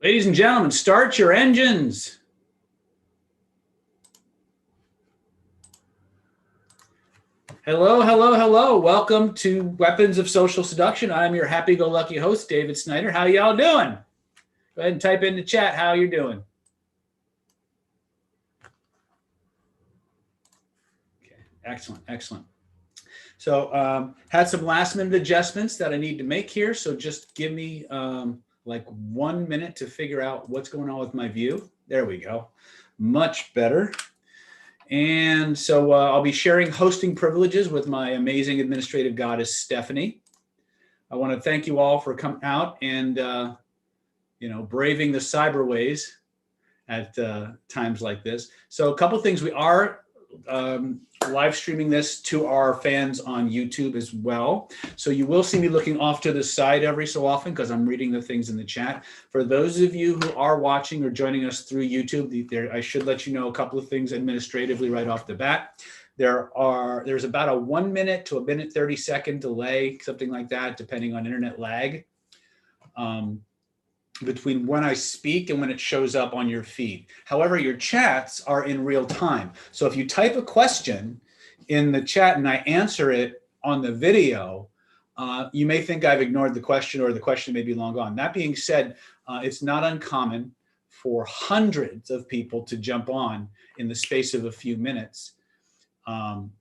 Ladies and gentlemen, start your engines. Hello, hello, hello. Welcome to Weapons of Social Seduction. I'm your happy-go-lucky host, David Snyder. How y'all doing? Go ahead and type in the chat how you're doing. Okay, excellent, excellent. So had some last-minute adjustments that I need to make here. So just give me like 1 minute to figure out what's going on with my view. There we go. Much better. And so I'll be sharing hosting privileges with my amazing administrative goddess, Stephanie. I want to thank you all for coming out and, braving the cyberways at times like this. So a couple things. We are live streaming this to our fans on YouTube as well. So you will see me looking off to the side every so often because I'm reading the things in the chat. For those of you who are watching or joining us through YouTube, I should let you know a couple of things administratively right off the bat. There's about a 1 minute to a minute 30-second delay, something like that, depending on internet lag, between when I speak and when it shows up on your feed. However, your chats are in real time. So if you type a question in the chat and I answer it on the video, you may think I've ignored the question or the question may be long gone. That being said, it's not uncommon for hundreds of people to jump on in the space of a few minutes when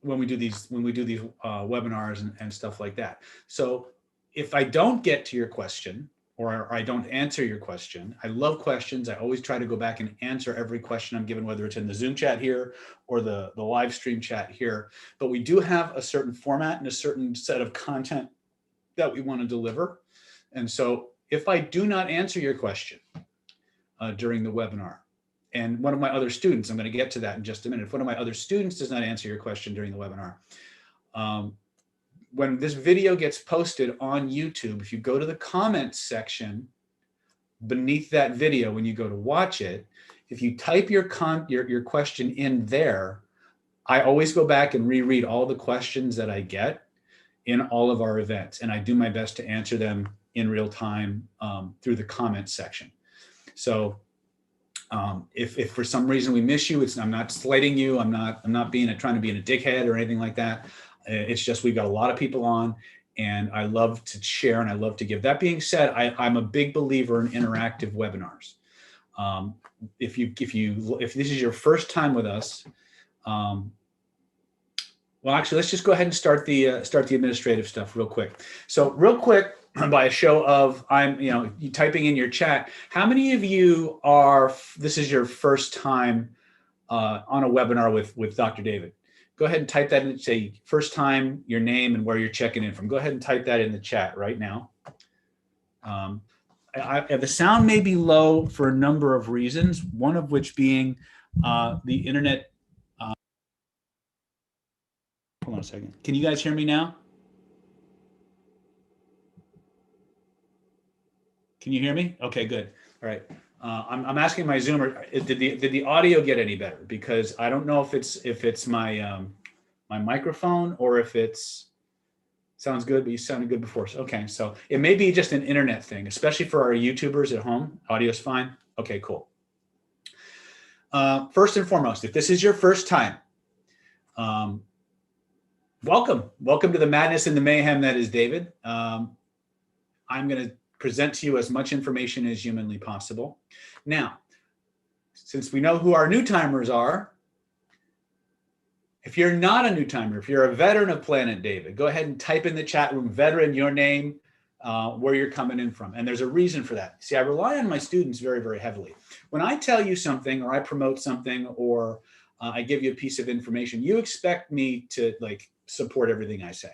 we do these webinars and stuff like that. So if I don't get to your question, or I don't answer your question. I love questions. I always try to go back and answer every question I'm given, whether it's in the Zoom chat here or the live stream chat here. But we do have a certain format and a certain set of content that we want to deliver. And so if I do not answer your question during the webinar, and one of my other students, I'm going to get to that in just a minute. If one of my other students does not answer your question during the webinar, when this video gets posted on YouTube, if you go to the comments section beneath that video, when you go to watch it, if you type your question in there, I always go back and reread all the questions that I get in all of our events. And I do my best to answer them in real time through the comments section. So if for some reason we miss you, I'm not slighting you. I'm not trying to be a dickhead or anything like that. It's just we've got a lot of people on and I love to share and I love to give. That being said, I'm a big believer in interactive webinars. If this is your first time with us, well, actually, let's just go ahead and start the administrative stuff real quick. So real quick, by a show of you typing in your chat, how many of you this is your first time on a webinar with Dr. David? Go ahead and type that in, say first time, your name and where you're checking in from. Go ahead and type that in the chat right now. The sound may be low for a number of reasons, one of which being the internet. Hold on a second. Can you guys hear me now? Can you hear me? Okay, good. All right. I'm asking my Zoomer, did the audio get any better? Because I don't know if it's my my microphone or if sounds good, but you sounded good before. So, okay, so it may be just an internet thing, especially for our YouTubers at home. Audio's fine. Okay, cool. First and foremost, if this is your first time, welcome to the madness and the mayhem that is David. I'm going to present to you as much information as humanly possible. Now, since we know who our new timers are, if you're not a new timer, if you're a veteran of Planet David, go ahead and type in the chat room, veteran, your name, where you're coming in from. And there's a reason for that. See, I rely on my students very, very heavily. When I tell you something or I promote something or I give you a piece of information, you expect me to support everything I say.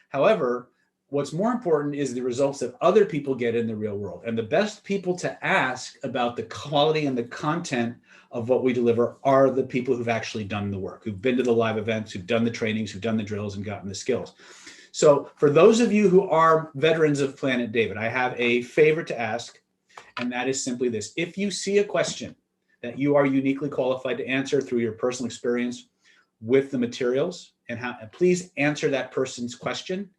However, what's more important is the results that other people get in the real world. And the best people to ask about the quality and the content of what we deliver are the people who've actually done the work, who've been to the live events, who've done the trainings, who've done the drills and gotten the skills. So for those of you who are veterans of Planet David, I have a favor to ask, and that is simply this. If you see a question that you are uniquely qualified to answer through your personal experience with the materials, and please answer that person's question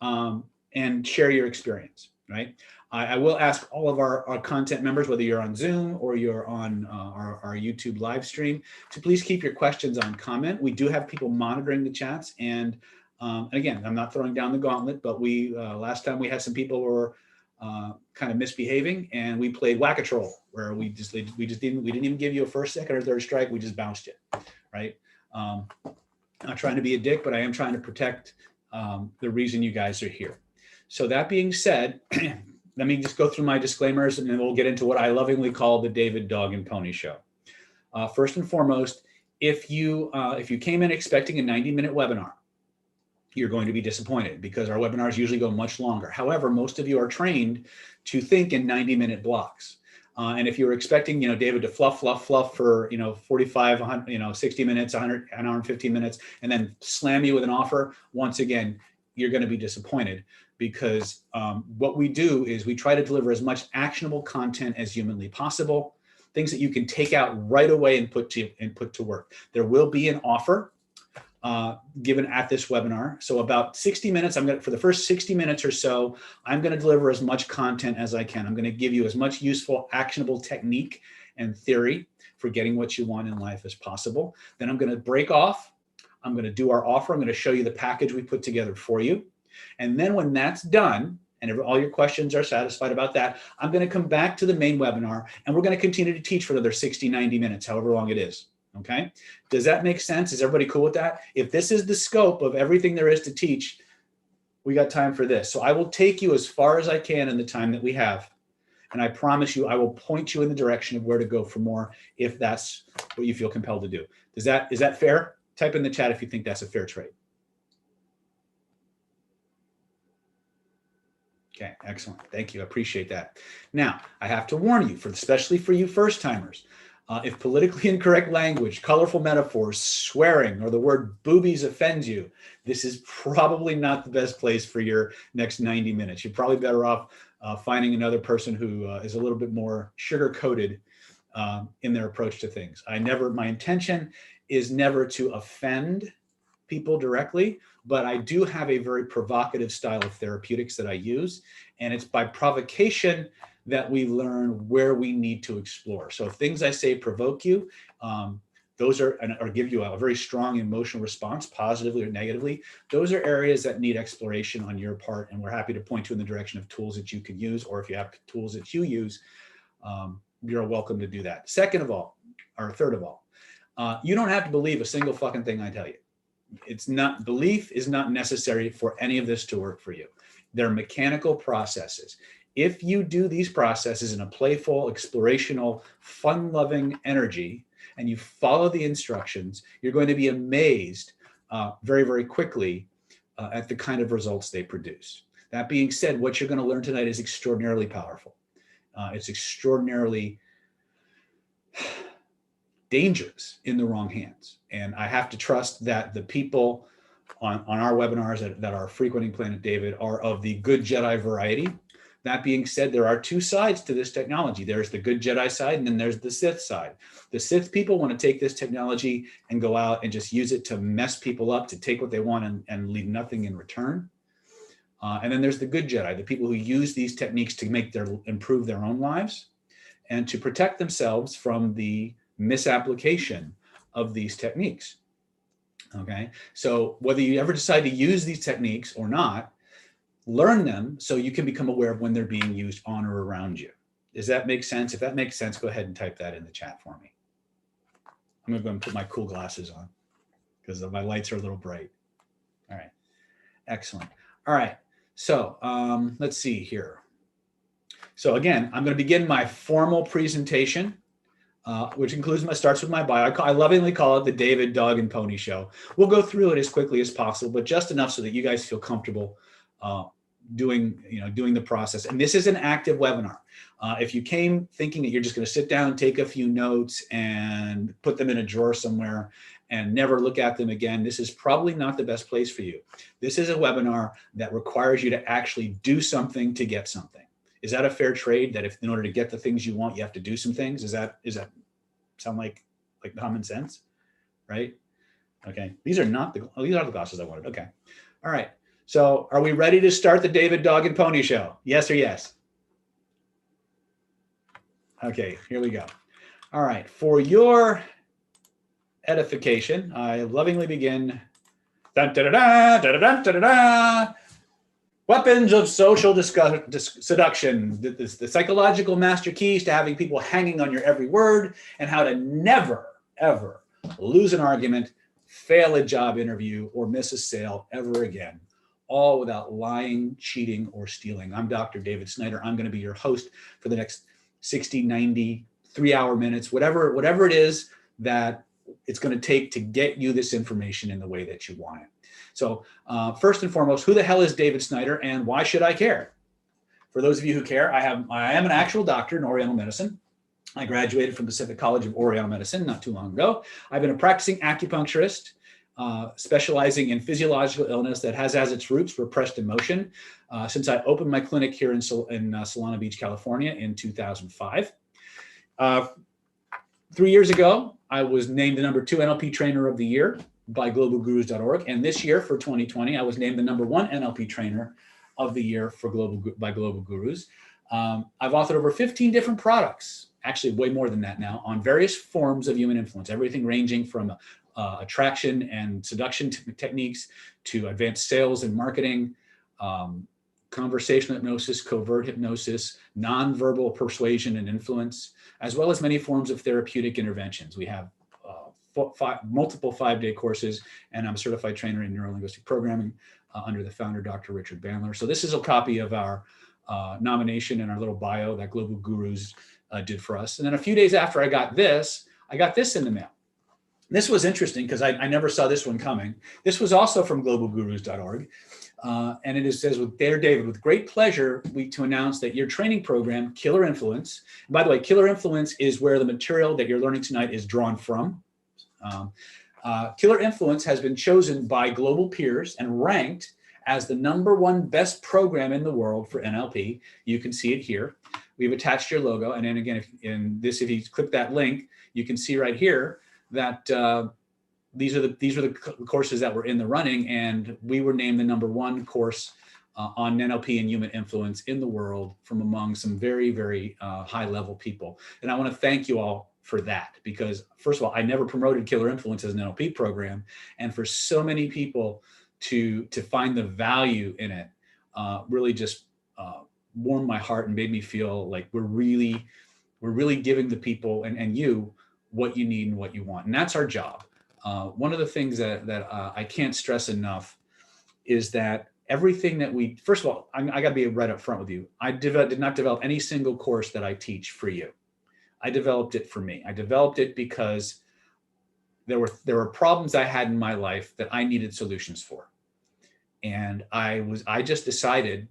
and share your experience, right? I will ask all of our content members, whether you're on Zoom or you're on our YouTube live stream, to please keep your questions on comment. We do have people monitoring the chats. And again, I'm not throwing down the gauntlet, but we last time we had some people who were kind of misbehaving, and we played whack-a-troll, where we didn't even give you a first, second, or third strike. We just bounced it, right? Not trying to be a dick, but I am trying to protect the reason you guys are here. So that being said, let me just go through my disclaimers, and then we'll get into what I lovingly call the David Dog and Pony Show. First and foremost, if you came in expecting a 90-minute webinar, you're going to be disappointed, because our webinars usually go much longer. However, most of you are trained to think in 90-minute blocks. And if you were expecting, David to fluff for, 45, 60 minutes, 100, an hour and 15 minutes, and then slam you with an offer, once again, you're going to be disappointed, because what we do is we try to deliver as much actionable content as humanly possible, things that you can take out right away and put to work. There will be an offer given at this webinar. So about 60 minutes, for the first 60 minutes or so, I'm going to deliver as much content as I can. I'm going to give you as much useful, actionable technique and theory for getting what you want in life as possible. Then I'm going to break off. I'm going to do our offer. I'm going to show you the package we put together for you. And then when that's done, and all your questions are satisfied about that, I'm going to come back to the main webinar, and we're going to continue to teach for another 60, 90 minutes, however long it is. Okay. Does that make sense? Is everybody cool with that? If this is the scope of everything there is to teach, we got time for this. So I will take you as far as I can in the time that we have. And I promise you, I will point you in the direction of where to go for more, if that's what you feel compelled to do. Is that fair? Type in the chat if you think that's a fair trade. Okay, excellent. Thank you. I appreciate that. Now, I have to warn you, especially for you first timers, if politically incorrect language, colorful metaphors, swearing, or the word boobies offends you, this is probably not the best place for your next 90 minutes. You're probably better off finding another person who is a little bit more sugar-coated in their approach to things. My intention is never to offend people directly, but I do have a very provocative style of therapeutics that I use, and it's by provocation that we learn where we need to explore. So if things I say provoke you, those or give you a very strong emotional response, positively or negatively, those are areas that need exploration on your part, and we're happy to point you in the direction of tools that you can use, or if you have tools that you use, you're welcome to do that. Third of all, you don't have to believe a single fucking thing I tell you. Belief is not necessary for any of this to work for you. They're mechanical processes. If you do these processes in a playful, explorational, fun-loving energy, and you follow the instructions, you're going to be amazed very, very quickly at the kind of results they produce. That being said, what you're going to learn tonight is extraordinarily powerful. It's extraordinarily dangerous in the wrong hands. And I have to trust that the people on our webinars that are frequenting Planet David are of the good Jedi variety. That being said, there are two sides to this technology. There's the good Jedi side, and then there's the Sith side. The Sith people want to take this technology and go out and just use it to mess people up, to take what they want and leave nothing in return. And then there's the good Jedi, the people who use these techniques to improve their own lives and to protect themselves from the misapplication of these techniques. Okay, so whether you ever decide to use these techniques or not, learn them so you can become aware of when they're being used on or around you. Does that make sense? If that makes sense, go ahead and type that in the chat for me. I'm gonna go and put my cool glasses on because my lights are a little bright. All right, excellent. All right, so let's see here. So again, I'm gonna begin my formal presentation, which starts with my bio. I lovingly call it the David Dog and Pony Show. We'll go through it as quickly as possible, but just enough so that you guys feel comfortable doing the process. And this is an active webinar. If you came thinking that you're just going to sit down, take a few notes, and put them in a drawer somewhere and never look at them again, this is probably not the best place for you. This is a webinar that requires you to actually do something to get something. Is that a fair trade? That if in order to get the things you want, you have to do some things? Does that sound like common sense, right? Okay, these are the glasses I wanted. Okay, all right. So are we ready to start the David Dog and Pony Show? Yes or yes? Okay, here we go. All right, for your edification, I lovingly begin. Dun, da, da, da, da, da, da, da, da. Weapons of social seduction, the psychological master keys to having people hanging on your every word, and how to never, ever lose an argument, fail a job interview, or miss a sale ever again, all without lying, cheating, or stealing. I'm Dr. David Snyder. I'm going to be your host for the next 60, 90, 3-hour minutes, whatever it is that it's going to take to get you this information in the way that you want it. So first and foremost, who the hell is David Snyder and why should I care? For those of you who care, I am an actual doctor in Oriental medicine. I graduated from Pacific College of Oriental Medicine not too long ago. I've been a practicing acupuncturist, specializing in physiological illness that has as its roots repressed emotion since I opened my clinic here in Solana Beach, California in 2005. 3 years ago, I was named the #2 NLP trainer of the year by globalgurus.org. And this year for 2020, I was named the #1 NLP trainer of the year by Global Gurus. I've authored over 15 different products, actually way more than that now, on various forms of human influence, everything ranging from attraction and seduction techniques to advanced sales and marketing, conversational hypnosis, covert hypnosis, nonverbal persuasion and influence, as well as many forms of therapeutic interventions. We have multiple 5-day courses, and I'm a certified trainer in neurolinguistic programming under the founder, Dr. Richard Bandler. So this is a copy of our nomination and our little bio that Global Gurus did for us. And then a few days after I got this in the mail. This was interesting because I never saw this one coming. This was also from globalgurus.org. And it says, "Dear David, with great pleasure, to announce that your training program, Killer Influence," and by the way, Killer Influence is where the material that you're learning tonight is drawn from. Killer Influence has been chosen by global peers and ranked as the #1 best program in the world for NLP. You can see it here. We've attached your logo. And then again, if you click that link, you can see right here that these are the courses that were in the running, and we were named the #1 course on NLP and human influence in the world from among some very, very high level people. And I want to thank you all for that, because first of all, I never promoted Killer Influence as an NLP program. And for so many people to find the value in it really just warmed my heart and made me feel like we're really giving the people and you what you need and what you want. And that's our job. One of the things that I can't stress enough is that everything that first of all, I got to be right up front with you. I did not develop any single course that I teach for you. I developed it for me. I developed it because there were problems I had in my life that I needed solutions for. And I just decided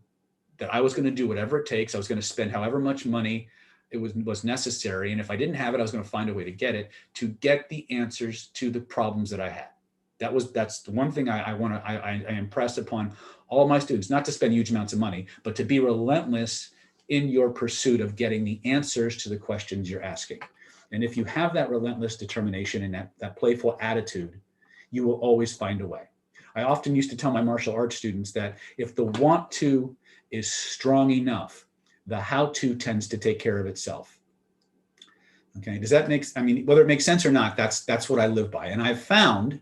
that I was going to do whatever it takes. I was going to spend however much money it was necessary. And if I didn't have it, I was going to find a way to get it, to get the answers to the problems that I had. That's the one thing I impress upon all my students, not to spend huge amounts of money, but to be relentless in your pursuit of getting the answers to the questions you're asking. And if you have that relentless determination and that playful attitude, you will always find a way. I often used to tell my martial arts students that if the want to is strong enough, the how to tends to take care of itself. Okay, does that whether it makes sense or not, that's what I live by. And I've found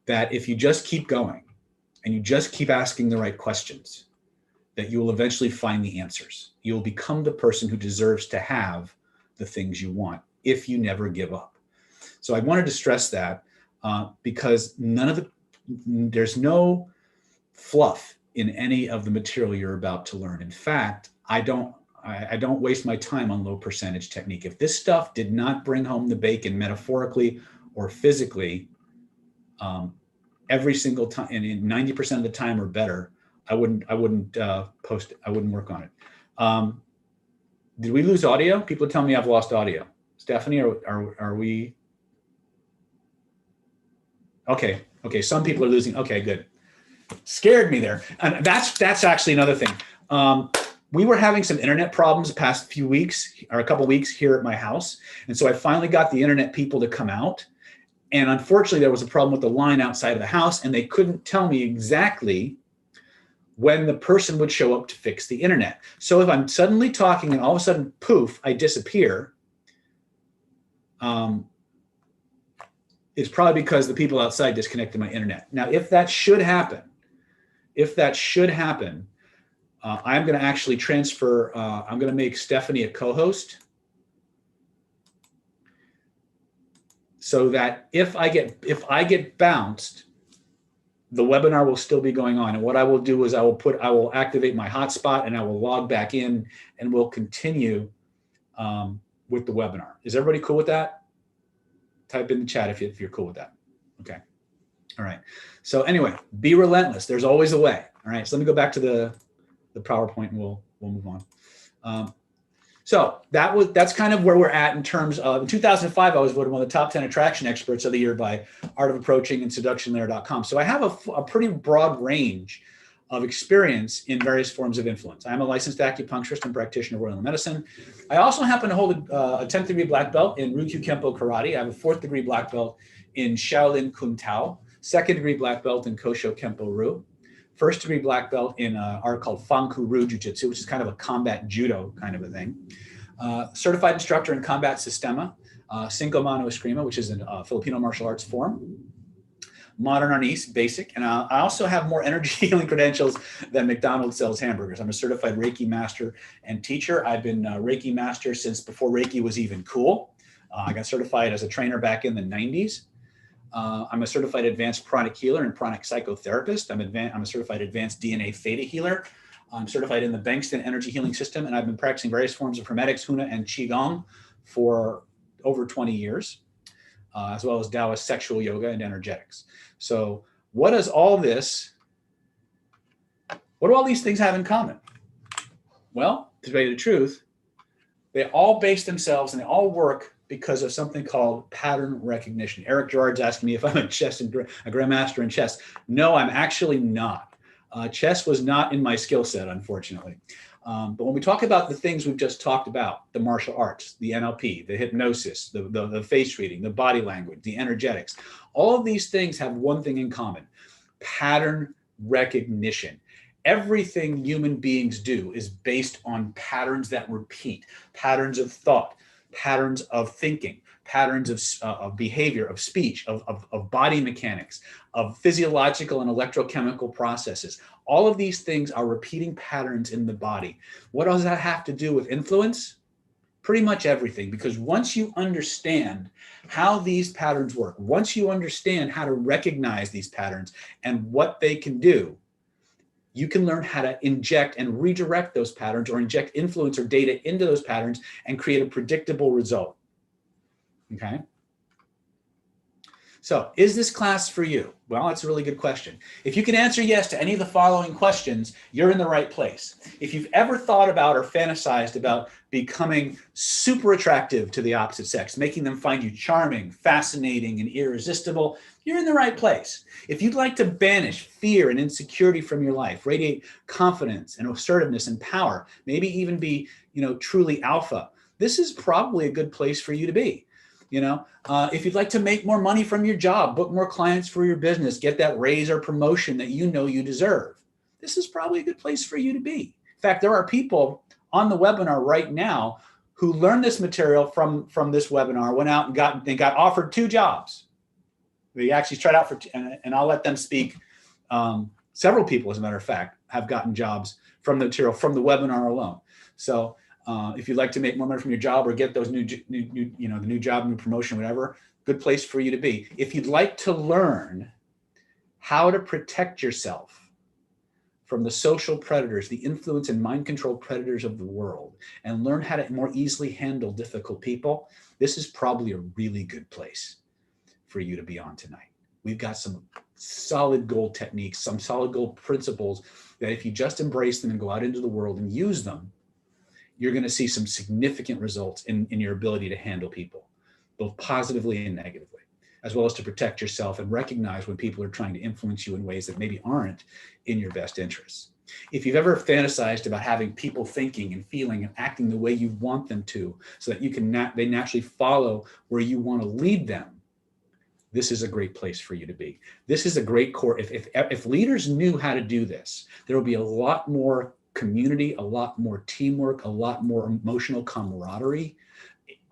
that if you just keep going and you just keep asking the right questions, that you will eventually find the answers. You'll become the person who deserves to have the things you want if you never give up. So I wanted to stress that because there's no fluff in any of the material you're about to learn. In fact, I don't waste my time on low percentage technique. If this stuff did not bring home the bacon metaphorically or physically, every single time, and in 90% of the time or better, I wouldn't post it. I wouldn't work on it. Did we lose audio? People tell me I've lost audio. Stephanie, are we? Okay. Some people are losing. Okay, good. Scared me there. And that's actually another thing. We were having some internet problems the past few weeks or a couple weeks here at my house. And so I finally got the internet people to come out. And unfortunately, there was a problem with the line outside of the house, and they couldn't tell me exactly when the person would show up to fix the internet. So if I'm suddenly talking and all of a sudden, poof, I disappear, it's probably because the people outside disconnected my internet. Now, if that should happen, I'm going to actually transfer, I'm going to make Stephanie a co-host so that if I get bounced, the webinar will still be going on. And what I will do is I will activate my hotspot and I will log back in and we'll continue with the webinar. Is everybody cool with that? Type in the chat if you're cool with that. Okay. All right. So anyway, be relentless. There's always a way. All right. So let me go back to the PowerPoint and we'll move on. So that's kind of where we're at in terms of, in 2005, I was voted one of the top 10 attraction experts of the year by Art of Approaching and SeductionLayer.com. So I have a pretty broad range of experience in various forms of influence. I'm a licensed acupuncturist and practitioner of Royal medicine. I also happen to hold a 10th degree black belt in Ryukyu Kempo Karate. I have a 4th degree black belt in Shaolin Kung Tao, 2nd degree black belt in Kosho Kempo Ryu, 1st degree black belt in an art called Fanku Ryu Jiu-Jitsu, which is kind of a combat judo kind of a thing. Certified instructor in combat sistema, Cinco Mano Eskrima, which is a Filipino martial arts form. Modern Arnis, basic. And I also have more energy healing credentials than McDonald's sells hamburgers. I'm a certified Reiki master and teacher. I've been a Reiki master since before Reiki was even cool. I got certified as a trainer back in the 90s. I'm a certified advanced pranic healer and pranic psychotherapist. I'm a certified advanced DNA theta healer. I'm certified in the Bankston energy healing system, and I've been practicing various forms of hermetics, Huna, and Qigong for over 20 years, as well as Taoist sexual yoga and energetics. So what do all these things have in common? Well, to tell you the truth, they all base themselves and they all work because of something called pattern recognition. Eric Gerard's asking me if I'm a grandmaster in chess. No, I'm actually not. Chess was not in my skill set, unfortunately. But when we talk about the things we've just talked about, the martial arts, the NLP, the hypnosis, the face reading, the body language, the energetics, all of these things have one thing in common: pattern recognition. Everything human beings do is based on patterns that repeat, patterns of thought, patterns of thinking, patterns of behavior, of speech, of body mechanics, of physiological and electrochemical processes. All of these things are repeating patterns in the body. What does that have to do with influence? Pretty much everything, because once you understand how these patterns work, once you understand how to recognize these patterns and what they can do, you can learn how to inject and redirect those patterns or inject influence or data into those patterns and create a predictable result. Okay. So is this class for you? Well, that's a really good question. If you can answer yes to any of the following questions, you're in the right place. If you've ever thought about or fantasized about becoming super attractive to the opposite sex, making them find you charming, fascinating, and irresistible, you're in the right place. If you'd like to banish fear and insecurity from your life, radiate confidence and assertiveness and power, maybe even be, truly alpha, this is probably a good place for you to be. If you'd like to make more money from your job, book more clients for your business, get that raise or promotion that you know you deserve, this is probably a good place for you to be. In fact, there are people on the webinar right now who learned this material from this webinar, went out and got offered 2 jobs. They actually tried out and I'll let them speak. Several people, as a matter of fact, have gotten jobs from the material from the webinar alone. So if you'd like to make more money from your job or get those the new job, new promotion, whatever, good place for you to be. If you'd like to learn how to protect yourself from the social predators, the influence and mind control predators of the world, and learn how to more easily handle difficult people, this is probably a really good place for you to be on tonight. We've got some solid gold techniques, some solid gold principles that if you just embrace them and go out into the world and use them, you're going to see some significant results in your ability to handle people, both positively and negatively, as well as to protect yourself and recognize when people are trying to influence you in ways that maybe aren't in your best interests. If you've ever fantasized about having people thinking and feeling and acting the way you want them to, so that they naturally follow where you want to lead them, this is a great place for you to be. This is a great core. If leaders knew how to do this, there would be a lot more community, a lot more teamwork, a lot more emotional camaraderie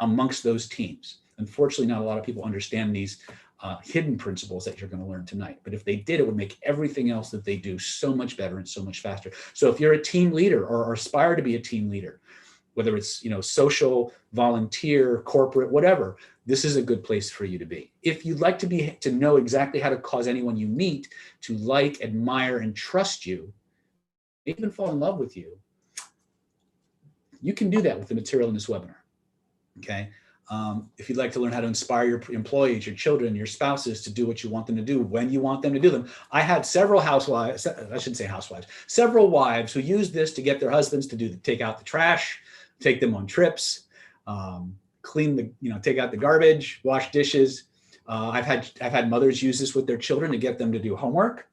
amongst those teams. Unfortunately, not a lot of people understand these hidden principles that you're going to learn tonight. But if they did, it would make everything else that they do so much better and so much faster. So if you're a team leader or aspire to be a team leader, whether it's social, volunteer, corporate, whatever, this is a good place for you to be. If you'd like to know exactly how to cause anyone you meet to like, admire, and trust you, even fall in love with you, you can do that with the material in this webinar. Okay. If you'd like to learn how to inspire your employees, your children, your spouses to do what you want them to do when you want them to do them. I had several housewives, I shouldn't say housewives, several wives who used this to get their husbands to take out the trash, take them on trips, take out the garbage, wash dishes. I've had mothers use this with their children to get them to do homework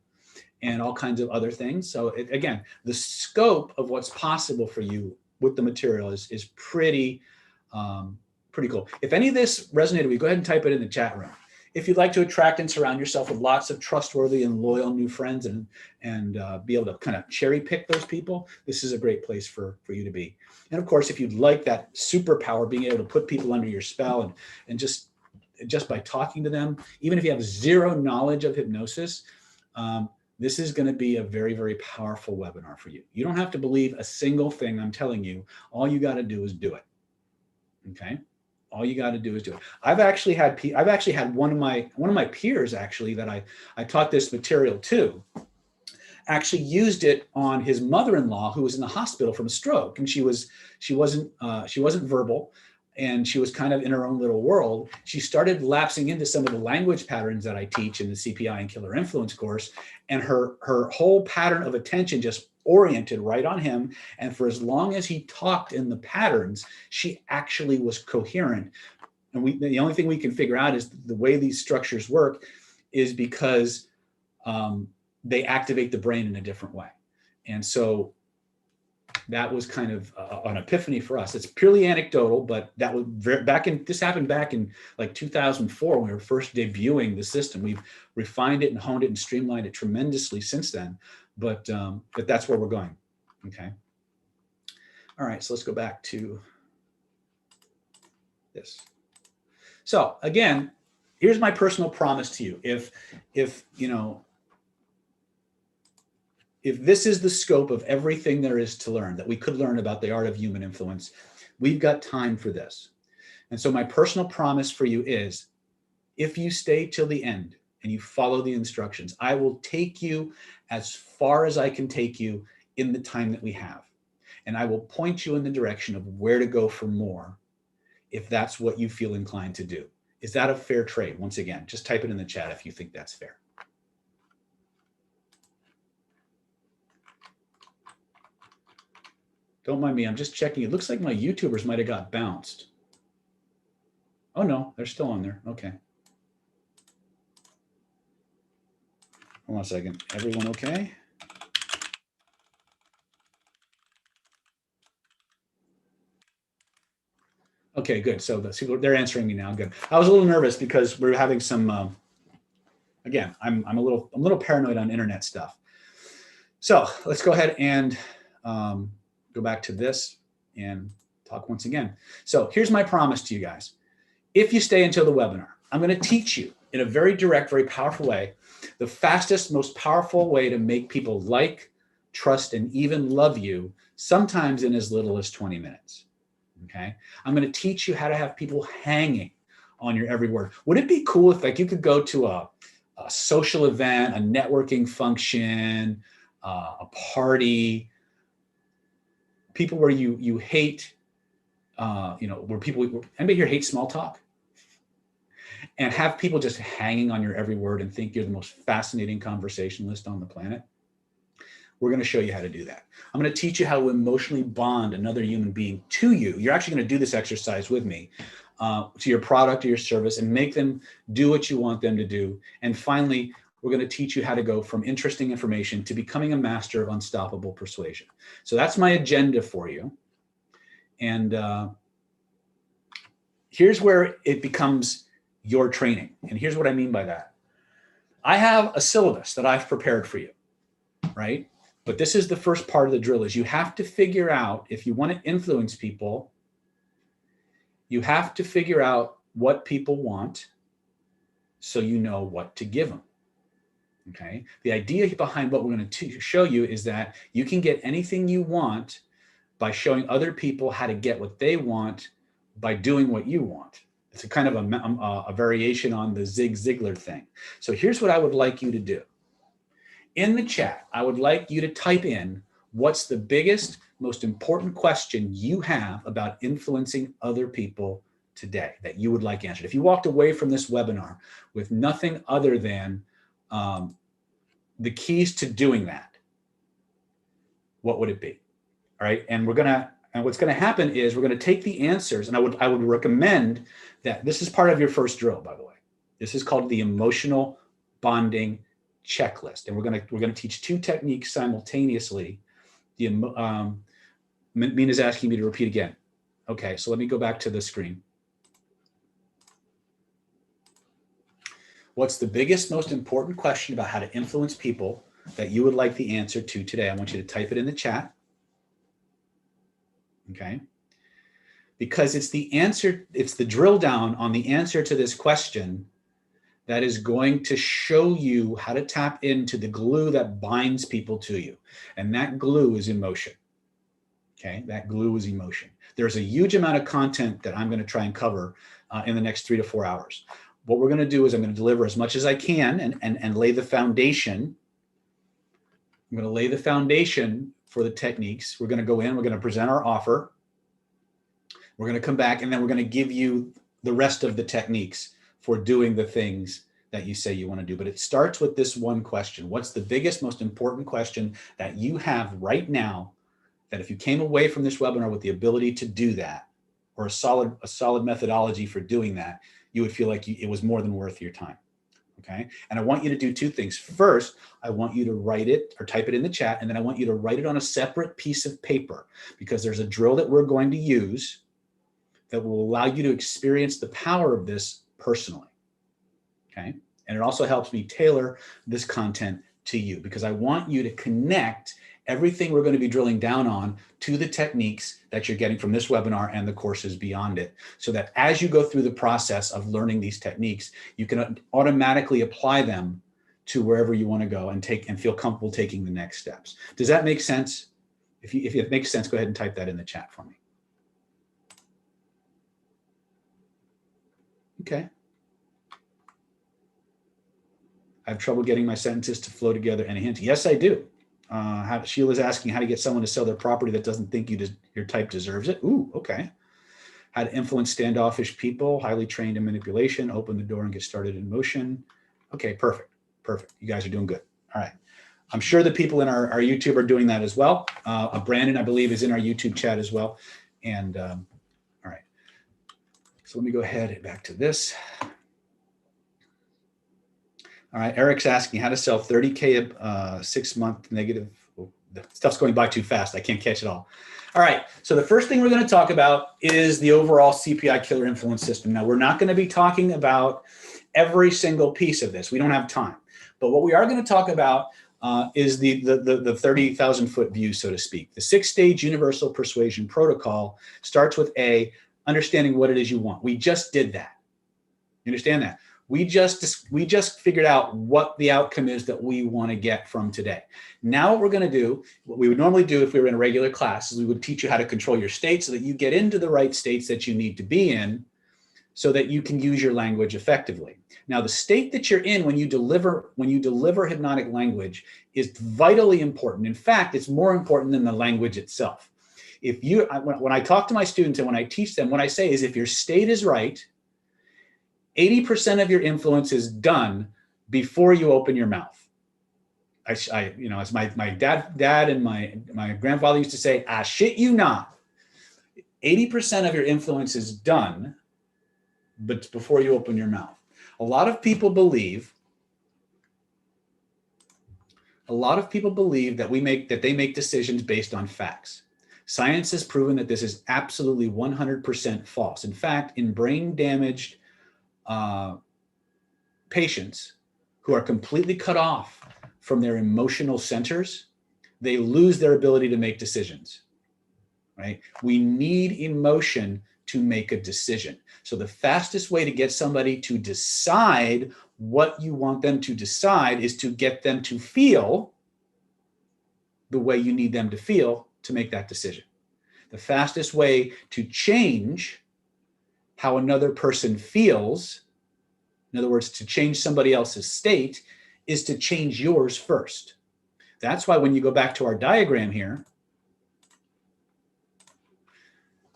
and all kinds of other things. So again, the scope of what's possible for you with the material is pretty cool. If any of this resonated with you, go ahead and type it in the chat room. If you'd like to attract and surround yourself with lots of trustworthy and loyal new friends and be able to kind of cherry pick those people, this is a great place for you to be. And of course, if you'd like that superpower, being able to put people under your spell and just by talking to them, even if you have zero knowledge of hypnosis, this is going to be a very, very powerful webinar for you. You don't have to believe a single thing I'm telling you. All you got to do is do it. Okay. All you got to do is do it. I've actually had one of my peers actually that I taught this material to actually used it on his mother-in-law who was in the hospital from a stroke, and she wasn't verbal, and she was kind of in her own little world. She started lapsing into some of the language patterns that I teach in the CPI and Killer Influence course, and her whole pattern of attention just oriented right on him. And for as long as he talked in the patterns, she actually was coherent. And the only thing we can figure out is the way these structures work is because they activate the brain in a different way. And so that was kind of an epiphany for us. It's purely anecdotal, but that was this happened back in like 2004 when we were first debuting the system. We've refined it and honed it and streamlined it tremendously since then. But that's where we're going. Okay. All right. So let's go back to this. So again, here's my personal promise to you. If this is the scope of everything there is to learn that we could learn about the art of human influence, we've got time for this. And so my personal promise for you is, if you stay till the end and you follow the instructions, I will take you as far as I can take you in the time that we have. And I will point you in the direction of where to go for more, if that's what you feel inclined to do. Is that a fair trade? Once again, just type it in the chat if you think that's fair. Don't mind me, I'm just checking. It looks like my YouTubers might have got bounced. Oh no, they're still on there. Okay. Hold on a second. Everyone okay? Okay, good. So they're answering me now. Good. I was a little nervous because we're having some. Again, I'm a little paranoid on internet stuff. So let's go ahead and go back to this and talk once again. So here's my promise to you guys. If you stay until the webinar, I'm going to teach you in a very direct, very powerful way, the fastest, most powerful way to make people like, trust, and even love you, sometimes in as little as 20 minutes. Okay. I'm going to teach you how to have people hanging on your every word. Would it be cool if you could go to a social event, a networking function, a party, people where you hate, where anybody here hates small talk? And have people just hanging on your every word and think you're the most fascinating conversationalist on the planet? We're going to show you how to do that. I'm going to teach you how to emotionally bond another human being to you. You're actually going to do this exercise with me, to your product or your service, and make them do what you want them to do. And finally, we're going to teach you how to go from interesting information to becoming a master of unstoppable persuasion. So that's my agenda for you. And here's where it becomes your training. And here's what I mean by that. I have a syllabus that I've prepared for you, right? But this is the first part of the drill is you have to figure out, if you want to influence people, you have to figure out what people want so you know what to give them. Okay. The idea behind what we're going to show you is that you can get anything you want by showing other people how to get what they want by doing what you want. It's a kind of a variation on the Zig Ziglar thing. So here's what I would like you to do. In the chat, I would like you to type in what's the biggest, most important question you have about influencing other people today that you would like answered. If you walked away from this webinar with nothing other than the keys to doing that, what would it be? All right. And what's going to happen is we're going to take the answers, and I would recommend that this is part of your first drill, by the way. This is called the emotional bonding checklist. And we're going to teach two techniques simultaneously. Mina's asking me to repeat again. Okay. So let me go back to the screen. What's the biggest, most important question about how to influence people that you would like the answer to today? I want you to type it in the chat. Okay. Because it's the answer, it's the drill down on the answer to this question that is going to show you how to tap into the glue that binds people to you. And that glue is emotion. Okay. That glue is emotion. There's a huge amount of content that I'm going to try and cover in the next 3 to 4 hours. What we're going to do is I'm going to deliver as much as I can and lay the foundation. I'm going to lay the foundation for the techniques. We're going to go in, we're going to present our offer. We're going to come back, and then we're going to give you the rest of the techniques for doing the things that you say you want to do. But it starts with this one question. What's the biggest, most important question that you have right now that if you came away from this webinar with the ability to do that, or a solid methodology for doing that, you would feel like it was more than worth your time. Okay. And I want you to do two things. First, I want you to write it or type it in the chat. And then I want you to write it on a separate piece of paper, because there's a drill that we're going to use that will allow you to experience the power of this personally. Okay. And it also helps me tailor this content to you, because I want you to connect everything we're going to be drilling down on to the techniques that you're getting from this webinar and the courses beyond it, so that as you go through the process of learning these techniques, you can automatically apply them to wherever you want to go and feel comfortable taking the next steps. Does that make sense? If it makes sense, go ahead and type that in the chat for me. Okay. I have trouble getting my sentences to flow together. Any hint? Yes, I do. Sheila's asking how to get someone to sell their property that doesn't think your type deserves it. Ooh, okay. How to influence standoffish people, highly trained in manipulation, open the door and get started in motion. Okay, perfect. Perfect. You guys are doing good. All right. I'm sure the people in our YouTube are doing that as well. Brandon, I believe, is in our YouTube chat as well. And all right. So let me go ahead back to this. All right, Eric's asking how to sell 30K 6-month negative. Oh, the stuff's going by too fast. I can't catch it all. All right, so the first thing we're going to talk about is the overall CPI killer influence system. Now, we're not going to be talking about every single piece of this. We don't have time. But what we are going to talk about is the 30,000-foot view, so to speak. The 6-stage universal persuasion protocol starts with understanding what it is you want. We just did that. You understand that? We just figured out what the outcome is that we want to get from today. Now what we're going to do, what we would normally do if we were in a regular class, is we would teach you how to control your state so that you get into the right states that you need to be in so that you can use your language effectively. Now, the state that you're in when you deliver hypnotic language is vitally important. In fact, it's more important than the language itself. When I talk to my students and when I teach them, what I say is if your state is right, 80% of your influence is done before you open your mouth. As my dad and my grandfather used to say, "I shit you not." 80% of your influence is done, but before you open your mouth. A lot of people believe that they make decisions based on facts. Science has proven that this is absolutely 100% false. In fact, in brain damaged patients who are completely cut off from their emotional centers, they lose their ability to make decisions, right? We need emotion to make a decision. So the fastest way to get somebody to decide what you want them to decide is to get them to feel the way you need them to feel to make that decision. The fastest way to change how another person feels, in other words, to change somebody else's state, is to change yours first. That's why when you go back to our diagram here,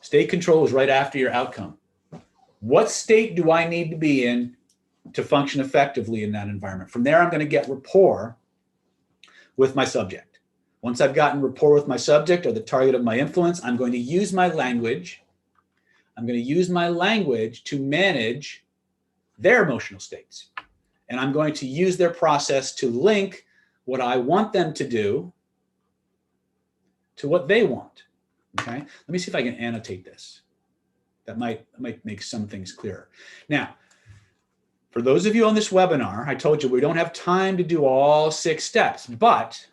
state control is right after your outcome. What state do I need to be in to function effectively in that environment? From there, I'm going to get rapport with my subject. Once I've gotten rapport with my subject or the target of my influence, I'm going to use my language. I'm going to use my language to manage their emotional states. And I'm going to use their process to link what I want them to do to what they want. Okay, let me see if I can annotate this. That might make some things clearer. Now, for those of you on this webinar, I told you we don't have time to do all 6 steps, but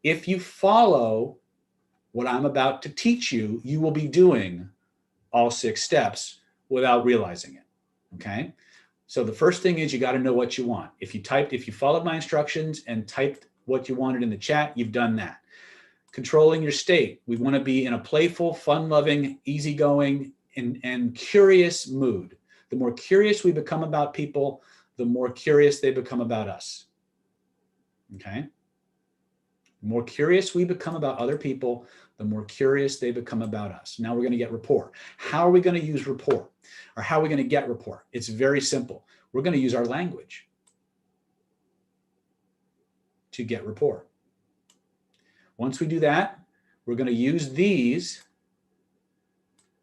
if you follow what I'm about to teach you, you will be doing all 6 steps without realizing it, okay? So the first thing is you got to know what you want. If you followed my instructions and typed what you wanted in the chat, you've done that. Controlling your state. We want to be in a playful, fun-loving, easygoing, and curious mood. The more curious we become about people, the more curious they become about us. Okay? The more curious we become about other people, the more curious they become about us. Now we're going to get rapport. How are we going to use rapport? Or how are we going to get rapport? It's very simple. We're going to use our language to get rapport. Once we do that, we're going to use these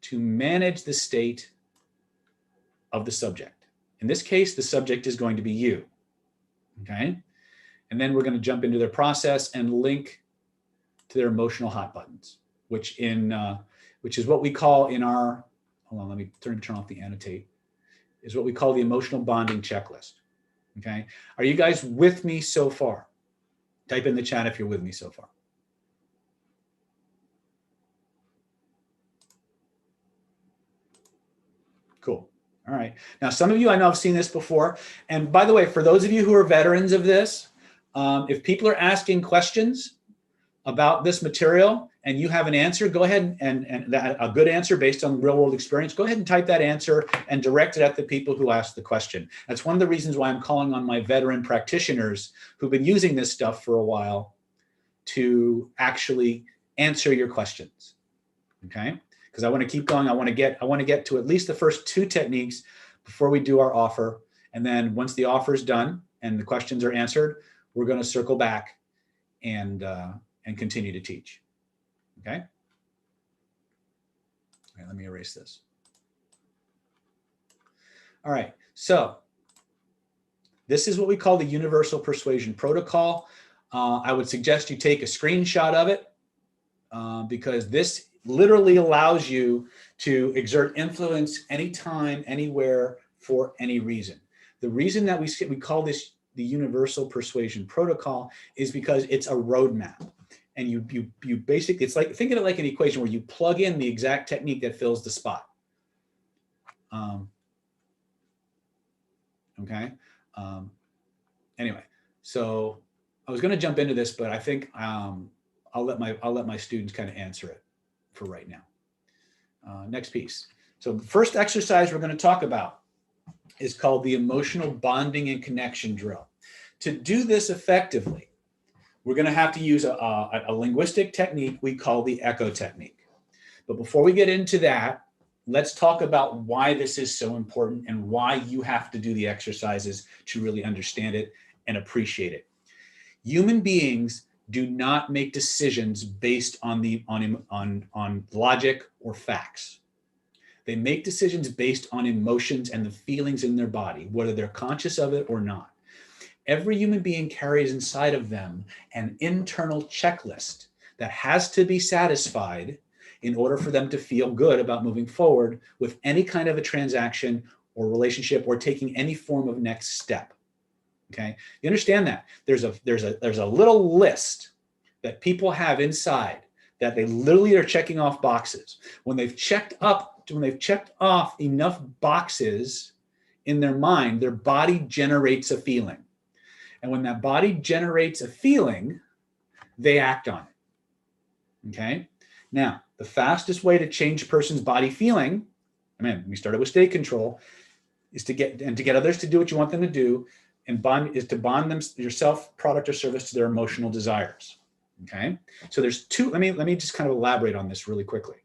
to manage the state of the subject. In this case, the subject is going to be you, okay? And then we're going to jump into their process and link to their emotional hot buttons, which is what we call in our, hold on, let me turn off the annotate, is what we call the emotional bonding checklist, okay? Are you guys with me so far? Type in the chat if you're with me so far. Cool. All right. Now, some of you I know have seen this before. And by the way, for those of you who are veterans of this, if people are asking questions about this material and you have an answer, go ahead and a good answer based on real world experience, go ahead and type that answer and direct it at the people who asked the question. That's one of the reasons why I'm calling on my veteran practitioners who've been using this stuff for a while to actually answer your questions. Okay? Because I want to keep going. I want to get to at least the first 2 techniques before we do our offer. And then once the offer is done and the questions are answered, we're going to circle back and continue to teach. Okay? All right, let me erase this. All right, so this is what we call the Universal Persuasion Protocol. I would suggest you take a screenshot of it because this literally allows you to exert influence anytime, anywhere, for any reason. The reason that we call this the Universal Persuasion Protocol is because it's a roadmap. And you basically, it's like, think of it like an equation where you plug in the exact technique that fills the spot. Okay. Anyway, so I was going to jump into this, but I think I'll let my students kind of answer it for right now. Next piece. So the first exercise we're going to talk about is called the emotional bonding and connection drill. To do this effectively, we're going to have to use a linguistic technique we call the echo technique. But before we get into that, let's talk about why this is so important and why you have to do the exercises to really understand it and appreciate it. Human beings do not make decisions based on logic or facts. They make decisions based on emotions and the feelings in their body, whether they're conscious of it or not. Every human being carries inside of them an internal checklist that has to be satisfied in order for them to feel good about moving forward with any kind of a transaction or relationship or taking any form of next step. Okay, you understand that there's a little list that people have inside that they literally are checking off boxes. When they've checked off enough boxes in their mind, their body generates a feeling. And when that body generates a feeling, they act on it. Okay? Now, the fastest way to change a person's body feeling, we started with state control, is to get others to do what you want them to do, and to bond them, yourself, product, or service to their emotional desires. Okay? So there's two, let me just kind of elaborate on this really quickly.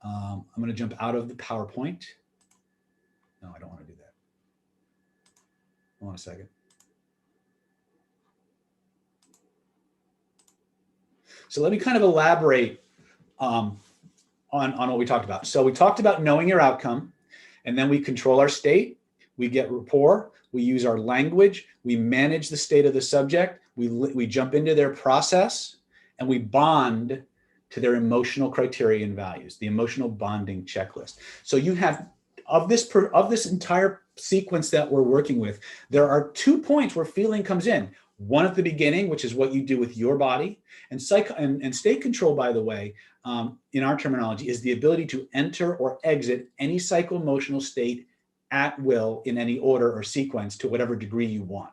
I'm going to jump out of the PowerPoint. No, I don't want to do that. Hold on a second. So let me kind of elaborate on what we talked about. So we talked about knowing your outcome, and then we control our state, we get rapport, we use our language, we manage the state of the subject, we jump into their process, and we bond to their emotional criteria and values, the emotional bonding checklist. So you have, of this entire sequence that we're working with, there are 2 points where feeling comes in. One at the beginning, which is what you do with your body, and state control, by the way, in our terminology, is the ability to enter or exit any psycho-emotional state at will in any order or sequence to whatever degree you want.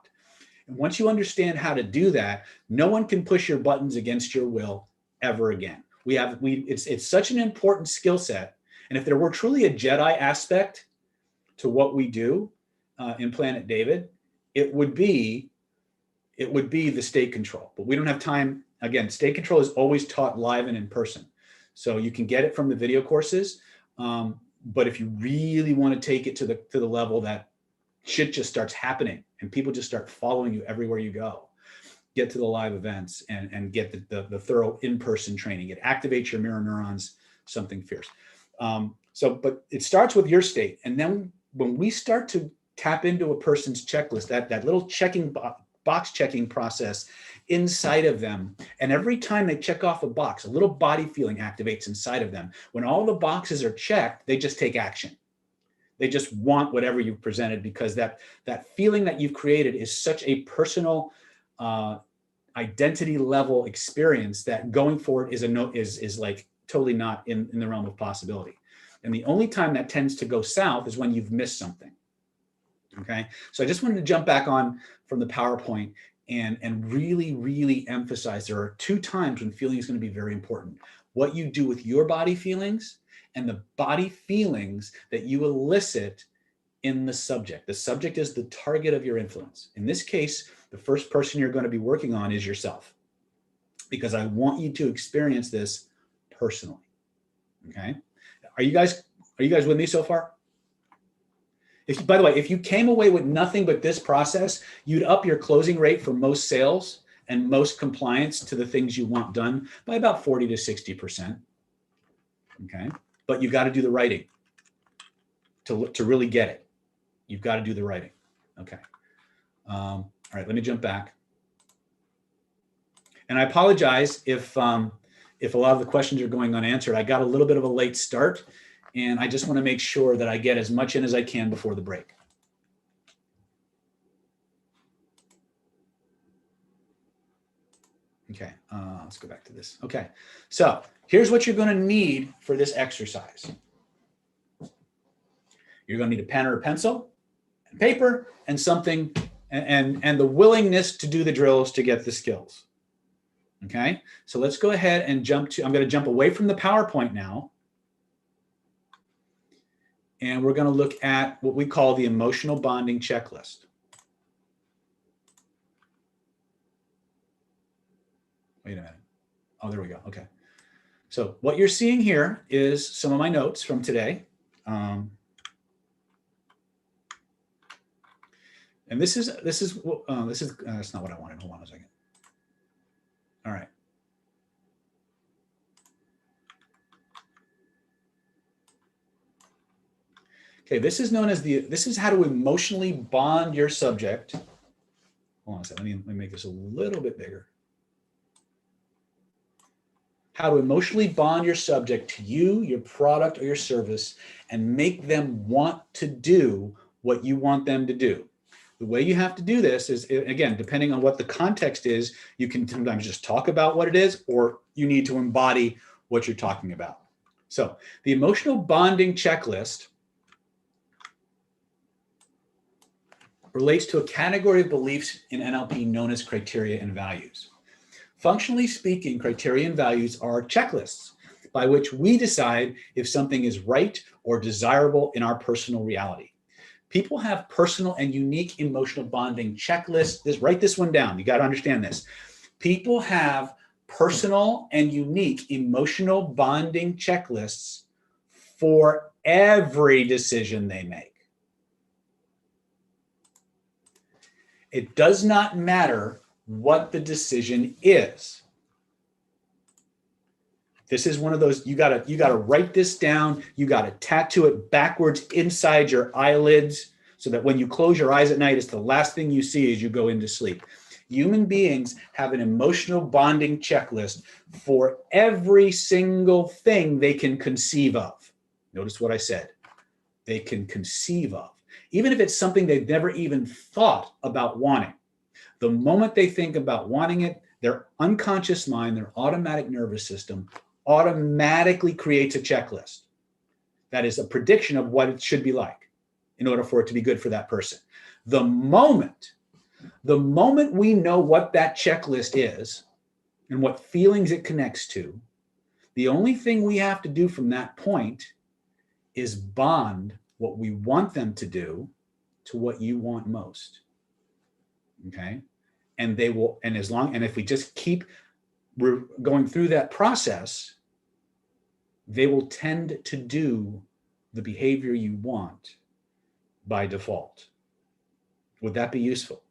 And once you understand how to do that, no one can push your buttons against your will ever again. It's such an important skill set. And if there were truly a Jedi aspect to what we do in Planet David, it would be the state control. But we don't have time. Again, state control is always taught live and in person. So you can get it from the video courses. But if you really want to take it to the level that shit just starts happening and people just start following you everywhere you go, get to the live events and get the thorough in-person training. It activates your mirror neurons, something fierce. But it starts with your state. And then when we start to tap into a person's checklist, that little box checking process inside of them, and every time they check off a box, a little body feeling activates inside of them. When all the boxes are checked, they just take action. They just want whatever you've presented, because that feeling that you've created is such a personal identity level experience that going forward is like totally not in the realm of possibility. And the only time that tends to go south is when you've missed something. Okay, so I just wanted to jump back on from the PowerPoint and really, really emphasize there are 2 times when feeling is going to be very important. What you do with your body feelings and the body feelings that you elicit in the subject. The subject is the target of your influence. In this case, the first person you're going to be working on is yourself, because I want you to experience this personally. Okay, are you guys with me so far? By the way, if you came away with nothing but this process, you'd up your closing rate for most sales and most compliance to the things you want done by about 40 to 60%. Okay, but you've got to do the writing to really get it. You've got to do the writing. Okay. All right, let me jump back. And I apologize if a lot of the questions are going unanswered. I got a little bit of a late start, and I just want to make sure that I get as much in as I can before the break. Okay, let's go back to this. Okay, so here's what you're going to need for this exercise. You're going to need a pen or a pencil, and paper, and something, and the willingness to do the drills to get the skills. Okay, so let's go ahead and I'm going to jump away from the PowerPoint now. And we're going to look at what we call the emotional bonding checklist. Wait a minute. Oh, there we go. Okay. So what you're seeing here is some of my notes from today. And this is that's not what I wanted. Hold on a second. All right. Okay, this is known as this is how to emotionally bond your subject. Hold on a second, let me make this a little bit bigger. how to emotionally bond your subject to you, your product, or your service, and make them want to do what you want them to do. The way you have to do this is, again, depending on what the context is, you can sometimes just talk about what it is, or you need to embody what you're talking about. So the emotional bonding checklist relates to a category of beliefs in NLP known as criteria and values. Functionally speaking, criteria and values are checklists by which we decide if something is right or desirable in our personal reality. People have personal and unique emotional bonding checklists. Write this one down. You got to understand this. People have personal and unique emotional bonding checklists for every decision they make. It does not matter what the decision is. This is one of those, you gotta write this down. You gotta tattoo it backwards inside your eyelids so that when you close your eyes at night, it's the last thing you see as you go into sleep. Human beings have an emotional bonding checklist for every single thing they can conceive of. Notice what I said. They can conceive of. Even if it's something they've never even thought about wanting. The moment they think about wanting it, their unconscious mind, their automatic nervous system automatically creates a checklist. That is a prediction of what it should be like in order for it to be good for that person. The moment we know what that checklist is and what feelings it connects to, the only thing we have to do from that point is bond what we want them to do to what you want most. Okay? And they will, and if we just keep going through that process, they will tend to do the behavior you want by default. Would that be useful?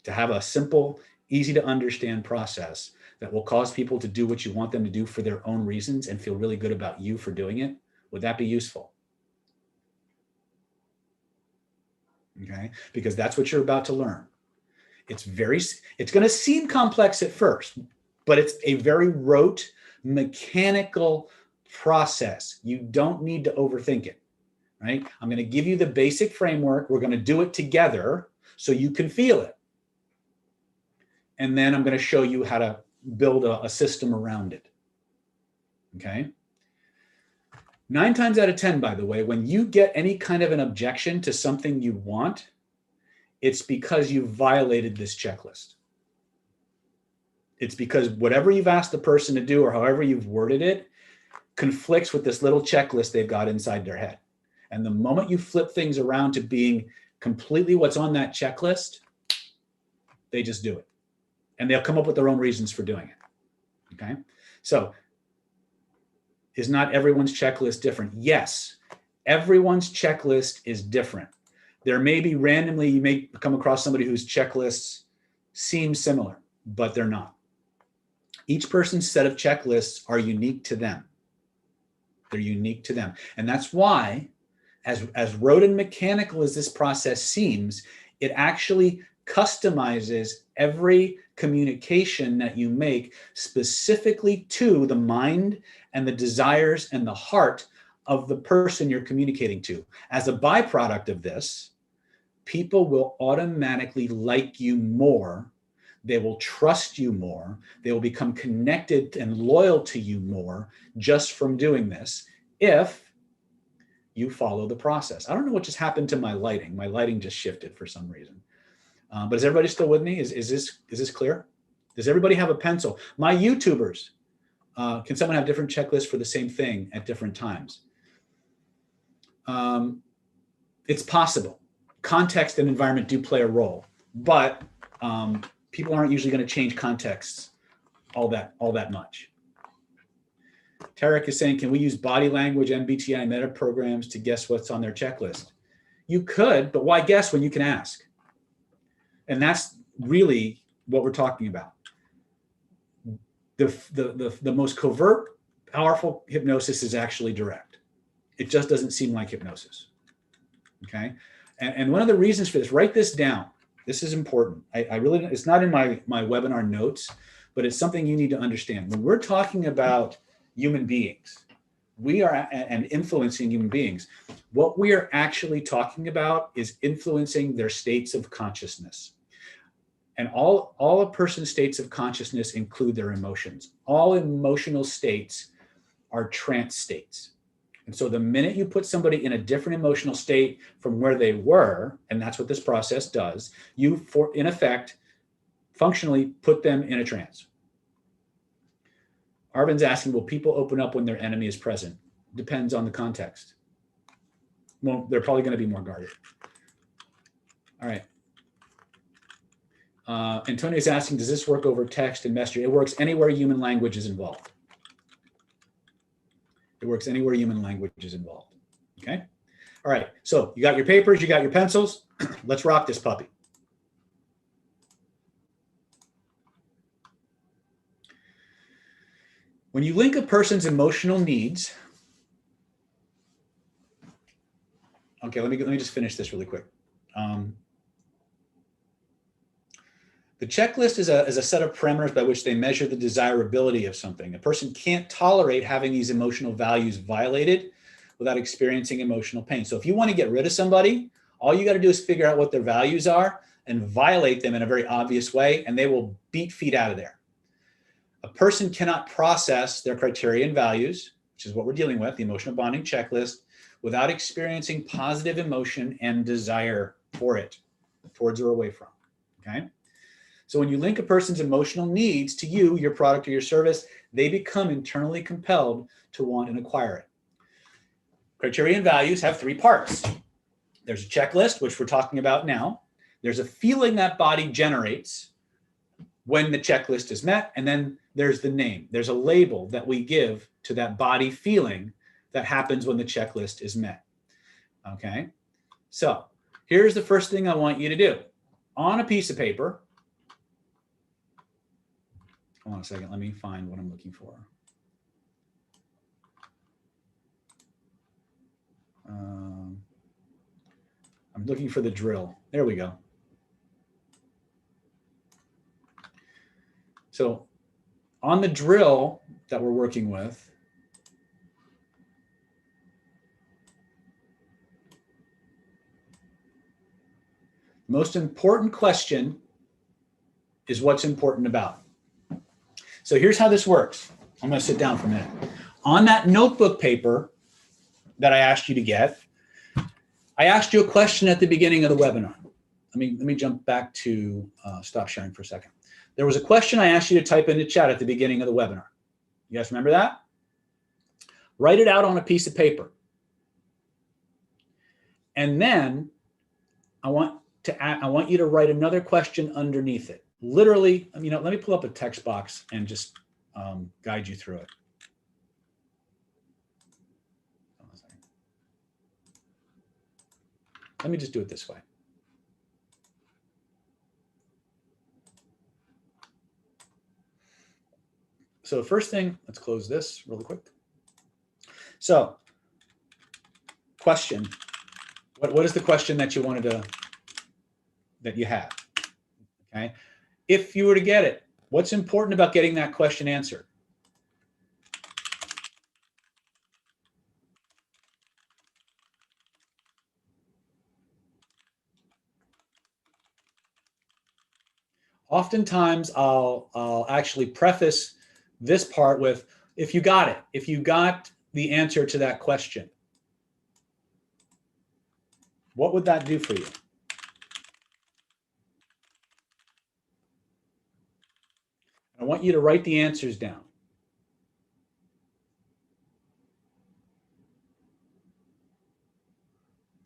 To have a simple, easy to understand process that will cause people to do what you want them to do for their own reasons and feel really good about you for doing it? Would that be useful? Okay, because that's what you're about to learn. It's going to seem complex at first, but it's a very rote, mechanical process. You don't need to overthink it, right? I'm going to give you the basic framework. We're going to do it together so you can feel it. And then I'm going to show you how to build a system around it. Okay? 9 times out of 10, by the way, when you get any kind of an objection to something you want, it's because you violated this checklist. It's because whatever you've asked the person to do or however you've worded it conflicts with this little checklist they've got inside their head. And the moment you flip things around to being completely what's on that checklist, they just do it. And they'll come up with their own reasons for doing it. Okay? So, is not everyone's checklist different? Yes, everyone's checklist is different. There may be randomly, you may come across somebody whose checklists seem similar, but they're not. Each person's set of checklists are unique to them. They're unique to them. And that's why, as rote and mechanical as this process seems, it actually customizes every communication that you make specifically to the mind and the desires and the heart of the person you're communicating to. As a byproduct of this, people will automatically like you more. They will trust you more. They will become connected and loyal to you more just from doing this if you follow the process. I don't know what just happened to my lighting. My lighting just shifted for some reason. But is everybody still with me? Is this clear? Does everybody have a pencil? My YouTubers, can someone have different checklists for the same thing at different times? It's possible. Context and environment do play a role, but people aren't usually going to change contexts all that much. Tarek is saying, can we use body language MBTI meta programs to guess what's on their checklist? You could, but why guess when you can ask? And that's really what we're talking about. The most covert, powerful hypnosis is actually direct. It just doesn't seem like hypnosis. Okay. And one of the reasons for this, write this down. This is important. I really, it's not in my webinar notes, but it's something you need to understand. When we're talking about human beings. We are, and influencing human beings. What we are actually talking about is influencing their states of consciousness. And all a person's states of consciousness include their emotions. All emotional states are trance states. And so the minute you put somebody in a different emotional state from where they were, and that's what this process does, you, in effect, functionally put them in a trance. Arvin's asking, will people open up when their enemy is present? Depends on the context. Well, they're probably going to be more guarded. All right. Antonio's asking, does this work over text and messaging? It works anywhere human language is involved. It works anywhere human language is involved. Okay. All right. So you got your papers, you got your pencils. Let's rock this puppy. When you link a person's emotional needs, okay, let me just finish this really quick. The checklist is a set of parameters by which they measure the desirability of something. A person can't tolerate having these emotional values violated without experiencing emotional pain. So if you want to get rid of somebody, all you got to do is figure out what their values are and violate them in a very obvious way, and they will beat feet out of there. A person cannot process their criteria and values, which is what we're dealing with, the emotional bonding checklist, without experiencing positive emotion and desire for it, towards or away from, okay? So when you link a person's emotional needs to you, your product or your service, they become internally compelled to want and acquire it. Criteria and values have three parts. There's a checklist, which we're talking about now. There's a feeling that body generates when the checklist is met, and then there's the name. There's a label that we give to that body feeling that happens when the checklist is met, okay? So here's the first thing I want you to do. On a piece of paper, hold on a second, let me find what I'm looking for. I'm looking for the drill. There we go. So on the drill that we're working with, most important question is what's important about. So here's how this works. I'm going to sit down for a minute. On that notebook paper that I asked you to get, I asked you a question at the beginning of the webinar. Let me jump back to stop sharing for a second. There was a question I asked you to type into chat at the beginning of the webinar. You guys remember that? Write it out on a piece of paper. And then I want you to write another question underneath it. Literally, let me pull up a text box and just guide you through it. Let me just do it this way. So the first thing, let's close this really quick. So, question. What is the question that you wanted to, that you have? Okay. If you were to get it, what's important about getting that question answered? Oftentimes, I'll actually preface this part with, if you got it, if you got the answer to that question, what would that do for you? I want you to write the answers down.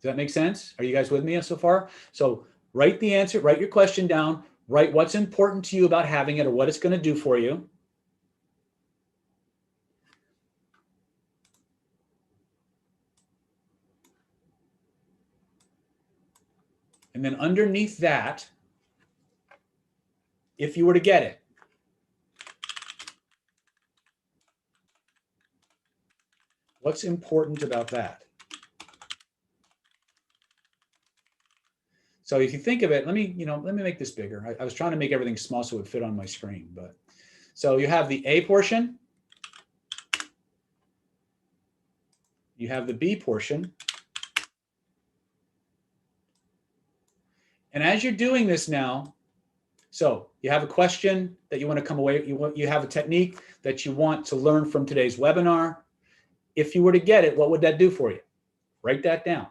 Does that make sense? Are you guys with me so far? So write the answer, write your question down, write what's important to you about having it or what it's going to do for you. And then underneath that, if you were to get it, what's important about that? So if you think of it, let me make this bigger. I was trying to make everything small so it would fit on my screen, but so you have the A portion, You have the B portion. And as you're doing this now, so you have a question that you want to come away, you have a technique that you want to learn from today's webinar. If you were to get it, what would that do for you? Write that down.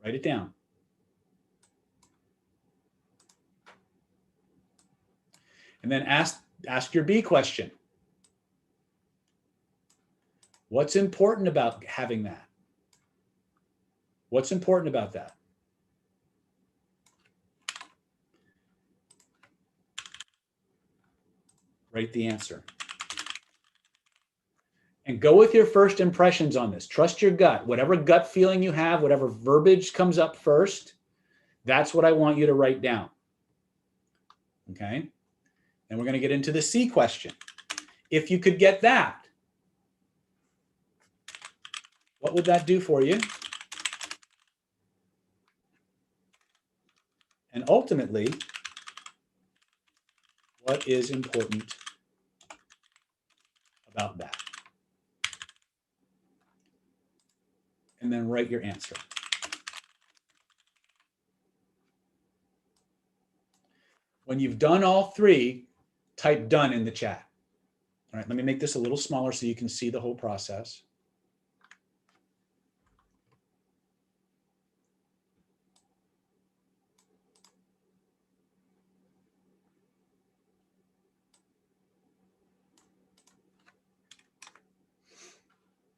Write it down. And then ask your B question. What's important about having that? What's important about that? Write the answer. And go with your first impressions on this. Trust your gut. Whatever gut feeling you have, whatever verbiage comes up first, that's what I want you to write down. Okay? And we're going to get into the C question. If you could get that, what would that do for you? And ultimately, what is important about that? And then write your answer. When you've done all three, type done in the chat. All right, let me make this a little smaller so you can see the whole process.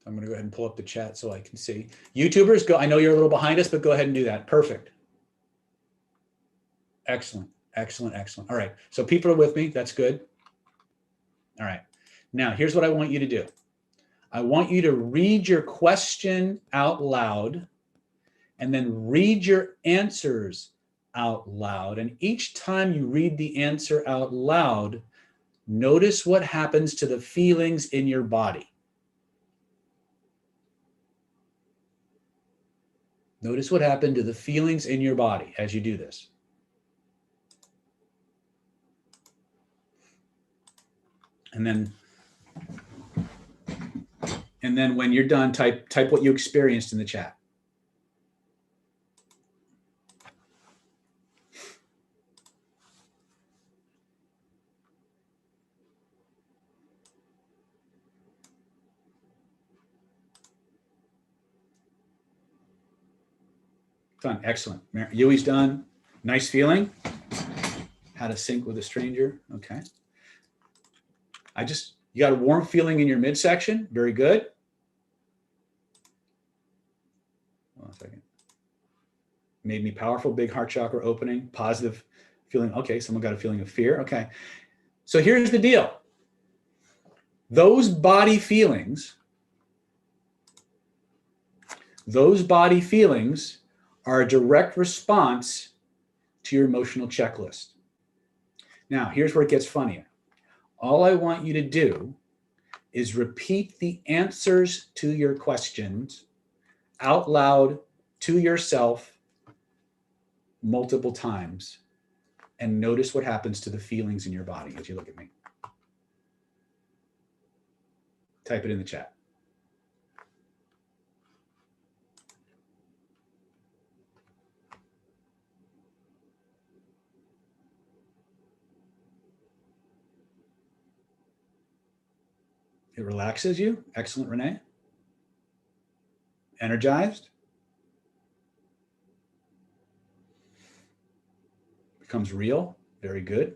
I'm going to go ahead and pull up the chat so I can see. YouTubers, go. I know you're a little behind us, but go ahead and do that. Perfect. Excellent, excellent, excellent. All right, so people are with me. That's good. All right, now here's what I want you to do. I want you to read your question out loud and then read your answers out loud. And each time you read the answer out loud, notice what happens to the feelings in your body. Notice what happened to the feelings in your body as you do this. And then when you're done, type what you experienced in the chat. Done. Excellent. Yui's done. Nice feeling. How to sync with a stranger. Okay. You got a warm feeling in your midsection. Very good. Hold on a second. Made me powerful. Big heart chakra opening. Positive feeling. Okay. Someone got a feeling of fear. Okay. So here's the deal. Those body feelings are a direct response to your emotional checklist. Now, here's where it gets funnier. All I want you to do is repeat the answers to your questions out loud to yourself multiple times and notice what happens to the feelings in your body as you look at me. Type it in the chat. It relaxes you. Excellent, Renee. Energized. Becomes real. Very good.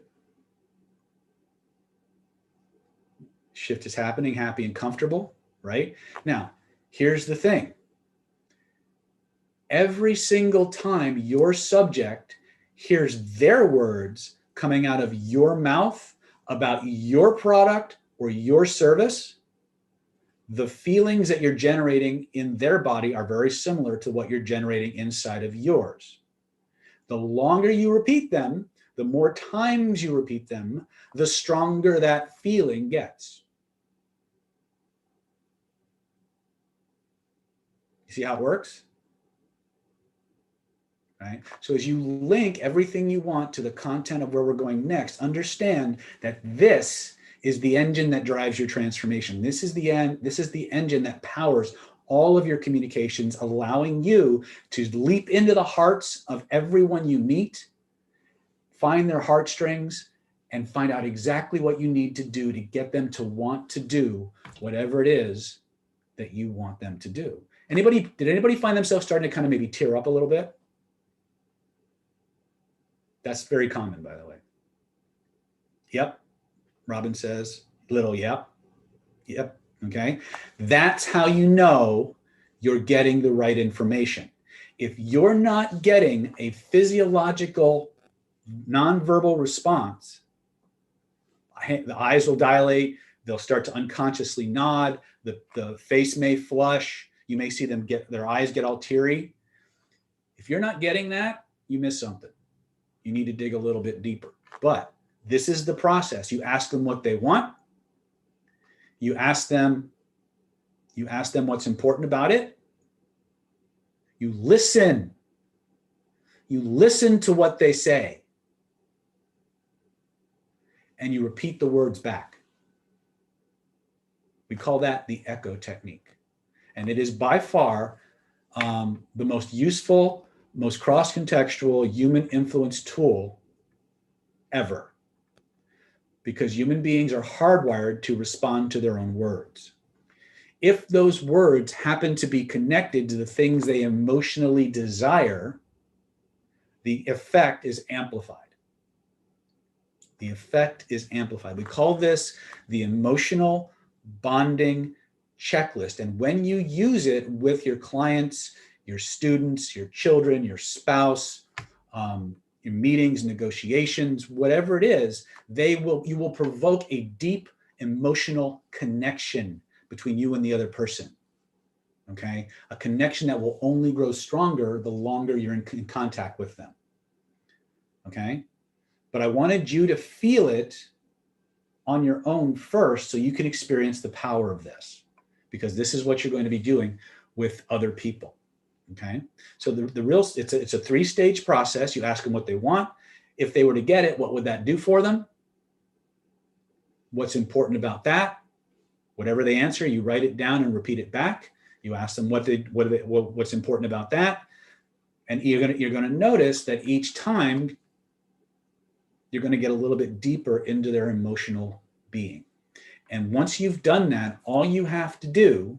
Shift is happening, happy and comfortable, right? Now, here's the thing. Every single time your subject hears their words coming out of your mouth about your product or your service, the feelings that you're generating in their body are very similar to what you're generating inside of yours. The longer you repeat them, the more times you repeat them, the stronger that feeling gets. You see how it works? right? So as you link everything you want to the content of where we're going next, understand that this is the engine that drives your transformation. This is the engine that powers all of your communications, allowing you to leap into the hearts of everyone you meet, find their heartstrings, and find out exactly what you need to do to get them to want to do whatever it is that you want them to do. Did anybody find themselves starting to kind of maybe tear up a little bit? That's very common, by the way. Yep. Robin says, little yep. Yep. Okay. That's how you know you're getting the right information. If you're not getting a physiological nonverbal response, the eyes will dilate, they'll start to unconsciously nod, the face may flush, you may see them their eyes get all teary. If you're not getting that, you miss something. You need to dig a little bit deeper. But this is the process. You ask them what they want. You ask them what's important about it. You listen. You listen to what they say. And you repeat the words back. We call that the echo technique. And it is by far the most useful, most cross-contextual human influence tool ever. Because human beings are hardwired to respond to their own words. If those words happen to be connected to the things they emotionally desire, the effect is amplified. The effect is amplified. We call this the emotional bonding checklist. And when you use it with your clients, your students, your children, your spouse, your meetings, negotiations, whatever it is, you will provoke a deep emotional connection between you and the other person. Okay? A connection that will only grow stronger the longer you're in contact with them. Okay? But I wanted you to feel it on your own first so you can experience the power of this, because this is what you're going to be doing with other people. Okay. So it's a 3-stage process. You ask them what they want. If they were to get it, what would that do for them? What's important about that? Whatever they answer, you write it down and repeat it back. You ask them what's important about that. And you're going to notice that each time you're going to get a little bit deeper into their emotional being. And once you've done that, all you have to do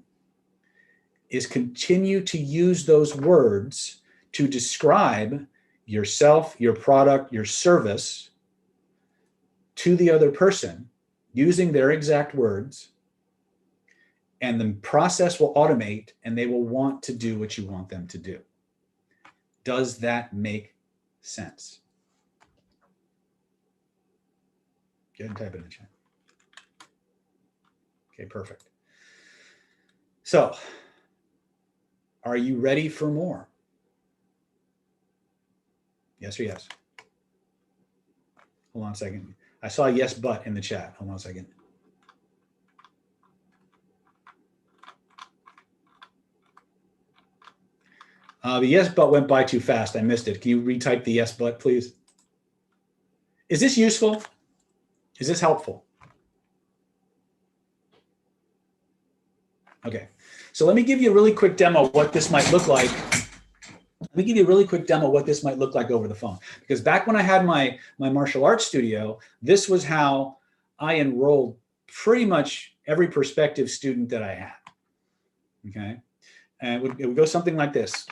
is continue to use those words to describe yourself, your product, your service to the other person using their exact words. And the process will automate and they will want to do what you want them to do. Does that make sense? Go ahead and type it in the chat. Okay, perfect. So, are you ready for more? Yes or yes? Hold on a second. I saw a yes, but in the chat. Hold on a second. The yes, but went by too fast. I missed it. Can you retype the yes, but, please? Is this useful? Is this helpful? Okay. So let me give you a really quick demo of what this might look like. Let me give you a really quick demo of what this might look like over the phone. Because back when I had my martial arts studio, this was how I enrolled pretty much every prospective student that I had. Okay. And it would go something like this.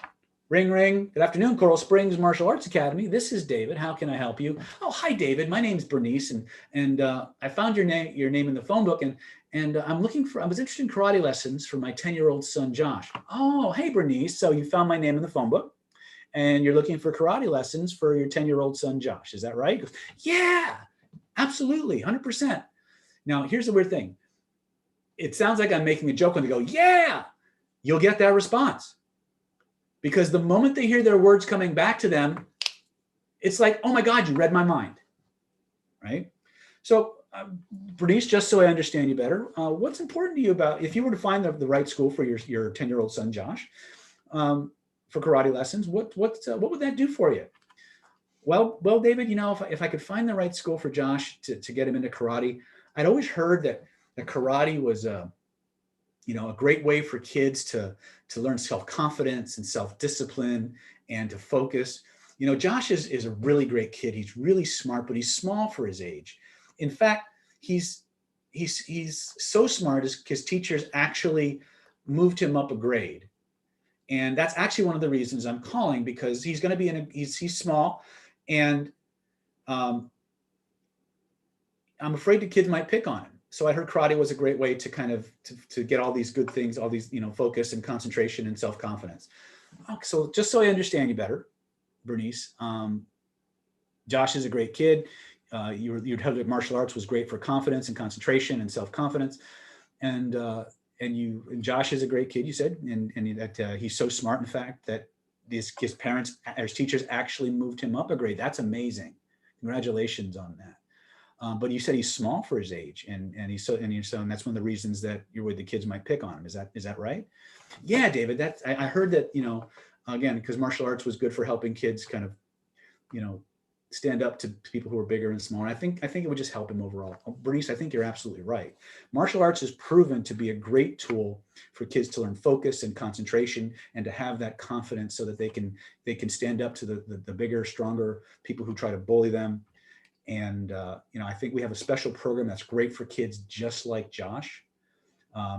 Ring, ring. Good afternoon, Coral Springs Martial Arts Academy. This is David. How can I help you? Oh, hi, David. My name's Bernice, and I found your name in the phone book, and I was interested in karate lessons for my 10-year-old son, Josh. Oh, hey, Bernice. So you found my name in the phone book, and you're looking for karate lessons for your 10-year-old son, Josh. Is that right? He goes, yeah, absolutely, 100%. Now, here's the weird thing. It sounds like I'm making a joke when they go, yeah, you'll get that response. Because the moment they hear their words coming back to them, it's like, oh my God, you read my mind, right? So Bernice, just so I understand you better, what's important to you about, if you were to find the right school for your 10-year-old son, Josh, for karate lessons. What would that do for you? Well, David, if I could find the right school for Josh to get him into karate, I'd always heard that karate was a great way for kids to learn self-confidence and self-discipline and to focus. Josh is a really great kid. He's really smart, but he's small for his age. In fact, he's so smart his teachers actually moved him up a grade. And that's actually one of the reasons I'm calling, because he's going to be he's small, and I'm afraid the kids might pick on him. So I heard karate was a great way to kind of to get all these good things, all these, focus and concentration and self-confidence. So just so I understand you better, Bernice, Josh is a great kid. You'd heard that martial arts was great for confidence and concentration and self-confidence. And Josh is a great kid, you said, and that he's so smart, in fact, that his parents, his teachers actually moved him up a grade. That's amazing. Congratulations on that. But you said he's small for his age, and that's one of the reasons that you're worried the kids might pick on him. Is that right? Yeah, David. I heard that, again, because martial arts was good for helping kids kind of, stand up to people who are bigger and smaller. I think it would just help him overall. Bernice, I think you're absolutely right. Martial arts is proven to be a great tool for kids to learn focus and concentration and to have that confidence so that they can stand up to the bigger, stronger people who try to bully them. And, I think we have a special program that's great for kids just like Josh.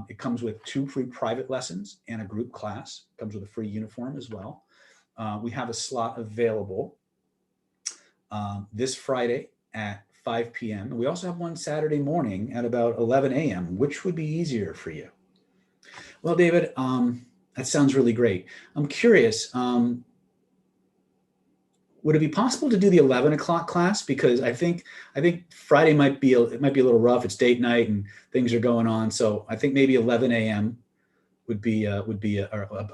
It comes with 2 free private lessons and a group class. It comes with a free uniform as well. We have a slot available this Friday at 5 p.m. And we also have one Saturday morning at about 11 a.m. Which would be easier for you? Well, David, that sounds really great. I'm curious, would it be possible to do the 11 o'clock class? Because I think Friday might be a little rough. It's date night and things are going on. So I think maybe 11 a.m. would be a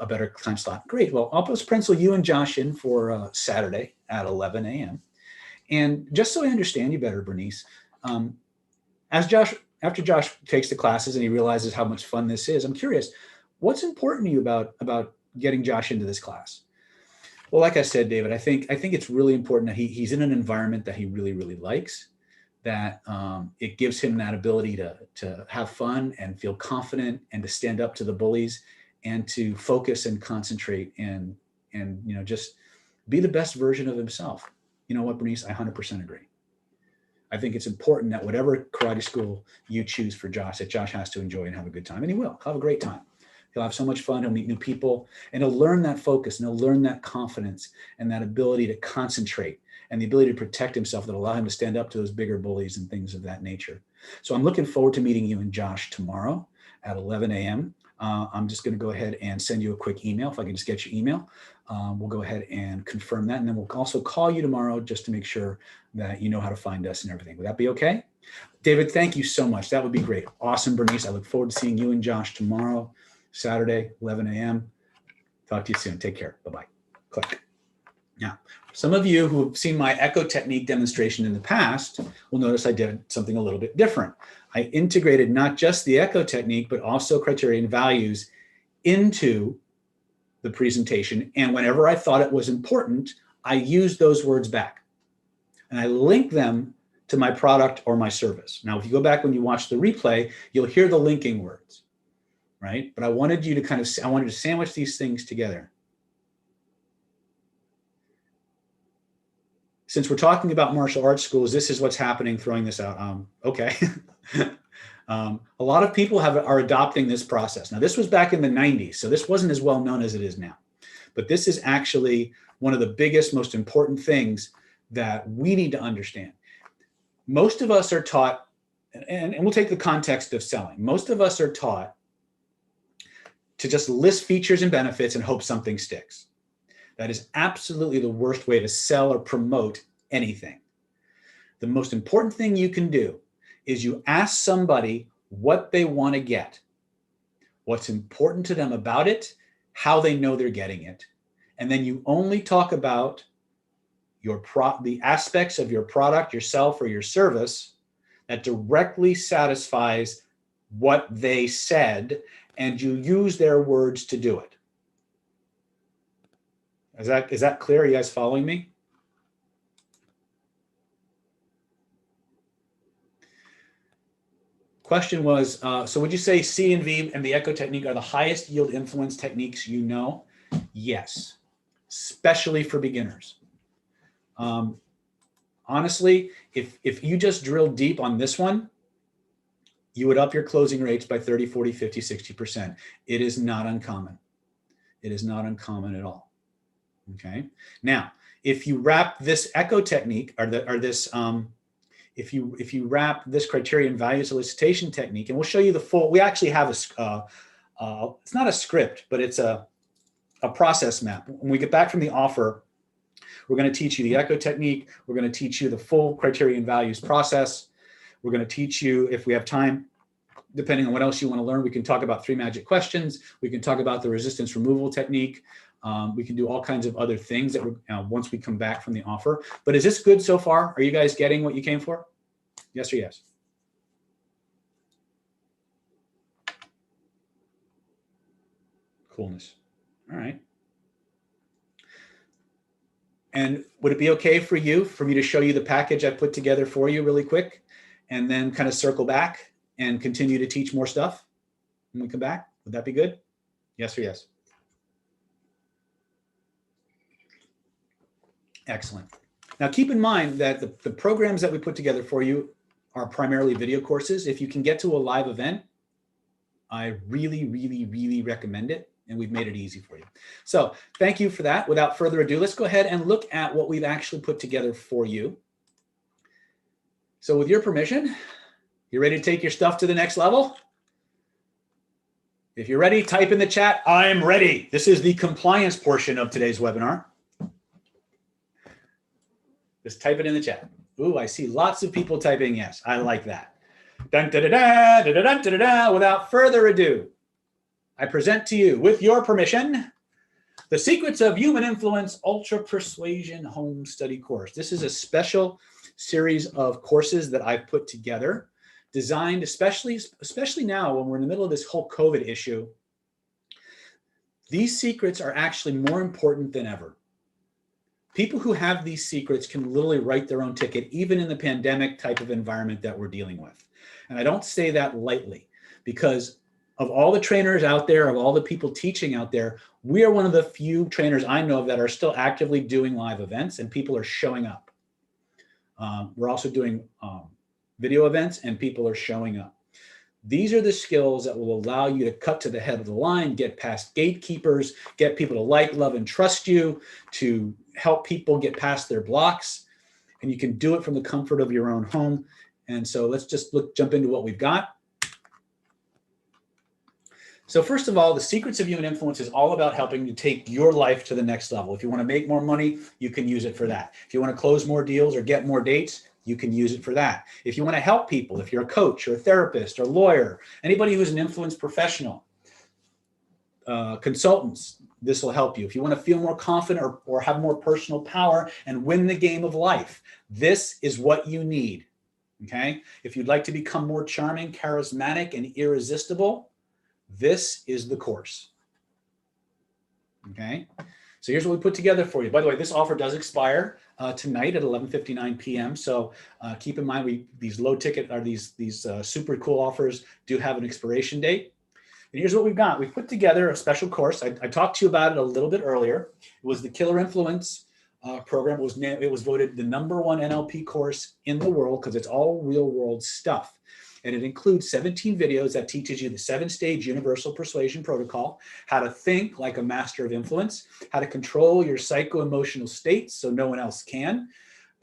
better time slot. Great. Well, I'll just pencil you and Josh in for Saturday at 11 a.m. And just so I understand you better, Bernice, after Josh takes the classes and he realizes how much fun this is, I'm curious, what's important to you about getting Josh into this class? Well, like I said, David, I think it's really important that he's in an environment that he really, really likes, that it gives him that ability to have fun and feel confident and to stand up to the bullies and to focus and concentrate and just be the best version of himself. You know what, Bernice? I 100% agree. I think it's important that whatever karate school you choose for Josh, that Josh has to enjoy and have a good time. And he will have a great time. He'll have so much fun. He'll meet new people, and he'll learn that focus, and he'll learn that confidence and that ability to concentrate and the ability to protect himself that allow him to stand up to those bigger bullies and things of that nature. So I'm looking forward to meeting you and Josh tomorrow at 11 a.m. I'm just going to go ahead and send you a quick email. If I can just get your email, we'll go ahead and confirm that. And then we'll also call you tomorrow just to make sure that you know how to find us and everything. Would that be okay? David, thank you so much. That would be great. Awesome, Bernice. I look forward to seeing you and Josh tomorrow, Saturday, 11 a.m. Talk to you soon. Take care. Bye-bye. Click. Now, some of you who have seen my echo technique demonstration in the past will notice I did something a little bit different. I integrated not just the echo technique, but also criterion values into the presentation. And whenever I thought it was important, I used those words back. And I linked them to my product or my service. Now, if you go back when you watch the replay, you'll hear the linking words, right? But I wanted you to I wanted to sandwich these things together. Since we're talking about martial arts schools, this is what's happening, throwing this out. Okay. A lot of people are adopting this process. Now, this was back in the 90s, so this wasn't as well known as it is now. But this is actually one of the biggest, most important things that we need to understand. Most of us are taught, and we'll take the context of selling. Most of us are taught to just list features and benefits and hope something sticks. That is absolutely the worst way to sell or promote anything. The most important thing you can do is you ask somebody what they want to get, what's important to them about it, how they know they're getting it. And then you only talk about the aspects of your product, yourself, or your service that directly satisfies what they said, and you use their words to do it. Is that clear? Are you guys following me? Question was, so would you say C and V and the echo technique are the highest yield influence techniques you know? Yes, especially for beginners. Honestly, if you just drill deep on this one, you would up your closing rates by 30, 40, 50, 60%. It is not uncommon. It is not uncommon at all. Okay. Now, if you wrap this echo technique if you wrap this criterion value solicitation technique, and we'll show you the full, we actually have it's not a script, but it's a process map. When we get back from the offer, we're going to teach you the echo technique. We're going to teach you the full criterion values process. We're going to teach you, if we have time, depending on what else you want to learn, we can talk about 3 magic questions. We can talk about the resistance removal technique. We can do all kinds of other things that once we come back from the offer. But is this good so far? Are you guys getting what you came for? Yes or yes? Coolness. All right. And would it be okay for me to show you the package I put together for you really quick, and then kind of circle back and continue to teach more stuff when we come back? Would that be good? Yes or yes? Excellent. Now keep in mind that the programs that we put together for you are primarily video courses. If you can get to a live event, I really, really, really recommend it. And we've made it easy for you. So thank you for that. Without further ado, let's go ahead and look at what we've actually put together for you. So with your permission, you ready to take your stuff to the next level? If you're ready, type in the chat, I'm ready. This is the compliance portion of today's webinar. Just type it in the chat. Ooh, I see lots of people typing yes. I like that. Dun, da, da, da, da, da, da, da, da. Without further ado, I present to you, with your permission, the Secrets of Human Influence Ultra Persuasion Home Study Course. This is a special series of courses that I've put together, designed especially now when we're in the middle of this whole COVID issue. These secrets are actually more important than ever. People who have these secrets can literally write their own ticket, even in the pandemic type of environment that we're dealing with. And I don't say that lightly, because of all the trainers out there, of all the people teaching out there, we are one of the few trainers I know of that are still actively doing live events, and people are showing up. We're also doing video events, and people are showing up. These are the skills that will allow you to cut to the head of the line, get past gatekeepers, get people to like, love, and trust you, to help people get past their blocks. And you can do it from the comfort of your own home. And so let's just jump into what we've got. So first of all, the Secrets of Human Influence is all about helping you take your life to the next level. If you want to make more money, you can use it for that. If you want to close more deals or get more dates, you can use it for that. If you want to help people, if you're a coach or a therapist or a lawyer, anybody who's an influence professional, consultants, this will help you. If you want to feel more confident or have more personal power and win the game of life, this is what you need, okay? If you'd like to become more charming, charismatic, and irresistible, this is the course, okay? So here's what we put together for you. By the way, this offer does expire tonight at 11:59 p.m. So keep in mind, these low ticket or these super cool offers do have an expiration date. And here's what we've got. We've put together a special course. I talked to you about it a little bit earlier. It was the Killer Influence program. It was voted the #1 NLP course in the world because it's all real world stuff. And it includes 17 videos that teaches you the 7-stage universal persuasion protocol, how to think like a master of influence, how to control your psycho-emotional states so no one else can,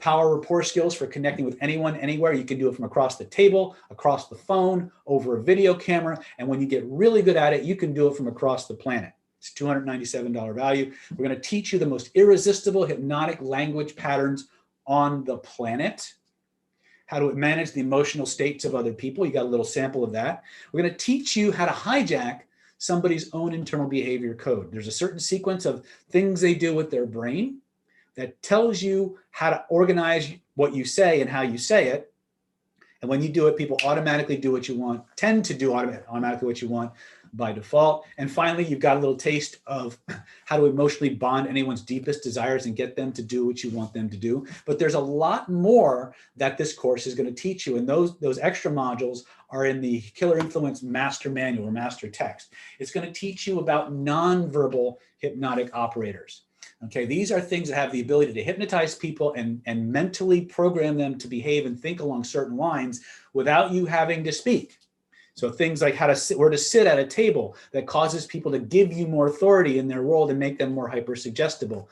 power rapport skills for connecting with anyone, anywhere. You can do it from across the table, across the phone, over a video camera. And when you get really good at it, you can do it from across the planet. It's $297 value. We're going to teach you the most irresistible hypnotic language patterns on the planet, how to manage the emotional states of other people. You got a little sample of that. We're going to teach you how to hijack somebody's own internal behavior code. There's a certain sequence of things they do with their brain that tells you how to organize what you say and how you say it. And when you do it, people automatically do what you want, tend to do automatically what you want. by default. And finally, you've got a little taste of how to emotionally bond anyone's deepest desires and get them to do what you want them to do. But there's a lot more that this course is going to teach you. And those extra modules are in the Killer Influence Master Manual or Master Text. It's going to teach you about nonverbal hypnotic operators. Okay, these are things that have the ability to hypnotize people and mentally program them to behave and think along certain lines without you having to speak. So things like how to sit, where to sit at a table that causes people to give you more authority in their world and make them more hyper-suggestible.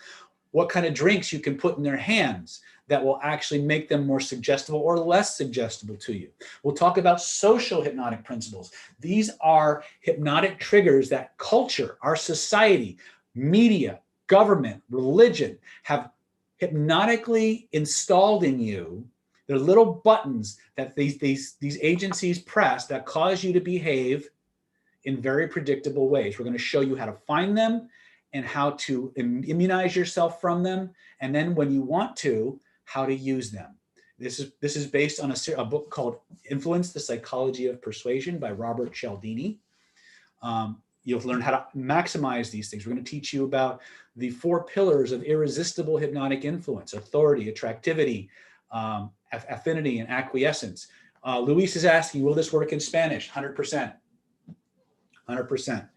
What kind of drinks you can put in their hands that will actually make them more suggestible or less suggestible to you. We'll talk about social hypnotic principles. These are hypnotic triggers that culture, our society, media, government, religion have hypnotically installed in you. They're little buttons that these agencies press that cause you to behave in very predictable ways. We're going to show you how to find them and how to immunize yourself from them. And then when you want to, how to use them. This is based on a book called Influence, the Psychology of Persuasion by Robert Cialdini. You'll learn how to maximize these things. We're going to teach you about the 4 pillars of irresistible hypnotic influence: authority, attractivity, affinity, and acquiescence. Luis is asking, will this work in Spanish? 100%. 100%.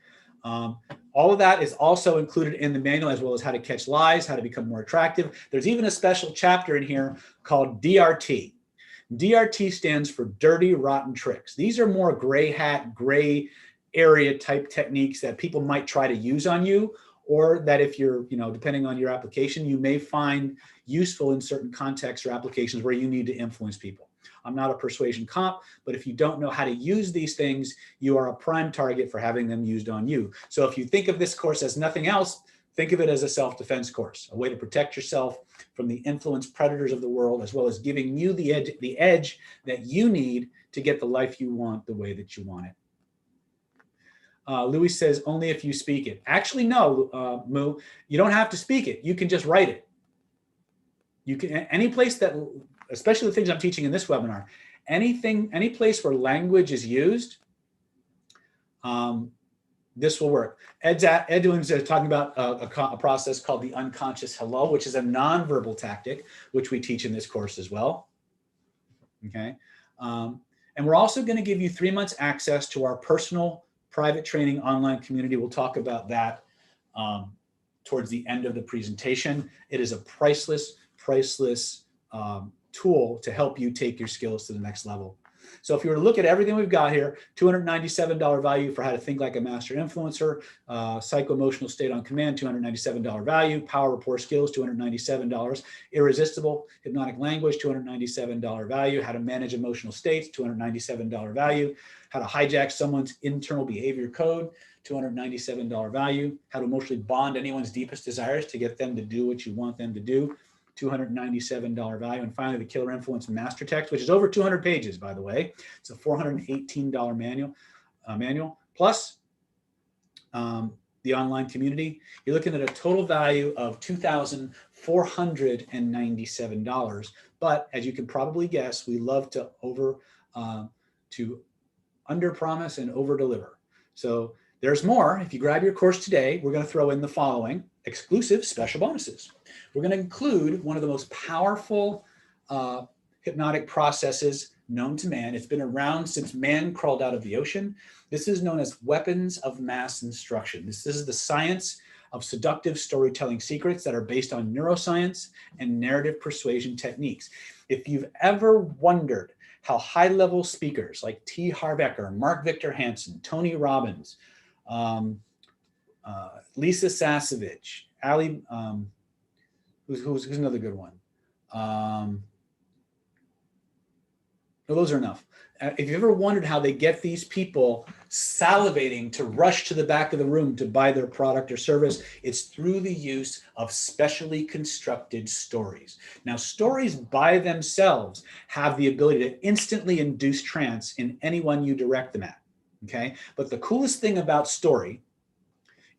All of that is also included in the manual, as well as how to catch lies, how to become more attractive. There's even a special chapter in here called DRT. DRT stands for dirty, rotten tricks. These are more gray hat, gray area type techniques that people might try to use on you, or that if you're, depending on your application, you may find useful in certain contexts or applications where you need to influence people. I'm not a persuasion comp, but if you don't know how to use these things, you are a prime target for having them used on you. So if you think of this course as nothing else, think of it as a self-defense course, a way to protect yourself from the influence predators of the world, as well as giving you the edge that you need to get the life you want the way that you want it. Louis says, only if you speak it. Actually, no, Moo, you don't have to speak it. You can just write it. You can, any place that, especially the things I'm teaching in this webinar, any place where language is used, this will work. Edwin's talking about a process called the unconscious hello, which is a nonverbal tactic, which we teach in this course as well. Okay. And we're also going to give you 3 months access to our personal private training online community. We'll talk about that towards the end of the presentation. It is a priceless tool to help you take your skills to the next level. So if you were to look at everything we've got here, $297 value for how to think like a master influencer, psycho-emotional state on command, $297 value, power rapport skills, $297, irresistible hypnotic language, $297 value, how to manage emotional states, $297 value, how to hijack someone's internal behavior code, $297 value, how to emotionally bond anyone's deepest desires to get them to do what you want them to do, $297 value. And finally, the Killer Influence Master Text, which is over 200 pages, by the way. It's a $418 manual, plus the online community. You're looking at a total value of $2,497. But as you can probably guess, we love to under promise and over deliver. So there's more. If you grab your course today, we're going to throw in the following exclusive special bonuses. We're going to include one of the most powerful hypnotic processes known to man. It's been around since man crawled out of the ocean. This is known as weapons of mass instruction. This is the science of seductive storytelling secrets that are based on neuroscience and narrative persuasion techniques. If you've ever wondered how high-level speakers like T. Harv Eker, Mark Victor Hansen, Tony Robbins, Lisa Sasevich, Ali, who's another good one? No, those are enough. If you've ever wondered how they get these people salivating to rush to the back of the room to buy their product or service, it's through the use of specially constructed stories. Now, stories by themselves have the ability to instantly induce trance in anyone you direct them at, okay? But the coolest thing about story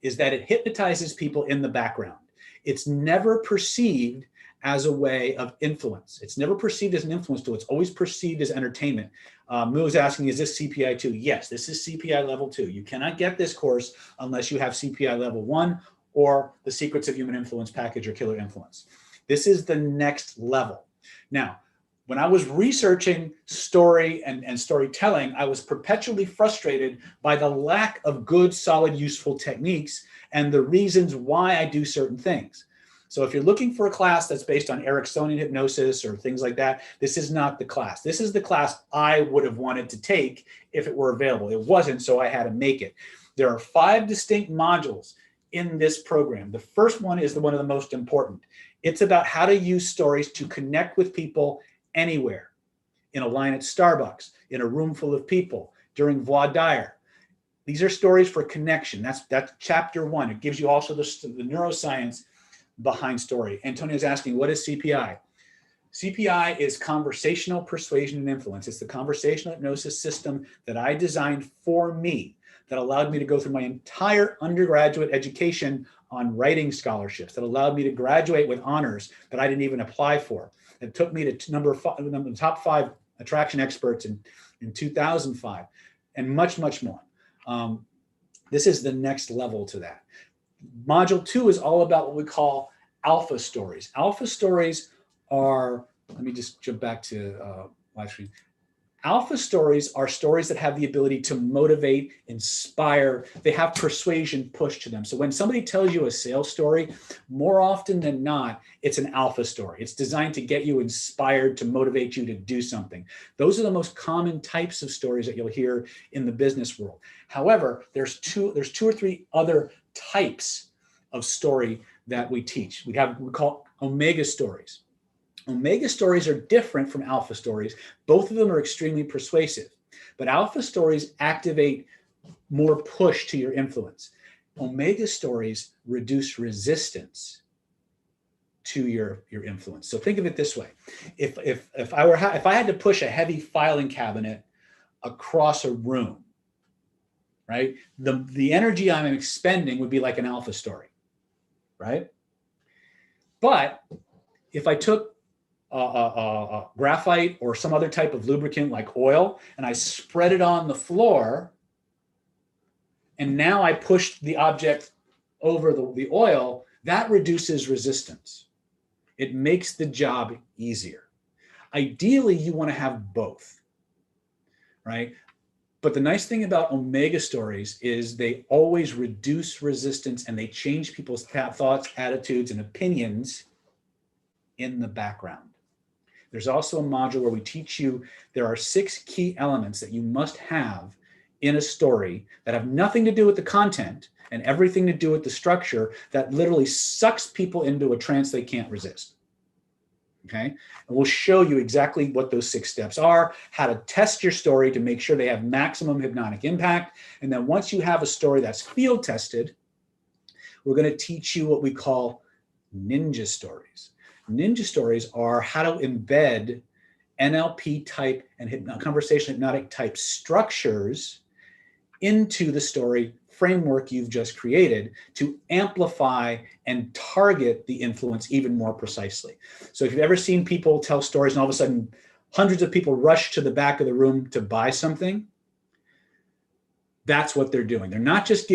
is that it hypnotizes people in the background. It's never perceived as a way of influence. It's never perceived as an influence tool. It's always perceived as entertainment. Moo is asking, is this CPI 2? Yes, this is CPI level 2. You cannot get this course unless you have CPI level 1 or the Secrets of Human Influence package or Killer Influence. This is the next level. Now, when I was researching story and storytelling, I was perpetually frustrated by the lack of good, solid, useful techniques and the reasons why I do certain things. So if you're looking for a class that's based on Ericksonian hypnosis or things like that, this is not the class. This is the class I would have wanted to take if it were available. It wasn't, so I had to make it. There are 5 distinct modules in this program. The first one is one of the most important. It's about how to use stories to connect with people anywhere, in a line at Starbucks, in a room full of people, during voir dire. These are stories for connection. That's chapter 1. It gives you also the neuroscience behind story. Antonio's asking, what is CPI? CPI is conversational persuasion and influence. It's the conversational hypnosis system that I designed for me that allowed me to go through my entire undergraduate education on writing scholarships, that allowed me to graduate with honors that I didn't even apply for. It took me to the top 5 attraction experts in 2005, and much, much more. This is the next level to that. Module 2 is all about what we call alpha stories. Alpha stories are, let me just jump back to live stream. Alpha stories are stories that have the ability to motivate, inspire. They have persuasion pushed to them. So when somebody tells you a sales story, more often than not, it's an alpha story. It's designed to get you inspired, to motivate you to do something. Those are the most common types of stories that you'll hear in the business world. However, there's two or three other types of story that we teach. We call omega stories. Omega stories are different from alpha stories. Both of them are extremely persuasive, but alpha stories activate more push to your influence. Omega stories reduce resistance to your influence. So think of it this way. If I had to push a heavy filing cabinet across a room, right? The energy I'm expending would be like an alpha story, right? But if I took graphite or some other type of lubricant like oil, and I spread it on the floor, and now I pushed the object over the oil, that reduces resistance. It makes the job easier. Ideally, you want to have both, right? But the nice thing about omega stories is they always reduce resistance and they change people's thoughts, attitudes, and opinions in the background. There's also a module where we teach you there are 6 key elements that you must have in a story that have nothing to do with the content and everything to do with the structure that literally sucks people into a trance they can't resist. Okay? And we'll show you exactly what those 6 steps are, how to test your story to make sure they have maximum hypnotic impact. And then once you have a story that's field tested, we're going to teach you what we call ninja stories. Ninja stories are how to embed NLP type and conversational hypnotic type structures into the story framework you've just created to amplify and target the influence even more precisely. So if you've ever seen people tell stories and all of a sudden hundreds of people rush to the back of the room to buy something, that's what they're doing. They're not just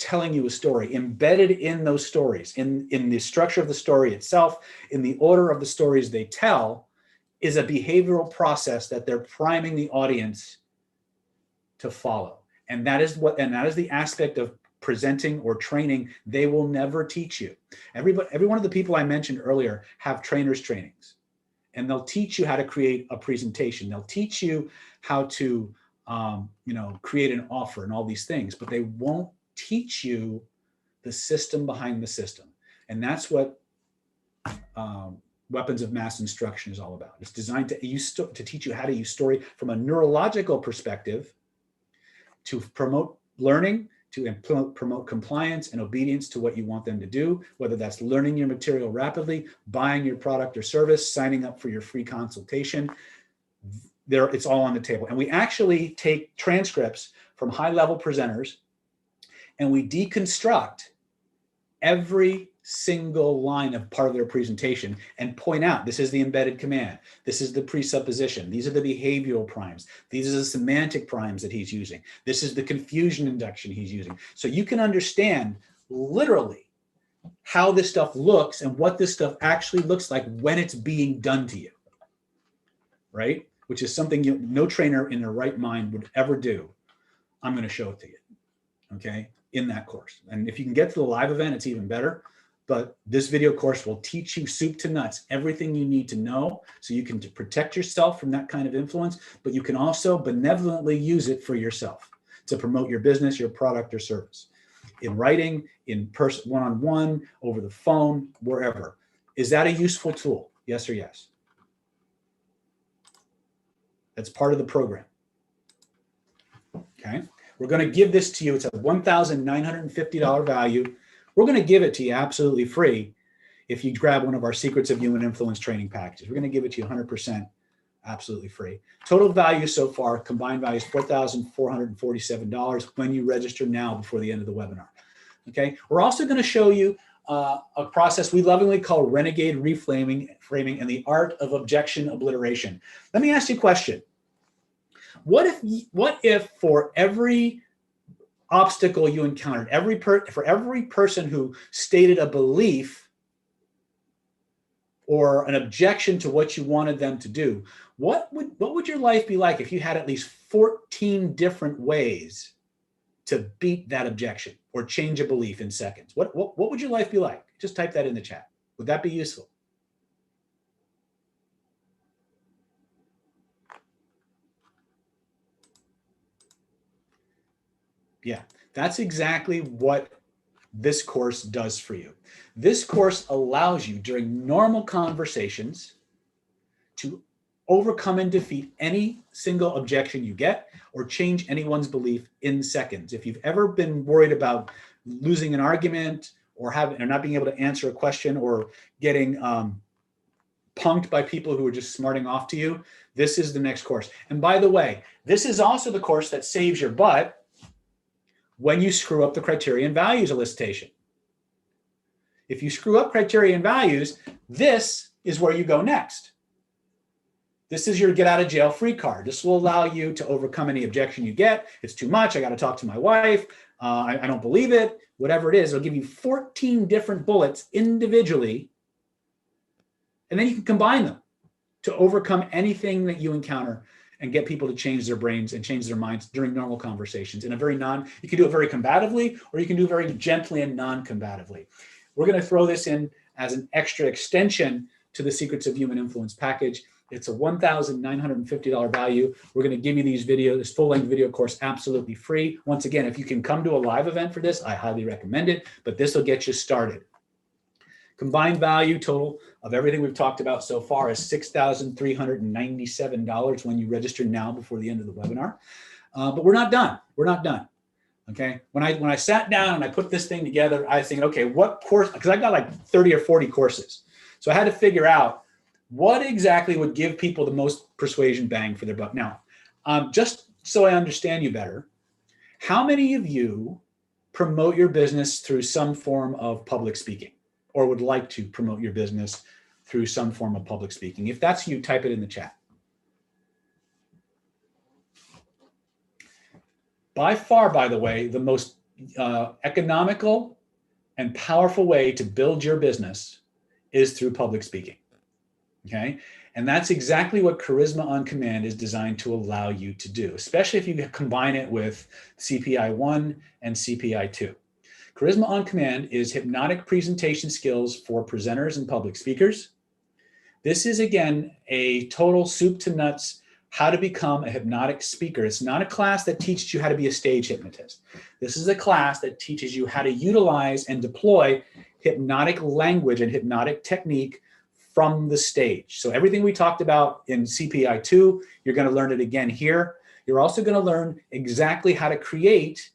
telling you a story. Embedded in those stories, in the structure of the story itself, in the order of the stories they tell, is a behavioral process that they're priming the audience to follow. And that is the aspect of presenting or training they will never teach you. Every one of the people I mentioned earlier have trainers trainings, and they'll teach you how to create a presentation. They'll teach you how to create an offer and all these things, but they won't teach you the system behind the system. And that's what Weapons of Mass Instruction is all about. It's designed to teach you how to use story from a neurological perspective to promote learning, to promote compliance and obedience to what you want them to do, whether that's learning your material rapidly, buying your product or service, signing up for your free consultation. It's all on the table. And we actually take transcripts from high-level presenters and we deconstruct every single line of part of their presentation and point out, this is the embedded command, this is the presupposition, these are the behavioral primes, these are the semantic primes that he's using, this is the confusion induction he's using. So you can understand literally how this stuff looks and what this stuff actually looks like when it's being done to you, right? Which is something no trainer in their right mind would ever do. I'm going to show it to you, okay, in that course. And if you can get to the live event, it's even better. But this video course will teach you soup to nuts, everything you need to know so you can protect yourself from that kind of influence, but you can also benevolently use it for yourself to promote your business, your product or service. In writing, in person, one-on-one, over the phone, wherever. Is that a useful tool? Yes or yes? That's part of the program. Okay. We're going to give this to you. It's a $1,950 value. We're going to give it to you absolutely free if you grab one of our Secrets of Human Influence training packages. We're going to give it to you 100% absolutely free. Total value so far, combined value is $4,447 when you register now before the end of the webinar. Okay. We're also going to show you a process we lovingly call renegade reframing and the art of objection obliteration. Let me ask you a question. What if for every obstacle you encountered, for every person who stated a belief or an objection to what you wanted them to do, what would your life be like if you had at least 14 different ways to beat that objection or change a belief in seconds? What would your life be like? Just type that in the chat. Would that be useful? Yeah, that's exactly what this course does for you. This course allows you during normal conversations to overcome and defeat any single objection you get or change anyone's belief in seconds. If you've ever been worried about losing an argument or not being able to answer a question or getting punked by people who are just smarting off to you, this is the next course. And by the way, this is also the course that saves your butt when you screw up the criteria and values elicitation. If you screw up criteria and values, this is where you go next. This is your get out of jail free card. This will allow you to overcome any objection you get. It's too much. I got to talk to my wife. I don't believe it. Whatever it is, it'll give you 14 different bullets individually. And then you can combine them to overcome anything that you encounter and get people to change their brains and change their minds during normal conversations in a you can do it very combatively, or you can do it very gently and non-combatively. We're going to throw this in as an extra extension to the Secrets of Human Influence package. It's a $1,950 value. We're going to give you this full-length video course absolutely free. Once again, if you can come to a live event for this, I highly recommend it, but this will get you started. Combined value total of everything we've talked about so far is $6,397 when you register now before the end of the webinar. But we're not done. We're not done. Okay. When I sat down and I put this thing together, I was thinking, okay, what course? Because I got like 30 or 40 courses. So I had to figure out what exactly would give people the most persuasion bang for their buck. Now, just so I understand you better, how many of you promote your business through some form of public speaking, or would like to promote your business through some form of public speaking? If that's you, type it in the chat. By far, by the way, the most economical and powerful way to build your business is through public speaking, okay? And that's exactly what Charisma on Command is designed to allow you to do, especially if you combine it with CPI 1 and CPI 2. Charisma on Command is hypnotic presentation skills for presenters and public speakers. This is, again, a total soup to nuts how to become a hypnotic speaker. It's not a class that teaches you how to be a stage hypnotist. This is a class that teaches you how to utilize and deploy hypnotic language and hypnotic technique from the stage. So everything we talked about in CPI 2, you're going to learn it again here. You're also going to learn exactly how to create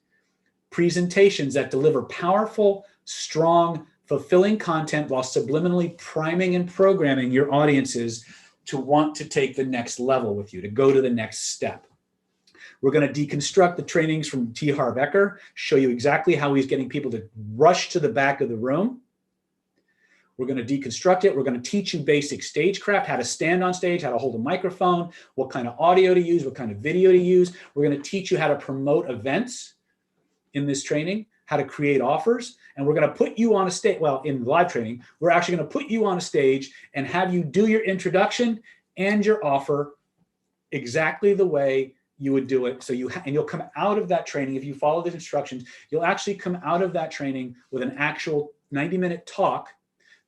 presentations that deliver powerful, strong, fulfilling content while subliminally priming and programming your audiences to want to take the next level with you, to go to the next step. We're going to deconstruct the trainings from T. Harv Eker, show you exactly how he's getting people to rush to the back of the room We're going to deconstruct it. We're going to teach you basic stagecraft, how to stand on stage, how to hold a microphone, what kind of audio to use, what kind of video to use. We're going to teach you how to promote events in this training, how to create offers. And we're going to put you on a stage. Well, in live training, we're actually going to put you on a stage and have you do your introduction and your offer exactly the way you would do it. So you'll come out of that training. If you follow the instructions, you'll actually come out of that training with an actual 90-minute talk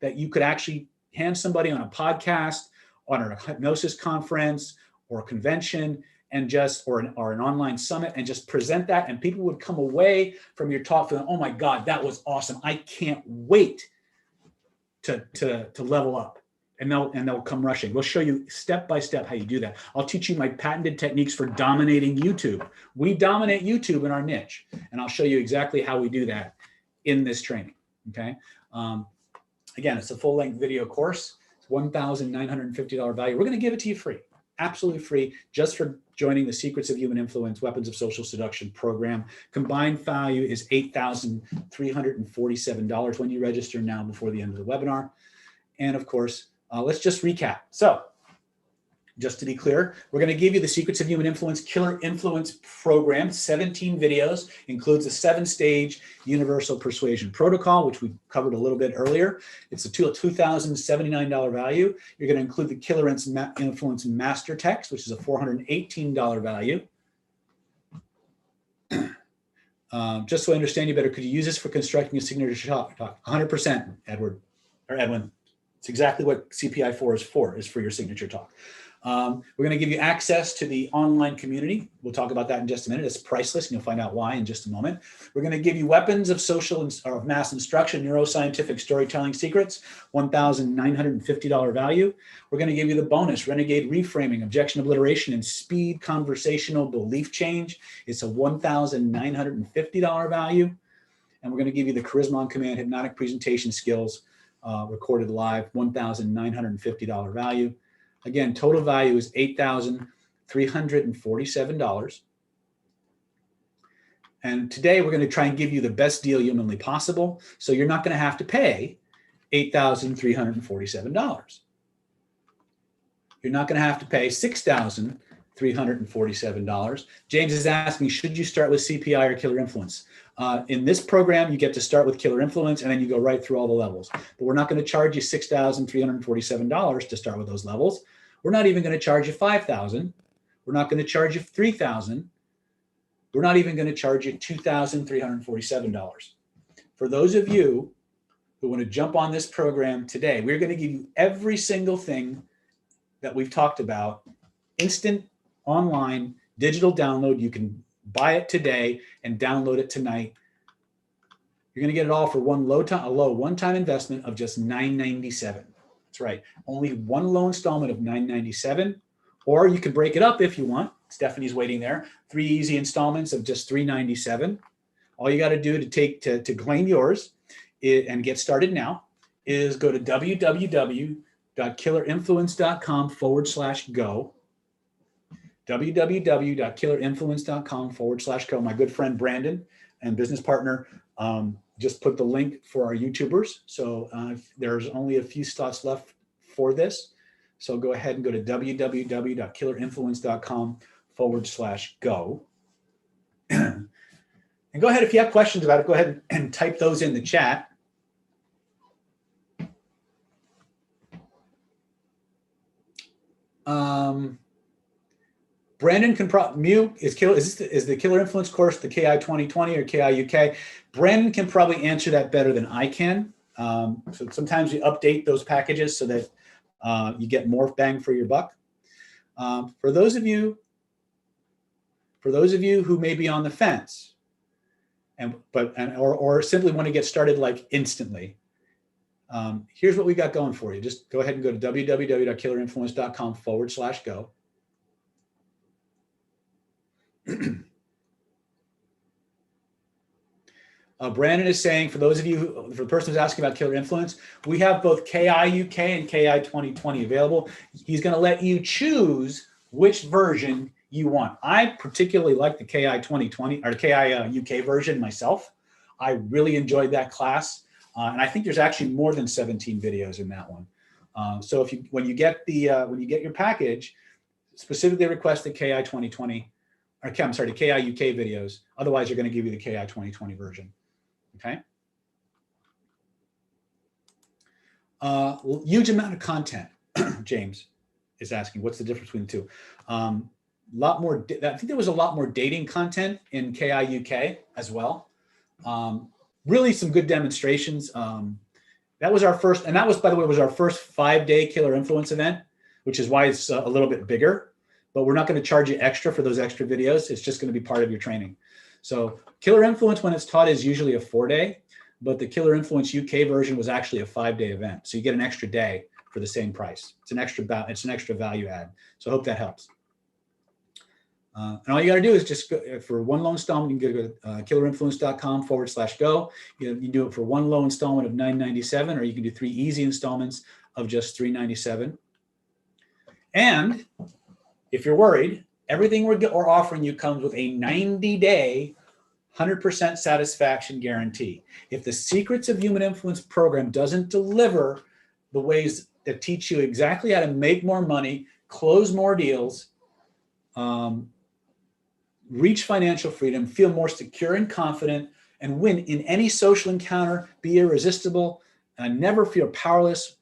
that you could actually hand somebody on a podcast, on a hypnosis conference or a convention, and just, or an online summit, and just present that. And people would come away from your talk feeling, oh my God, that was awesome. I can't wait to level up. And they'll come rushing. We'll show you step by step how you do that. I'll teach you my patented techniques for dominating YouTube. We dominate YouTube in our niche, and I'll show you exactly how we do that in this training. Okay. Again, it's a full-length video course. It's $1,950 value. We're going to give it to you free, absolutely free, just for joining the Secrets of Human Influence, Weapons of Social Seduction program. Combined value is $8,347 when you register now before the end of the webinar. And of course, let's just recap. So just to be clear, we're going to give you the Secrets of Human Influence Killer Influence program. 17 videos, includes a 7-stage universal persuasion protocol, which we covered a little bit earlier. It's a $2,079 value. You're going to include the Killer Influence Master Text, which is a $418 value. Just so I understand you better, could you use this for constructing a signature talk? 100%, Edwin. It's exactly what CPI4 is for your signature talk. We're going to give you access to the online community. We'll talk about that in just a minute. It's priceless, and you'll find out why in just a moment. We're going to give you Weapons of Social or of Mass Instruction, Neuroscientific Storytelling Secrets, $1,950 value. We're going to give you the bonus, Renegade Reframing, Objection Obliteration, and Speed Conversational Belief Change. It's a $1,950 value. And we're going to give you the Charisma on Command Hypnotic Presentation Skills, recorded live, $1,950 value. Again, total value is $8,347. And today we're going to try and give you the best deal humanly possible. So you're not going to have to pay $8,347. You're not going to have to pay $6,347. James is asking, should you start with CPI or Killer Influence? In this program, you get to start with Killer Influence, and then you go right through all the levels. But we're not going to charge you $6,347 to start with those levels. We're not even going to charge you $5,000. We're not going to charge you $3,000. We're not even going to charge you $2,347. For those of you who want to jump on this program today, we're going to give you every single thing that we've talked about, instant online digital download. You can buy it today and download it tonight. You're going to get it all for a low one-time investment of just $997. That's right. Only one low installment of $997, or you can break it up if you want. Stephanie's waiting there. 3 easy installments of just $397. All you got to do to claim yours and get started now is go to www.killerinfluence.com/go. www.killerinfluence.com/go. My good friend Brandon and business partner just put the link for our YouTubers. So there's only a few slots left for this. So go ahead and go to www.killerinfluence.com/go. And go ahead, if you have questions about it, go ahead and type those in the chat. Brandon can is the Killer Influence course the KI 2020 or KI UK? Brandon can probably answer that better than I can. So sometimes we update those packages so that you get more bang for your buck. For those of you who may be on the fence or simply want to get started like instantly, here's what we got going for you. Just go ahead and go to www.killerinfluence.com/go. Brandon is saying, for the person who's asking about Killer Influence, we have both KI UK and KI 2020 available. He's going to let you choose which version you want. I particularly like the KI 2020 or KI UK version myself. I really enjoyed that class. And I think there's actually more than 17 videos in that one. So when you get your package, specifically request the KI 2020, or I'm sorry, the KI UK videos. Otherwise, they're going to give you the KI 2020 version. Okay. Huge amount of content. James is asking, what's the difference between the two? Lot more. I think there was a lot more dating content in KI UK as well. Really some good demonstrations. That was our first, and that was, by the way, was our first 5-day Killer Influence event, which is why it's a little bit bigger, but we're not going to charge you extra for those extra videos. It's just going to be part of your training. So Killer Influence, when it's taught, is usually a 4-day, but the Killer Influence UK version was actually a 5-day event. So you get an extra day for the same price. It's an extra value add. So I hope that helps. And all you got to do is just go, for one low installment, you can go to killerinfluence.com/go. You do it for one low installment of $9.97, or you can do 3 easy installments of just $3.97. And if you're worried, everything we're offering you comes with a 90-day 100% satisfaction guarantee. If the Secrets of Human Influence program doesn't deliver the ways that teach you exactly how to make more money, close more deals, reach financial freedom, feel more secure and confident, and win in any social encounter, be irresistible, and never feel powerless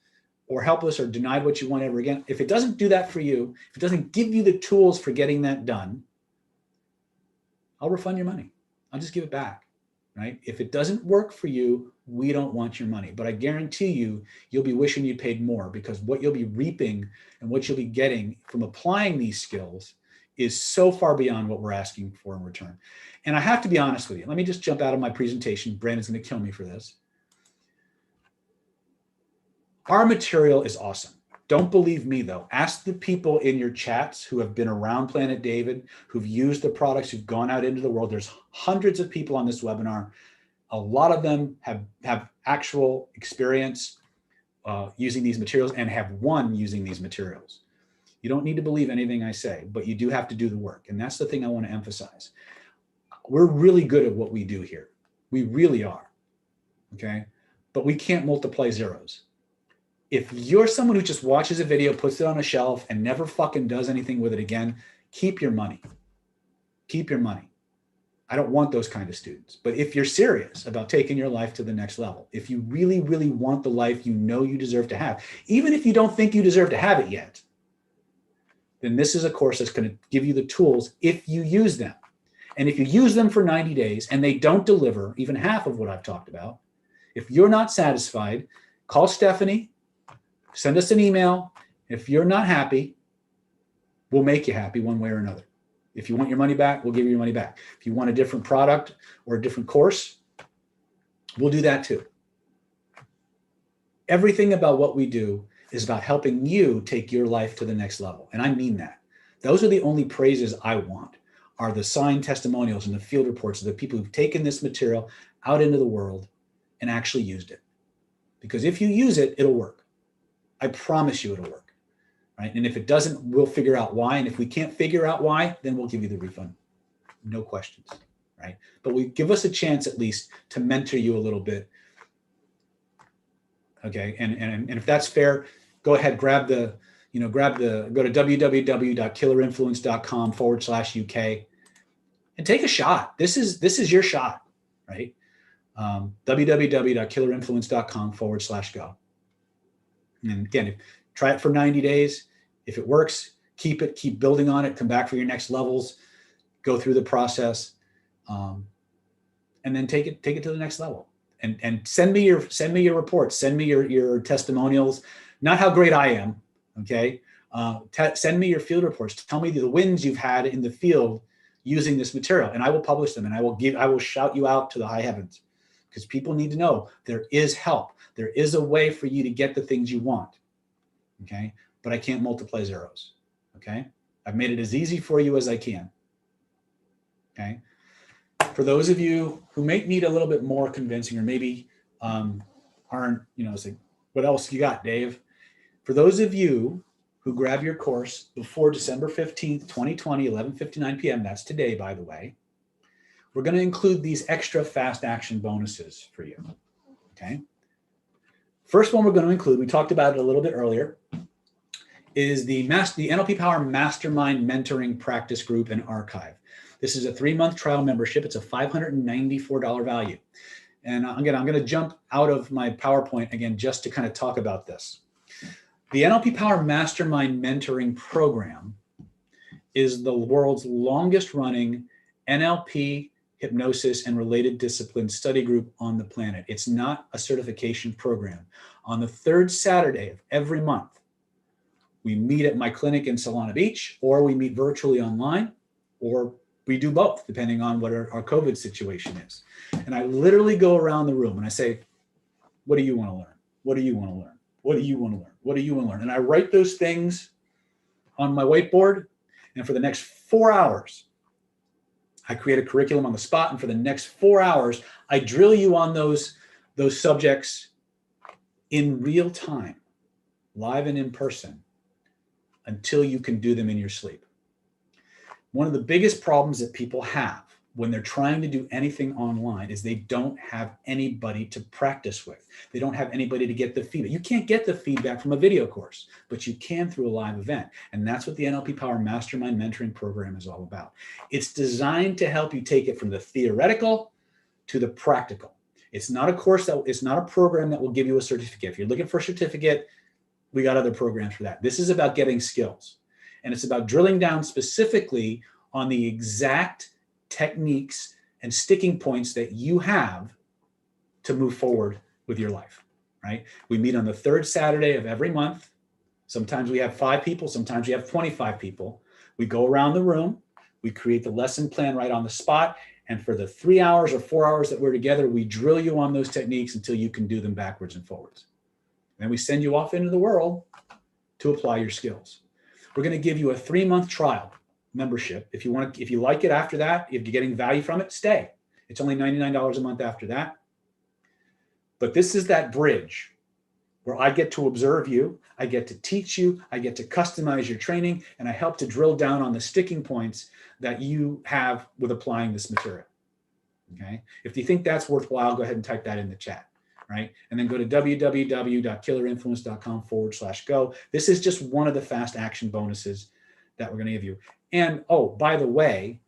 or helpless or denied what you want ever again. If it doesn't do that for you, if it doesn't give you the tools for getting that done, I'll refund your money. I'll just give it back, right? If it doesn't work for you, we don't want your money. But I guarantee you, you'll be wishing you paid more, because what you'll be reaping and what you'll be getting from applying these skills is so far beyond what we're asking for in return. And I have to be honest with you. Let me just jump out of my presentation. Brandon's going to kill me for this. Our material is awesome. Don't believe me, though. Ask the people in your chats who have been around Planet David, who've used the products, who've gone out into the world. There's hundreds of people on this webinar. A lot of them have actual experience using these materials and have won using these materials. You don't need to believe anything I say, but you do have to do the work. And that's the thing I want to emphasize. We're really good at what we do here. We really are, okay? But we can't multiply zeros. If you're someone who just watches a video, puts it on a shelf, and never fucking does anything with it again, keep your money. Keep your money. I don't want those kind of students. But if you're serious about taking your life to the next level, if you really, really want the life you know you deserve to have, even if you don't think you deserve to have it yet, then this is a course that's going to give you the tools if you use them. And if you use them for 90 days and they don't deliver even half of what I've talked about, if you're not satisfied, call Stephanie, send us an email. If you're not happy, we'll make you happy one way or another. If you want your money back, we'll give you your money back. If you want a different product or a different course, we'll do that too. Everything about what we do is about helping you take your life to the next level. And I mean that. Those are the only praises I want, are the signed testimonials and the field reports of the people who've taken this material out into the world and actually used it. Because if you use it, it'll work. I promise you it'll work, right? And if it doesn't, we'll figure out why. And if we can't figure out why, then we'll give you the refund. No questions, right? But give us a chance at least to mentor you a little bit. Okay, and if that's fair, go ahead, go to www.killerinfluence.com/UK and take a shot. This is your shot, right? www.killerinfluence.com/go. And again, try it for 90 days. If it works, keep it, keep building on it, come back for your next levels, go through the process, and then take it to the next level. And send me your reports, send me your testimonials, not how great I am, okay? Send me your field reports. Tell me the wins you've had in the field using this material, and I will publish them, and I will shout you out to the high heavens, because people need to know there is help. There is a way for you to get the things you want, okay? But I can't multiply zeros, okay? I've made it as easy for you as I can, okay? For those of you who may need a little bit more convincing, or maybe aren't, it's like, what else you got, Dave? For those of you who grab your course before December 15th, 2020, 11:59 p.m., that's today, by the way, we're going to include these extra fast action bonuses for you, okay? First one we're going to include, we talked about it a little bit earlier, is the NLP Power Mastermind Mentoring Practice Group and Archive. This is a 3-month trial membership. It's a $594 value. And I'm going to jump out of my PowerPoint again just to kind of talk about this. The NLP Power Mastermind Mentoring Program is the world's longest running NLP, hypnosis, and related disciplines study group on the planet. It's not a certification program. On the 3rd Saturday of every month, we meet at my clinic in Solana Beach, or we meet virtually online, or we do both, depending on what our COVID situation is. And I literally go around the room and I say, what do you want to learn? What do you want to learn? What do you want to learn? What do you want to learn? And I write those things on my whiteboard. And for the next 4 hours, I create a curriculum on the spot. And for the next 4 hours, I drill you on those subjects in real time, live and in person, until you can do them in your sleep. One of the biggest problems that people have when they're trying to do anything online is they don't have anybody to practice with. They don't have anybody to get the feedback. You can't get the feedback from a video course, but you can through a live event. And that's what the NLP Power Mastermind Mentoring Program is all about. It's designed to help you take it from the theoretical to the practical. It's not a course it's not a program that will give you a certificate. If you're looking for a certificate, we got other programs for that. This is about getting skills. And it's about drilling down specifically on the exact techniques and sticking points that you have to move forward with your life, right? We meet on the 3rd Saturday of every month. Sometimes we have 5 people, sometimes we have 25 people. We go around the room, we create the lesson plan right on the spot. And for the 3 hours or 4 hours that we're together, we drill you on those techniques until you can do them backwards and forwards. Then we send you off into the world to apply your skills. We're going to give you a 3-month trial membership. If you like it after that, if you're getting value from it, stay. It's only $99 a month after that. But this is that bridge where I get to observe you, I get to teach you, I get to customize your training, and I help to drill down on the sticking points that you have with applying this material. Okay? If you think that's worthwhile, go ahead and type that in the chat. Right? And then go to www.killerinfluence.com/go. This is just one of the fast action bonuses that we're going to give you. And oh, by the way,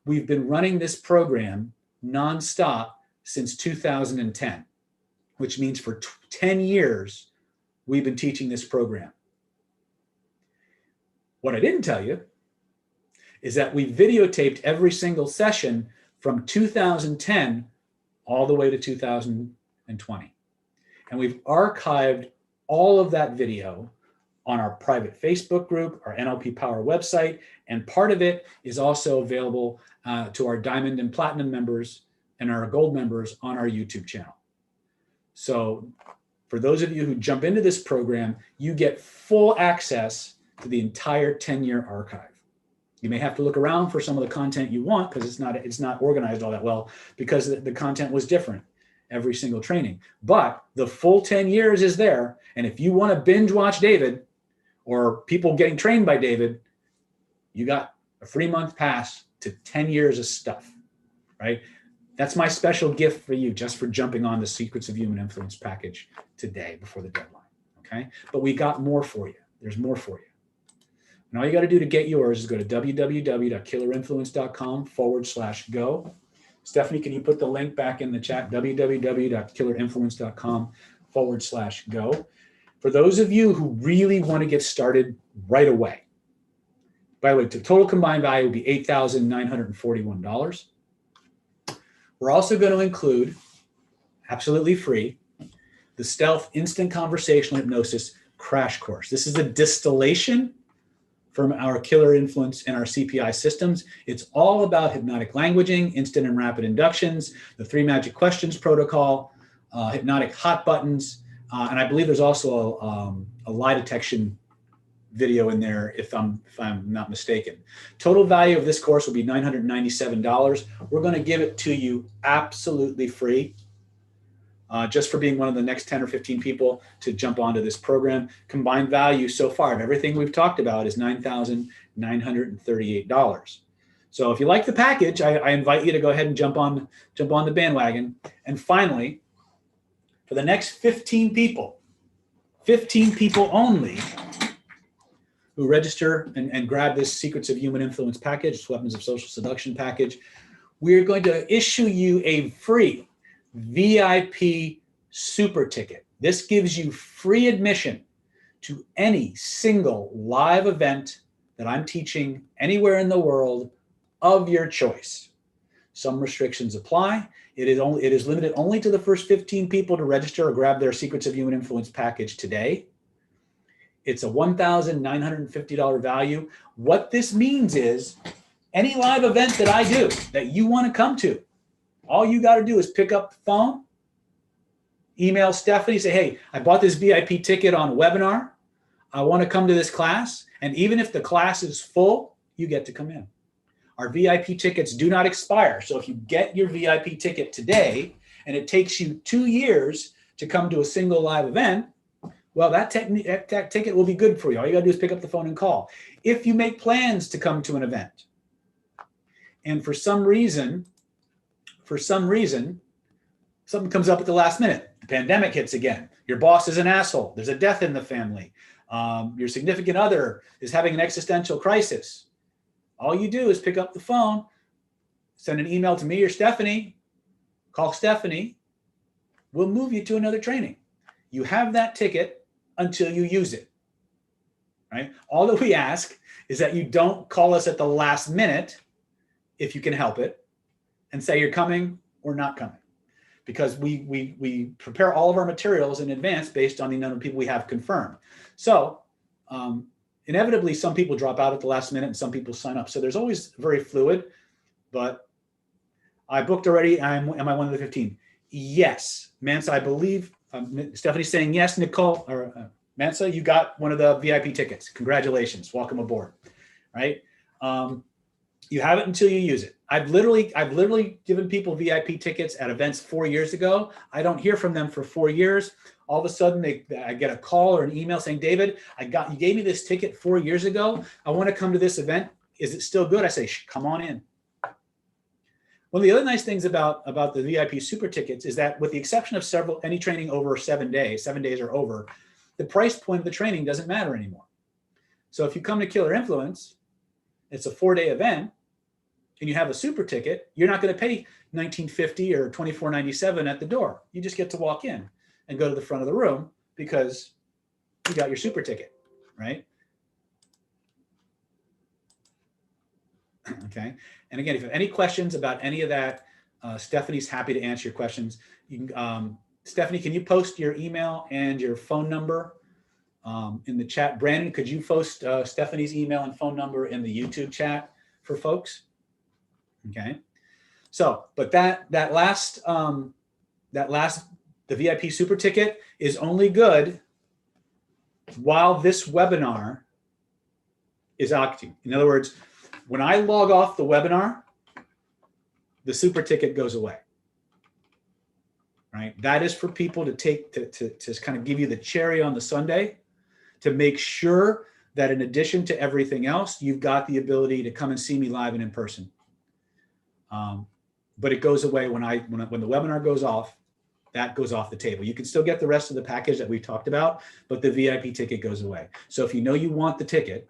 we've been running this program nonstop since 2010, which means for 10 years, we've been teaching this program. What I didn't tell you is that we videotaped every single session from 2010 all the way to 2020. And we've archived all of that video on our private Facebook group, our NLP Power website, and part of it is also available to our Diamond and Platinum members and our Gold members on our YouTube channel. So for those of you who jump into this program, you get full access to the entire 10-year archive. You may have to look around for some of the content you want because it's not organized all that well because the content was different every single training. But the full 10 years is there. And if you want to binge watch David or people getting trained by David, you got a 3-month pass to 10 years of stuff, right? That's my special gift for you just for jumping on the Secrets of Human Influence package today before the deadline, okay? But we got more for you. There's more for you. And all you got to do to get yours is go to www.killerinfluence.com/go. Stephanie, can you put the link back in the chat? www.killerinfluence.com/go. For those of you who really want to get started right away, by the way, the total combined value will be $8,941. We're also going to include, absolutely free, the Stealth Instant Conversational Hypnosis Crash Course. This is a distillation from our Killer Influence and our CPI systems. It's all about hypnotic languaging, instant and rapid inductions, the 3 magic questions protocol, hypnotic hot buttons, and I believe there's also a lie detection video in there if I'm not mistaken. Total value of this course will be $997. We're going to give it to you absolutely free. Just for being one of the next 10 or 15 people to jump onto this program. Combined value so far of everything we've talked about is $9,938. So if you like the package, I invite you to go ahead and jump on the bandwagon. And finally, for the next 15 people 15 people only who register and grab this Secrets of Human Influence package, this Weapons of Social Seduction package, we're going to issue you a free VIP super ticket. This gives you free admission to any single live event that I'm teaching anywhere in the world of your choice. Some restrictions apply. It is limited only to the first 15 people to register or grab their Secrets of Human Influence package today. It's a $1,950 value. What this means is any live event that I do that you want to come to, all you got to do is pick up the phone, email Stephanie, say, hey, I bought this VIP ticket on a webinar. I want to come to this class. And even if the class is full, you get to come in. Our VIP tickets do not expire. So if you get your VIP ticket today and it takes you 2 years to come to a single live event, well, that ticket will be good for you. All you got to do is pick up the phone and call. If you make plans to come to an event and for some reason, something comes up at the last minute, the pandemic hits again, your boss is an asshole, there's a death in the family, your significant other is having an existential crisis, all you do is pick up the phone, send an email to me or Stephanie, call Stephanie, we'll move you to another training. You have that ticket until you use it, right? All that we ask is that you don't call us at the last minute, if you can help it, and say you're coming or not coming. Because we prepare all of our materials in advance based on the number of people we have confirmed. So inevitably, some people drop out at the last minute and some people sign up. So there's always very fluid, but I booked already. Am I one of the 15? Yes. Mansa, I believe, Stephanie's saying yes. Nicole, or Mansa, you got one of the VIP tickets. Congratulations. Welcome aboard. Right? You have it until you use it. I've literally given people VIP tickets at events 4 years ago. I don't hear from them for 4 years. All of a sudden, I get a call or an email saying, David, you gave me this ticket 4 years ago. I want to come to this event. Is it still good? I say, come on in. One of the other nice things about the VIP super tickets is that with the exception of any training over 7 days or over, the price point of the training doesn't matter anymore. So if you come to Killer Influence, it's a 4-day event, and you have a super ticket, you're not going to pay $19.50 or $24.97 at the door. You just get to walk in and go to the front of the room because you got your super ticket, right? Okay. And again, if you have any questions about any of that, Stephanie's happy to answer your questions. You can, Stephanie, can you post your email and your phone number in the chat? Brandon, could you post Stephanie's email and phone number in the YouTube chat for folks? Okay. So, but the VIP super ticket is only good while this webinar is active. In other words, when I log off the webinar, the super ticket goes away. Right? That is for people to take to kind of give you the cherry on the sundae to make sure that in addition to everything else, you've got the ability to come and see me live and in person. But it goes away when the webinar goes off. That goes off the table. You can still get the rest of the package that we've talked about, but the VIP ticket goes away. So if you know you want the ticket,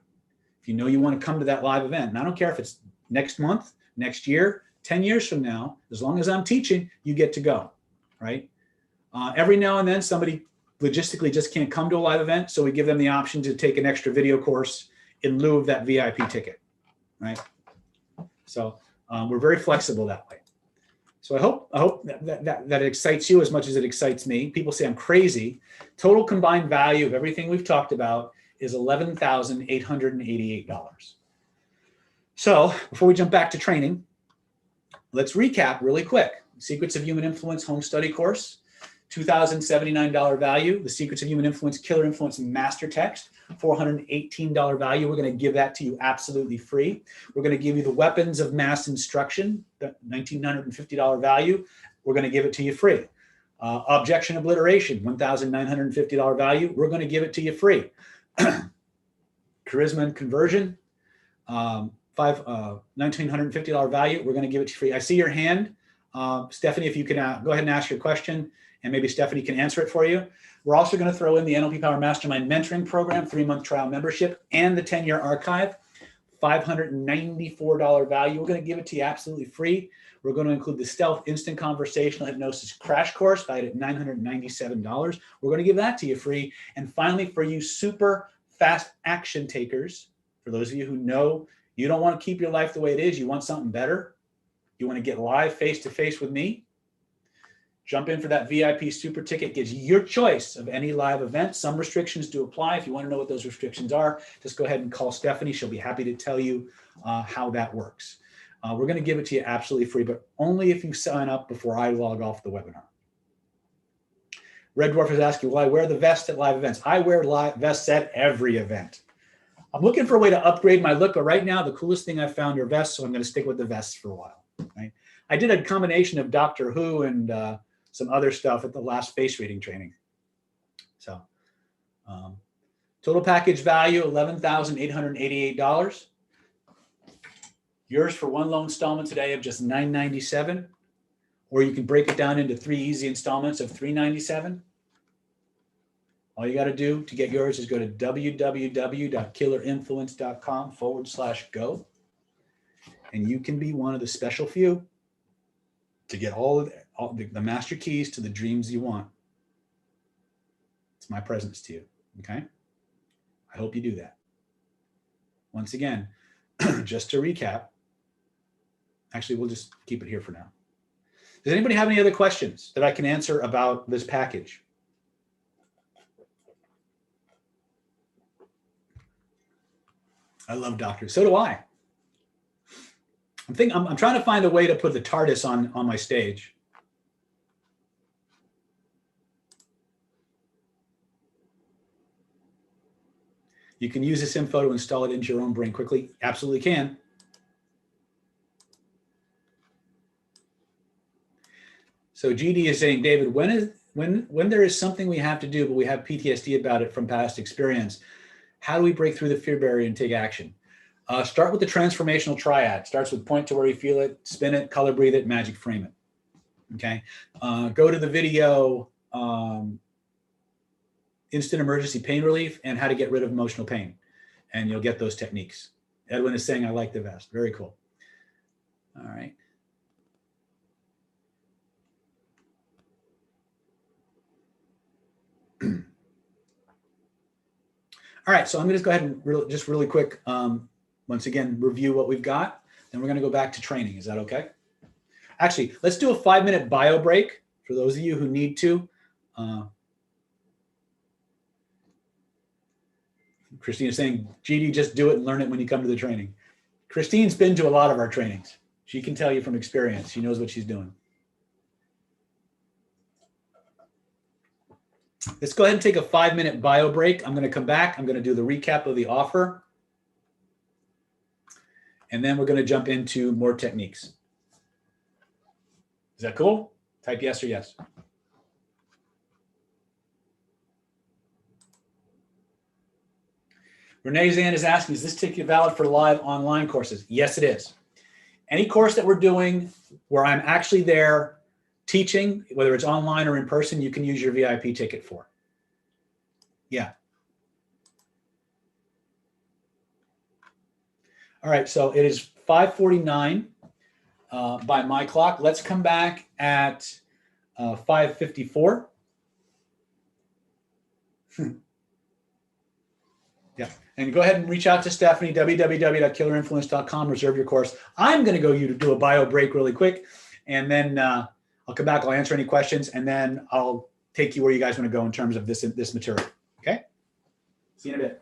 if you know you want to come to that live event, and I don't care if it's next month, next year, 10 years from now, as long as I'm teaching, you get to go, right? Every now and then somebody logistically just can't come to a live event, so we give them the option to take an extra video course in lieu of that VIP ticket, right? So we're very flexible that way. So I hope that it excites you as much as it excites me. People say I'm crazy. Total combined value of everything we've talked about is $11,888. So before we jump back to training, let's recap really quick. Secrets of Human Influence home study course, $2,079 value. The Secrets of Human Influence Killer Influence Master Text, $418 value. We're going to give that to you absolutely free. We're going to give you the Weapons of Mass Instruction, the $1,950 value. We're going to give it to you free. Objection Obliteration, $1,950 value. We're going to give it to you free. Charisma and Conversion, $1,950 value. We're going to give it to you free. I see your hand. Stephanie, if you can go ahead and ask your question, and maybe Stephanie can answer it for you. We're also going to throw in the NLP Power Mastermind Mentoring Program, 3-month trial membership, and the 10-year archive, $594 value. We're going to give it to you absolutely free. We're going to include the Stealth Instant Conversational Hypnosis Crash Course, valued at $997. We're going to give that to you free. And finally, for you super fast action takers, for those of you who know you don't want to keep your life the way it is, you want something better, you want to get live face-to-face with me, jump in for that VIP super ticket. Gives you your choice of any live event. Some restrictions do apply. If you want to know what those restrictions are, just go ahead and call Stephanie. She'll be happy to tell you how that works. We're going to give it to you absolutely free, but only if you sign up before I log off the webinar. Red Dwarf is asking, will I wear the vest at live events? I wear vests at every event. I'm looking for a way to upgrade my look, but right now the coolest thing I've found are vests, so I'm going to stick with the vests for a while. Right? I did a combination of Doctor Who and some other stuff at the last face reading training. So total package value, $11,888. Yours for one loan installment today of just $997, or you can break it down into 3 easy installments of $397. All you got to do to get yours is go to www.killerinfluence.com/go, and you can be one of the special few to get all the master keys to the dreams you want. It's my presence to you, okay? I hope you do that. Once again, just to recap, actually, we'll just keep it here for now. Does anybody have any other questions that I can answer about this package? I love doctors. So do I. I'm trying to find a way to put the TARDIS on my stage. You can use this info to install it into your own brain quickly. Absolutely can. So GD is saying, David, when there is something we have to do, but we have PTSD about it from past experience, how do we break through the fear barrier and take action? Start with the transformational triad. Starts with point to where you feel it, spin it, color breathe it, magic frame it. Okay. Go to the video, instant emergency pain relief and how to get rid of emotional pain. And you'll get those techniques. Edwin is saying, I like the vest. Very cool. All right. All right, so I'm going to just go ahead and really quick, once again, review what we've got. Then we're going to go back to training. Is that okay? Actually, let's do a 5-minute bio break for those of you who need to. Christine is saying, GD, just do it and learn it when you come to the training. Christine's been to a lot of our trainings. She can tell you from experience. She knows what she's doing. Let's go ahead and take a 5-minute bio break. I'm going to come back. I'm going to do the recap of the offer. And then we're going to jump into more techniques. Is that cool? Type yes or yes. Renee Zan is asking, is this ticket valid for live online courses? Yes, it is. Any course that we're doing where I'm actually there teaching, whether it's online or in person, you can use your VIP ticket for. Yeah. All right, so it is 5:49 by my clock. Let's come back at 5:54. Yeah, and go ahead and reach out to Stephanie, www.killerinfluence.com, reserve your course. I'm going to go do a bio break really quick, and then I'll come back, I'll answer any questions, and then I'll take you where you guys want to go in terms of this material, okay? See you in a bit.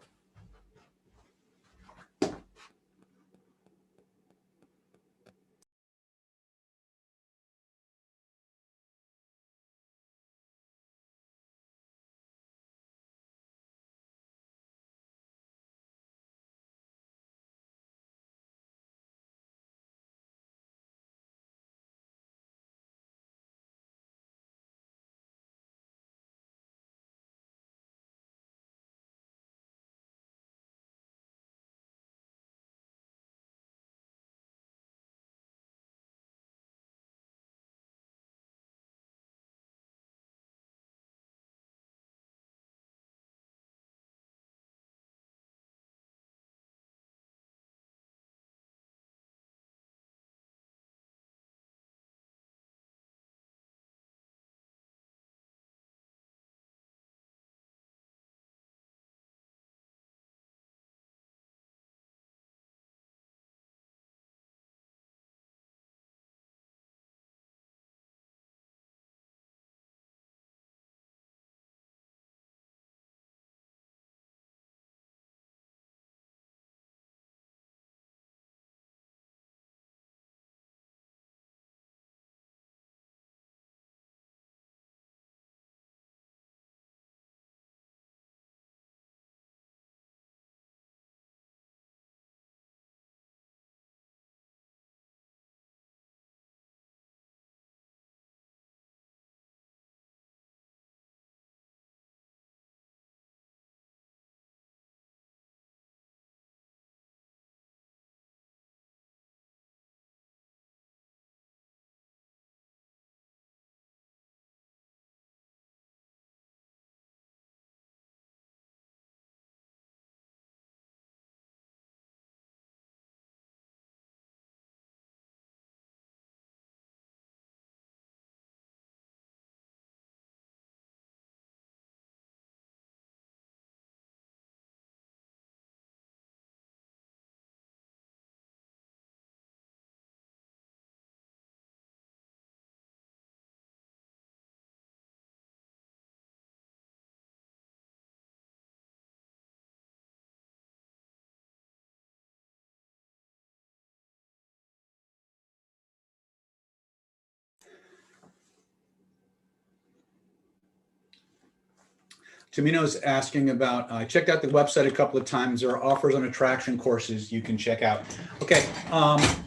Tamino's asking about, I checked out the website a couple of times. There are offers on attraction courses you can check out. Okay,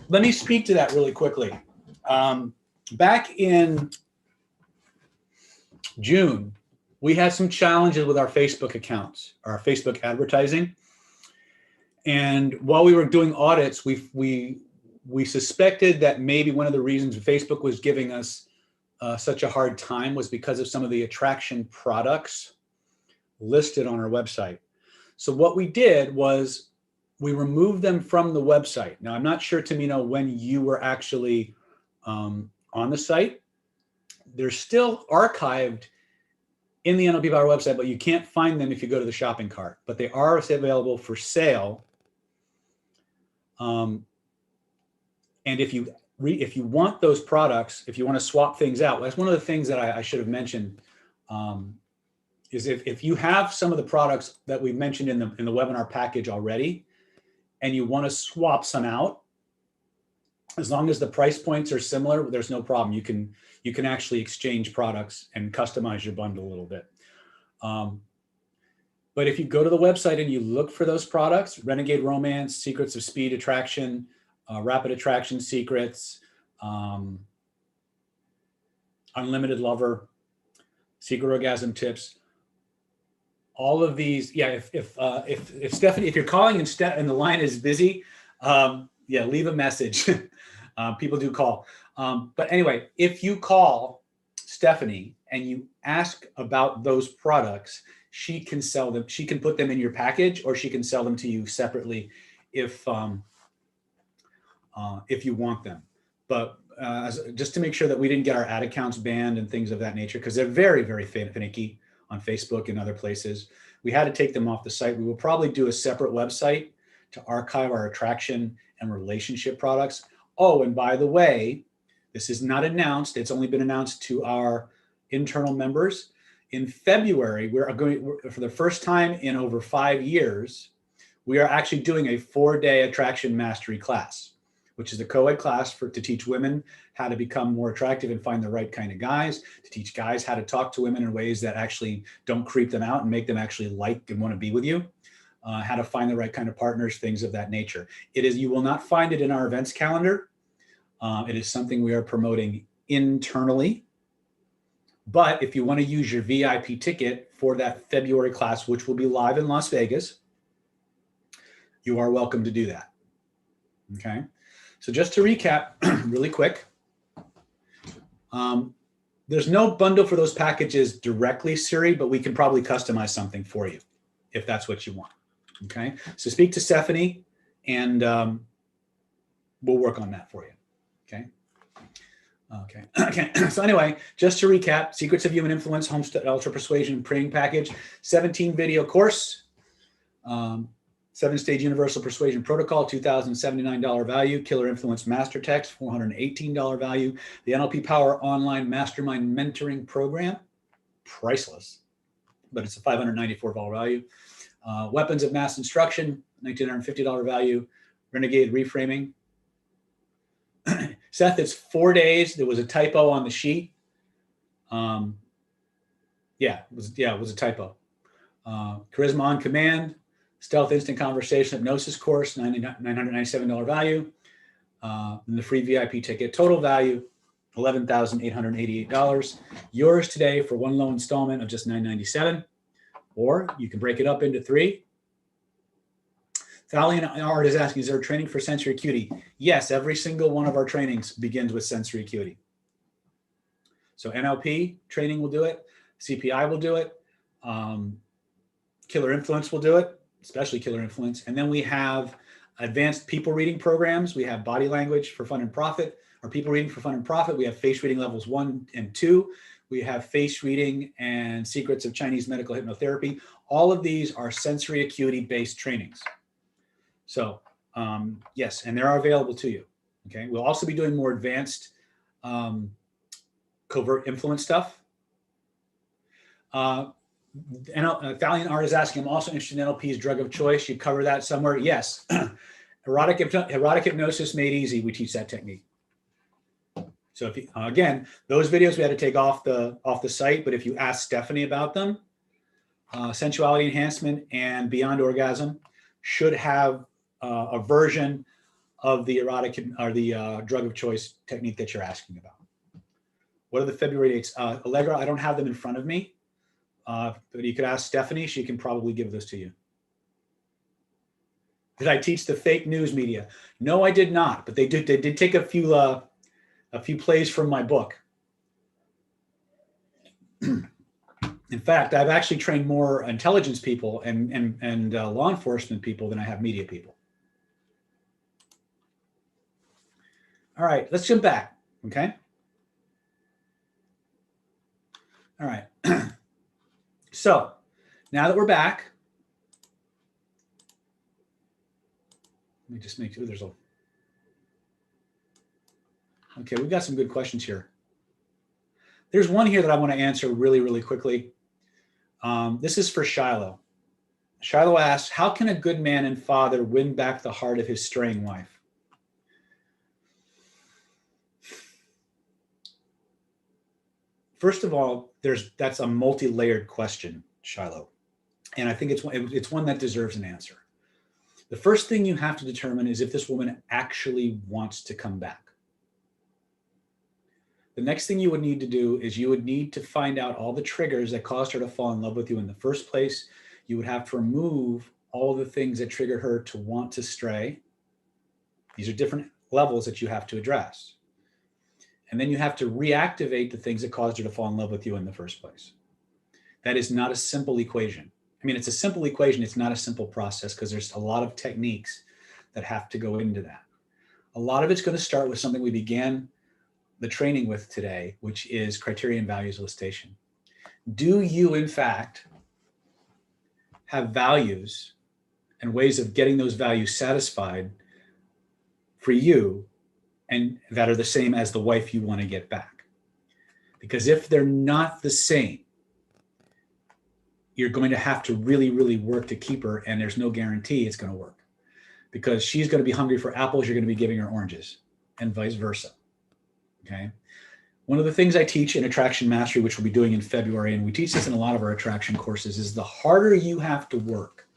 let me speak to that really quickly. Back in June, we had some challenges with our Facebook accounts, our Facebook advertising. And while we were doing audits, we suspected that maybe one of the reasons Facebook was giving us such a hard time was because of some of the attraction products listed on our website. So what we did was we removed them from the website. Now, I'm not sure, Tamino, when you were actually on the site. They're still archived in the NLP Power website, but you can't find them if you go to the shopping cart. But they are available for sale. And if you want those products, if you want to swap things out, that's one of the things that I should have mentioned. Is if you have some of the products that we mentioned in the webinar package already, and you want to swap some out, as long as the price points are similar, there's no problem. You can actually exchange products and customize your bundle a little bit. But if you go to the website and you look for those products, Renegade Romance, Secrets of Speed Attraction, Rapid Attraction Secrets, Unlimited Lover, Secret Orgasm Tips, all of these, yeah. If Stephanie, if you're calling and the line is busy, yeah, leave a message. People do call. But anyway, if you call Stephanie and you ask about those products, she can sell them. She can put them in your package, or she can sell them to you separately if you want them. But just to make sure that we didn't get our ad accounts banned and things of that nature, because they're very, very finicky on Facebook and other places, we had to take them off the site. We will probably do a separate website to archive our attraction and relationship products. Oh, and by the way, this is not announced. It's only been announced to our internal members. In February, we're for the first time in over 5 years, we are actually doing a 4-day attraction mastery class, which is a co-ed class to teach women how to become more attractive and find the right kind of guys, to teach guys how to talk to women in ways that actually don't creep them out and make them actually like and want to be with you, how to find the right kind of partners, things of that nature. You will not find it in our events calendar. It is something we are promoting internally. But if you want to use your VIP ticket for that February class, which will be live in Las Vegas, you are welcome to do that. Okay. So just to recap really quick, there's no bundle for those packages directly, Siri, but we can probably customize something for you if that's what you want. Okay. So speak to Stephanie and we'll work on that for you. Okay. Okay. Okay. So anyway, just to recap, Secrets of Human Influence, Homestead Ultra Persuasion Praying Package, 17 video course, 7-stage Universal Persuasion Protocol, $2,079 value, Killer Influence Master Text, $418 value, the NLP Power Online Mastermind Mentoring Program, priceless, but it's a $594 value, Weapons of Mass Instruction, $1,950 value, Renegade Reframing. Seth, it's 4 days. There was a typo on the sheet. Yeah, it was a typo. Charisma on Command, Stealth Instant Conversation Hypnosis Course, $997 value. And the free VIP ticket, total value, $11,888. Yours today for one low installment of just $997. Or you can break it up into 3. Valiant Art is asking, is there training for sensory acuity? Yes, every single one of our trainings begins with sensory acuity. So NLP training will do it. CPI will do it. Killer Influence will do it, especially Killer Influence. And then we have advanced people reading programs. We have Body Language for Fun and Profit, or People Reading for Fun and Profit. We have face reading levels 1 and 2. We have face reading and Secrets of Chinese Medical Hypnotherapy. All of these are sensory acuity based trainings. So yes, and they're available to you. Okay, we'll also be doing more advanced covert influence stuff. Valiant Art is asking, I'm also interested in NLP's drug of choice. You cover that somewhere? Yes. Erotic hypnosis made easy. We teach that technique. So if you, again, those videos we had to take off the site, but if you ask Stephanie about them, sensuality enhancement and beyond orgasm should have a version of the erotic or the drug of choice technique that you're asking about. What are the February dates? Allegra, I don't have them in front of me, but you could ask Stephanie. She can probably give those to you. Did I teach the fake news media? No, I did not, but they did take a few plays from my book. In fact, I've actually trained more intelligence people and law enforcement people than I have media people. All right, let's jump back, okay? All right. So now that we're back, let me just make sure there's a... Okay, we've got some good questions here. There's one here that I want to answer really, really quickly. This is for Shiloh. Shiloh asks, how can a good man and father win back the heart of his straying wife? First of all, that's a multi-layered question, Shiloh. And I think it's one that deserves an answer. The first thing you have to determine is if this woman actually wants to come back. The next thing you would need to do is you would need to find out all the triggers that caused her to fall in love with you in the first place. You would have to remove all the things that triggered her to want to stray. These are different levels that you have to address. And then you have to reactivate the things that caused her to fall in love with you in the first place. That is not a simple equation. I mean, it's a simple equation. It's not a simple process because there's a lot of techniques that have to go into that. A lot of it's going to start with something we began the training with today, which is criteria and values elicitation. Do you, in fact, have values and ways of getting those values satisfied for you and that are the same as the wife you want to get back? Because if they're not the same, you're going to have to really, really work to keep her, and there's no guarantee it's going to work because she's going to be hungry for apples. You're going to be giving her oranges and vice versa. Okay. One of the things I teach in Attraction Mastery, which we'll be doing in February, and we teach this in a lot of our attraction courses, is the harder you have to work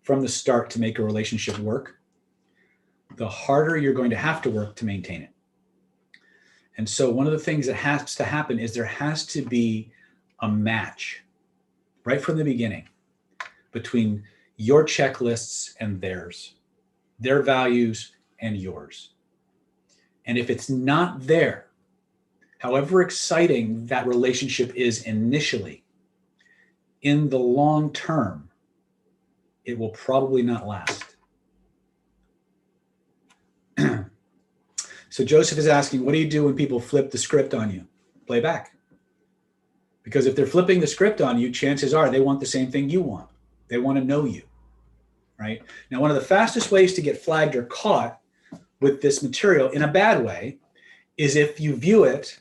from the start to make a relationship work, the harder you're going to have to work to maintain it. And so one of the things that has to happen is there has to be a match right from the beginning between your checklists and theirs, their values and yours. And if it's not there, however exciting that relationship is initially, in the long term, it will probably not last. So Joseph is asking, what do you do when people flip the script on you? Play back. Because if they're flipping the script on you, chances are they want the same thing you want. They want to know you, right? Now, one of the fastest ways to get flagged or caught with this material in a bad way is if you view it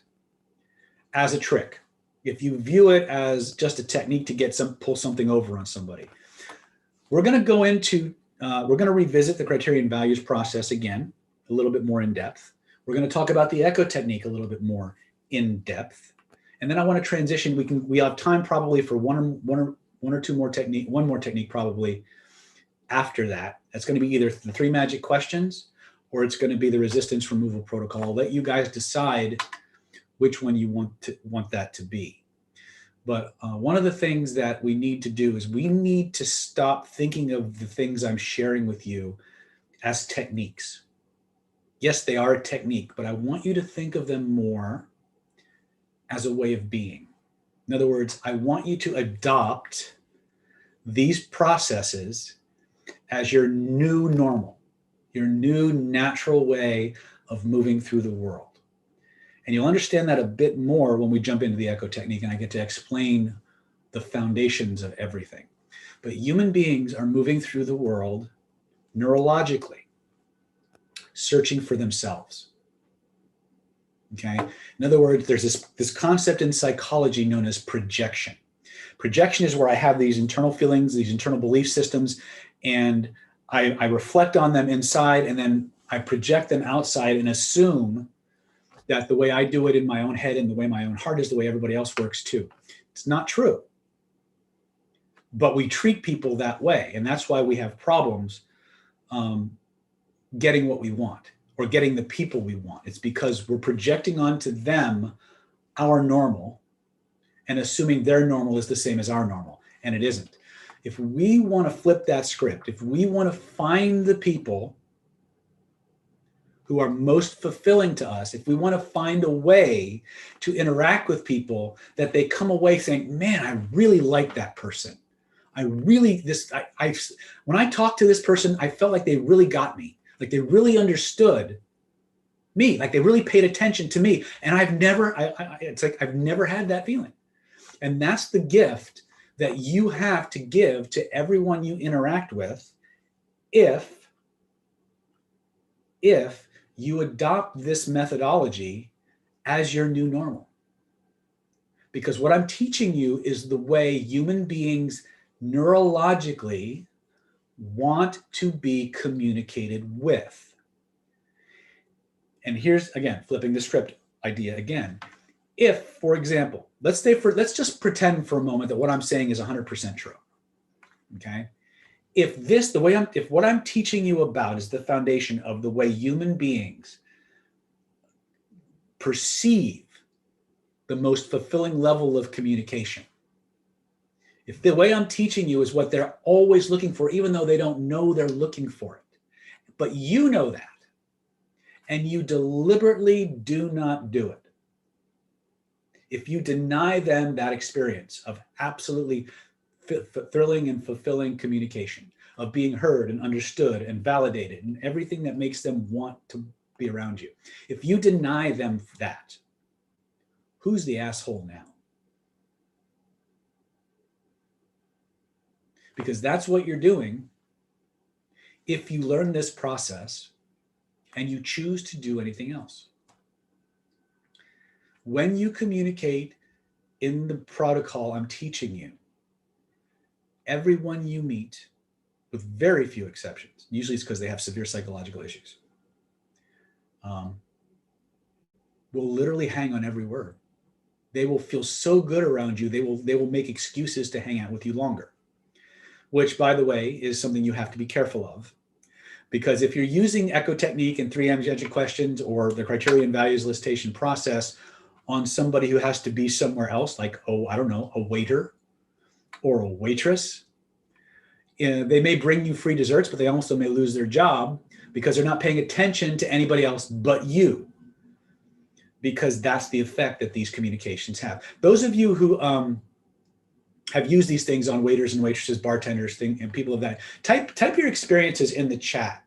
as a trick. If you view it as just a technique to pull something over on somebody. We're going to go into, we're going to revisit the criteria and values process again, a little bit more in depth. We're going to talk about the echo technique a little bit more in depth. And then I want to transition. We have time probably for one or two more technique, one more technique probably after that. That's going to be either the 3 magic questions or it's going to be the resistance removal protocol. I'll let you guys decide which one you want that to be. But one of the things that we need to do is we need to stop thinking of the things I'm sharing with you as techniques. Yes, they are a technique, but I want you to think of them more as a way of being. In other words, I want you to adopt these processes as your new normal, your new natural way of moving through the world. And you'll understand that a bit more when we jump into the echo technique and I get to explain the foundations of everything. But human beings are moving through the world neurologically, searching for themselves. Okay. In other words, there's this concept in psychology known as projection. Projection is where I have these internal feelings, these internal belief systems, and I reflect on them inside, and then I project them outside and assume that the way I do it in my own head and the way my own heart is the way everybody else works too. It's not true. but we treat people that way. And that's why we have problems getting what we want or getting the people we want. It's because we're projecting onto them our normal and assuming their normal is the same as our normal, and it isn't. If we want to flip that script, if we want to find the people who are most fulfilling to us, if we want to find a way to interact with people that they come away saying, man, I really like that person. When I talked to this person, I felt like they really got me. Like they really understood me, like they really paid attention to me. And it's like I've never had that feeling. And that's the gift that you have to give to everyone you interact with if you adopt this methodology as your new normal. Because what I'm teaching you is the way human beings neurologically want to be communicated with. And here's, again, flipping the script idea again. If, for example, let's just pretend for a moment that what I'm saying is 100% true. Okay? If what I'm teaching you about is the foundation of the way human beings perceive the most fulfilling level of communication, if the way I'm teaching you is what they're always looking for, even though they don't know they're looking for it, but you know that, and you deliberately do not do it, if you deny them that experience of absolutely thrilling and fulfilling communication, of being heard and understood and validated and everything that makes them want to be around you, if you deny them that, who's the asshole now? Because that's what you're doing if you learn this process and you choose to do anything else. When you communicate in the protocol I'm teaching you, everyone you meet, with very few exceptions, usually it's because they have severe psychological issues, will literally hang on every word. They will feel so good around you, they will make excuses to hang out with you longer. Which, by the way, is something you have to be careful of. Because if you're using echo technique and 3M judging questions or the criteria and values listation process on somebody who has to be somewhere else, like, I don't know, a waiter or a waitress, they may bring you free desserts, but they also may lose their job because they're not paying attention to anybody else but you. Because that's the effect that these communications have. Those of you who have used these things on waiters and waitresses, bartenders, and people of that, type your experiences in the chat,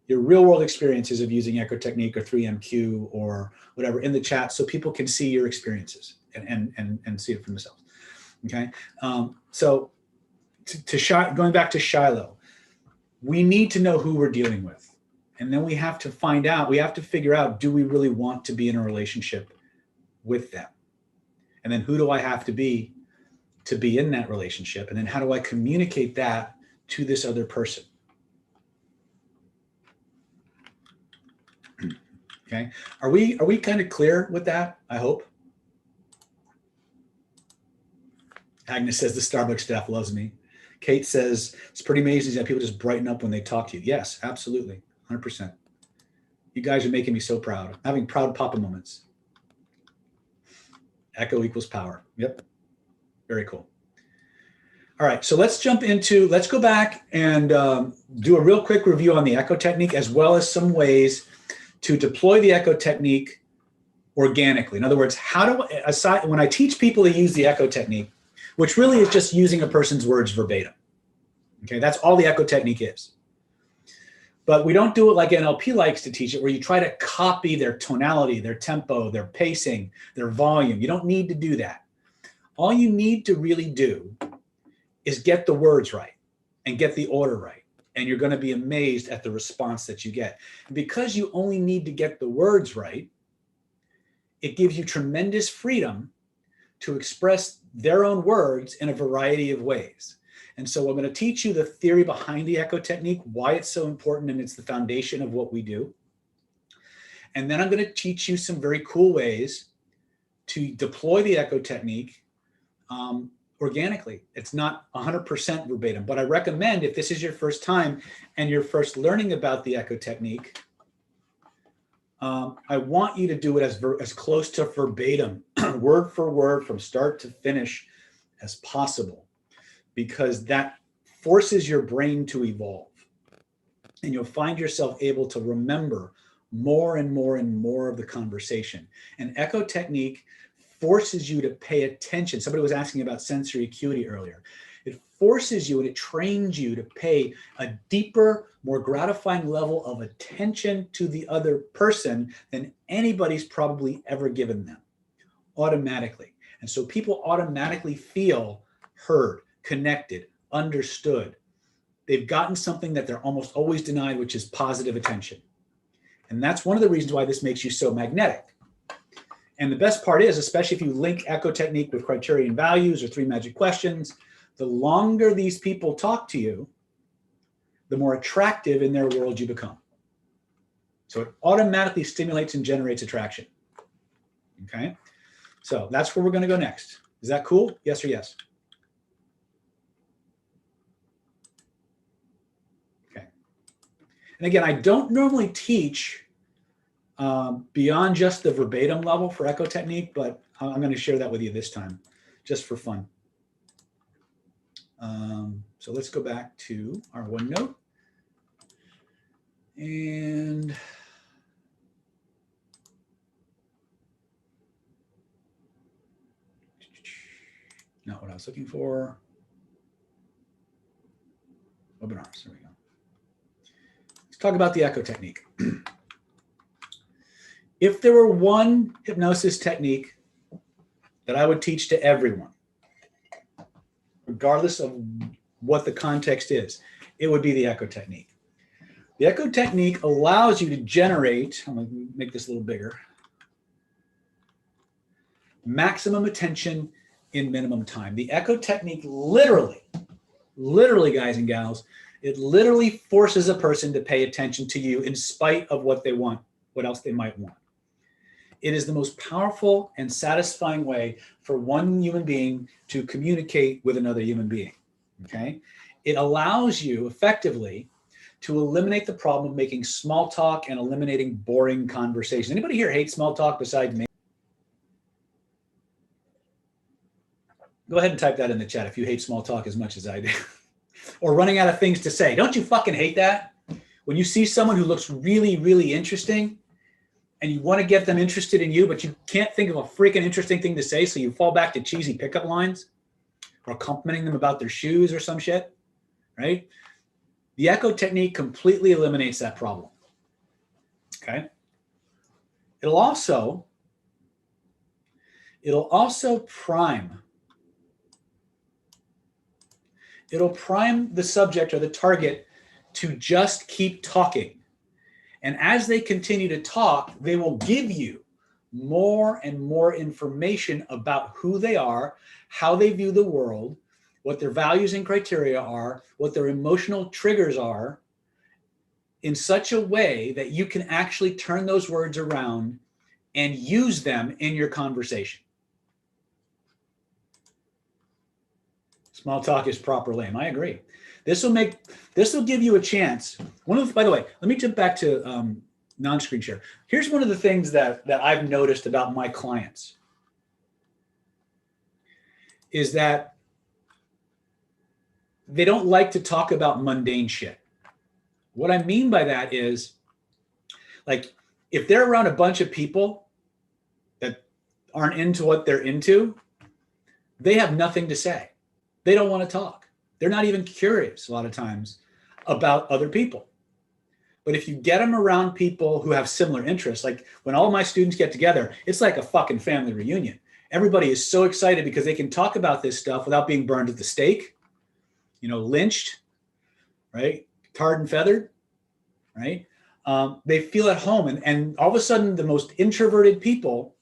your real world experiences of using echo technique or 3MQ or whatever in the chat, so people can see your experiences and see it for themselves. Okay, so going back to Shiloh, we need to know who we're dealing with, and then we have to figure out, do we really want to be in a relationship with them? And then who do I have to be in that relationship? And then how do I communicate that to this other person? Okay, are we kind of clear with that? I hope. Agnes says the Starbucks staff loves me. Kate says it's pretty amazing that people just brighten up when they talk to you. Yes, absolutely, 100%. You guys are making me so proud. I'm having proud papa moments. Echo equals power. Yep, very cool. All right, so let's go back and do a real quick review on the echo technique, as well as some ways to deploy the echo technique organically. In other words, when I teach people to use the echo technique, which really is just using a person's words verbatim. Okay, that's all the echo technique is. But we don't do it like NLP likes to teach it, where you try to copy their tonality, their tempo, their pacing, their volume. You don't need to do that. All you need to really do is get the words right and get the order right. And you're going to be amazed at the response that you get. And because you only need to get the words right, it gives you tremendous freedom to express their own words in a variety of ways. And so I'm going to teach you the theory behind the echo technique, why it's so important, and it's the foundation of what we do. And then I'm going to teach you some very cool ways to deploy the echo technique organically. It's not 100% verbatim, but I recommend if this is your first time and you're first learning about the echo technique, I want you to do it as close to verbatim, word for word from start to finish as possible, because that forces your brain to evolve. And you'll find yourself able to remember more and more and more of the conversation. And echo technique forces you to pay attention. Somebody was asking about sensory acuity earlier. It forces you and it trains you to pay a deeper, more gratifying level of attention to the other person than anybody's probably ever given them, automatically. And so people automatically feel heard, connected, understood. They've gotten something that they're almost always denied, which is positive attention. And that's one of the reasons why this makes you so magnetic. And the best part is, especially if you link echo technique with criterion values or 3 magic questions, the longer these people talk to you, the more attractive in their world you become. So it automatically stimulates and generates attraction. Okay? So that's where we're going to go next. Is that cool? Yes or yes? Okay. And again, I don't normally teach beyond just the verbatim level for echo technique, but I'm going to share that with you this time, just for fun. So let's go back to our OneNote. And not what I was looking for. Webinars, there we go. Let's talk about the echo technique. If there were one hypnosis technique that I would teach to everyone, regardless of what the context is, it would be the echo technique. The echo technique allows you to generate, I'm going to make this a little bigger, maximum attention in minimum time. The echo technique literally, guys and gals, it literally forces a person to pay attention to you in spite of what they want, what else they might want. It is the most powerful and satisfying way for one human being to communicate with another human being, okay? It allows you effectively to eliminate the problem of making small talk and eliminating boring conversation. Anybody here hate small talk besides me? Go ahead and type that in the chat if you hate small talk as much as I do. Or running out of things to say. Don't you fucking hate that? When you see someone who looks really, really interesting and you want to get them interested in you, but you can't think of a freaking interesting thing to say, so you fall back to cheesy pickup lines or complimenting them about their shoes or some shit, right? The echo technique completely eliminates that problem, okay? It'll also prime. It'll prime the subject or the target to just keep talking. And as they continue to talk, they will give you more and more information about who they are, how they view the world, what their values and criteria are, what their emotional triggers are, in such a way that you can actually turn those words around and use them in your conversation. Small talk is proper lame. I agree. This will give you a chance. By the way, let me jump back to non-screen share. Here's one of the things that I've noticed about my clients is that they don't like to talk about mundane shit. What I mean by that is, like, if they're around a bunch of people that aren't into what they're into, they have nothing to say. They don't want to talk. They're not even curious a lot of times about other people. But if you get them around people who have similar interests, like when all my students get together, it's like a fucking family reunion. Everybody is so excited because they can talk about this stuff without being burned at the stake, lynched, right? Tarred and feathered, right? They feel at home. And all of a sudden, the most introverted people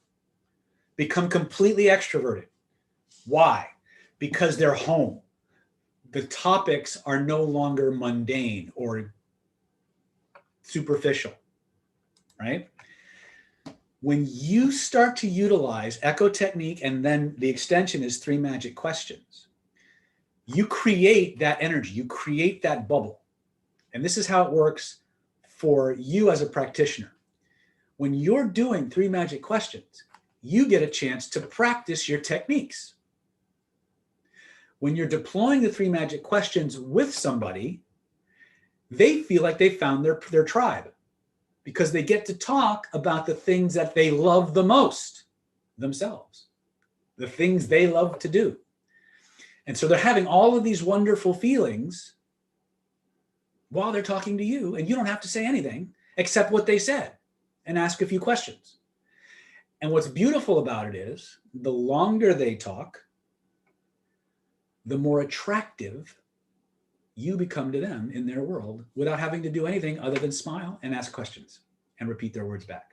become completely extroverted. Why? Because they're home. The topics are no longer mundane or superficial, right? When you start to utilize echo technique, and then the extension is 3 magic questions, you create that energy, you create that bubble. And this is how it works for you as a practitioner. When you're doing 3 magic questions, you get a chance to practice your techniques. When you're deploying the 3 magic questions with somebody, they feel like they found their tribe, because they get to talk about the things that they love the most themselves, the things they love to do. And so they're having all of these wonderful feelings while they're talking to you, and you don't have to say anything except what they said and ask a few questions. And what's beautiful about it is the longer they talk, the more attractive you become to them in their world without having to do anything other than smile and ask questions and repeat their words back.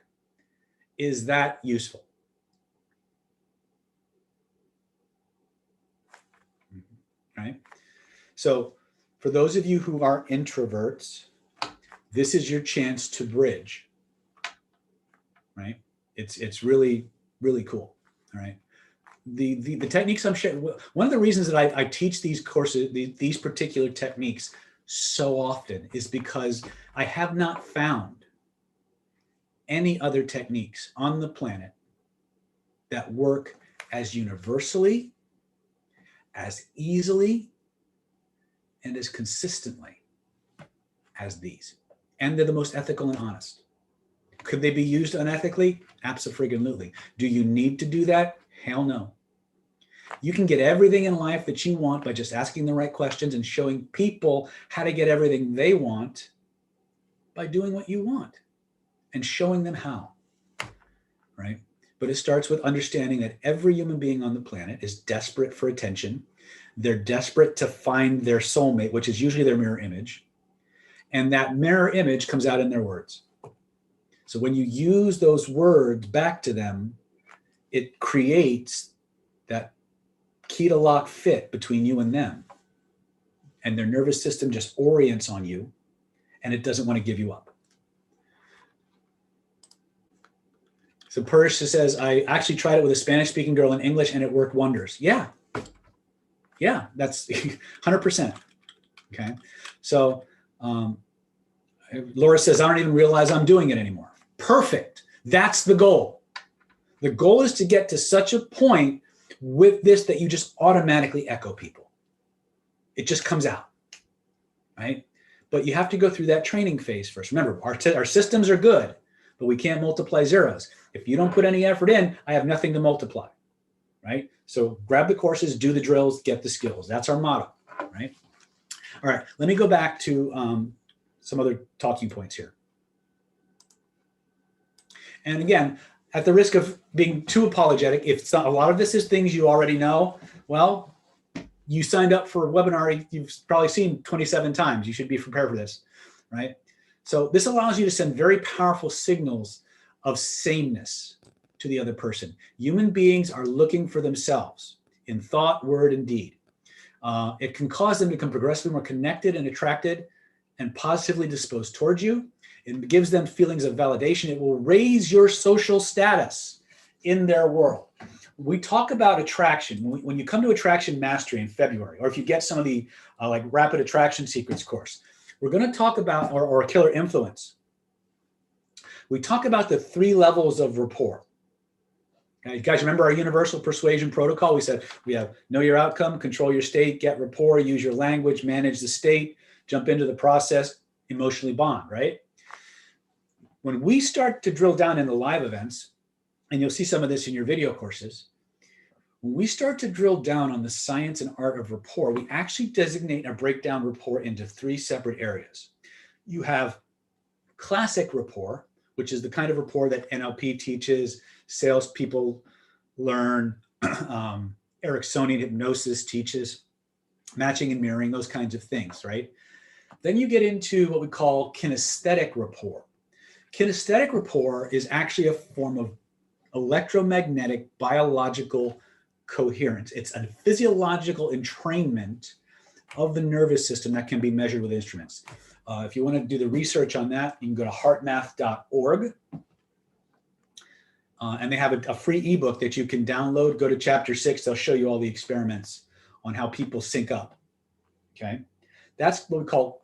Is that useful? Right? So for those of you who are introverts, this is your chance to bridge, right? It's really, really cool, all right? The techniques I'm sharing, one of the reasons that I teach these courses, these particular techniques so often, is because I have not found any other techniques on the planet that work as universally, as easily, and as consistently as these. And they're the most ethical and honest. Could they be used unethically? Abso-friggin-lutely. Do you need to do that? Hell no. You can get everything in life that you want by just asking the right questions and showing people how to get everything they want by doing what you want and showing them how, right? But it starts with understanding that every human being on the planet is desperate for attention. They're desperate to find their soulmate, which is usually their mirror image. And that mirror image comes out in their words. So when you use those words back to them, it creates that key to lock fit between you and them. And their nervous system just orients on you, and it doesn't want to give you up. So Persh says, I actually tried it with a Spanish-speaking girl in English, and it worked wonders. Yeah. Yeah, that's 100%. Okay. So Laura says, I don't even realize I'm doing it anymore. Perfect. That's the goal. The goal is to get to such a point with this that you just automatically echo people. It just comes out, right? But you have to go through that training phase first. Remember, our systems are good, but we can't multiply zeros. If you don't put any effort in, I have nothing to multiply, right? So grab the courses, do the drills, get the skills. That's our motto, right? All right, let me go back to some other talking points here. And again, at the risk of being too apologetic, if it's not, a lot of this is things you already know, well, you signed up for a webinar you've probably seen 27 times. You should be prepared for this, right? So this allows you to send very powerful signals of sameness to the other person. Human beings are looking for themselves in thought, word, and deed. It can cause them to become progressively more connected and attracted and positively disposed towards you. It gives them feelings of validation. It will raise your social status in their world. We talk about attraction. When you come to Attraction Mastery in February, or if you get some of the like Rapid Attraction Secrets course, we're going to talk about, or Killer Influence. We talk about the 3 levels of rapport. Okay, you guys remember our universal persuasion protocol? We said we have know your outcome, control your state, get rapport, use your language, manage the state, jump into the process, emotionally bond, right? When we start to drill down in the live events, and you'll see some of this in your video courses, when we start to drill down on the science and art of rapport, we actually designate or break down rapport into 3 separate areas. You have classic rapport, which is the kind of rapport that NLP teaches, salespeople learn, Ericksonian hypnosis teaches, matching and mirroring, those kinds of things, right? Then you get into what we call kinesthetic rapport. Kinesthetic rapport is actually a form of electromagnetic biological coherence. It's a physiological entrainment of the nervous system that can be measured with instruments. If you want to do the research on that, you can go to heartmath.org. And they have a free ebook that you can download. Go to chapter 6. They'll show you all the experiments on how people sync up Okay. That's what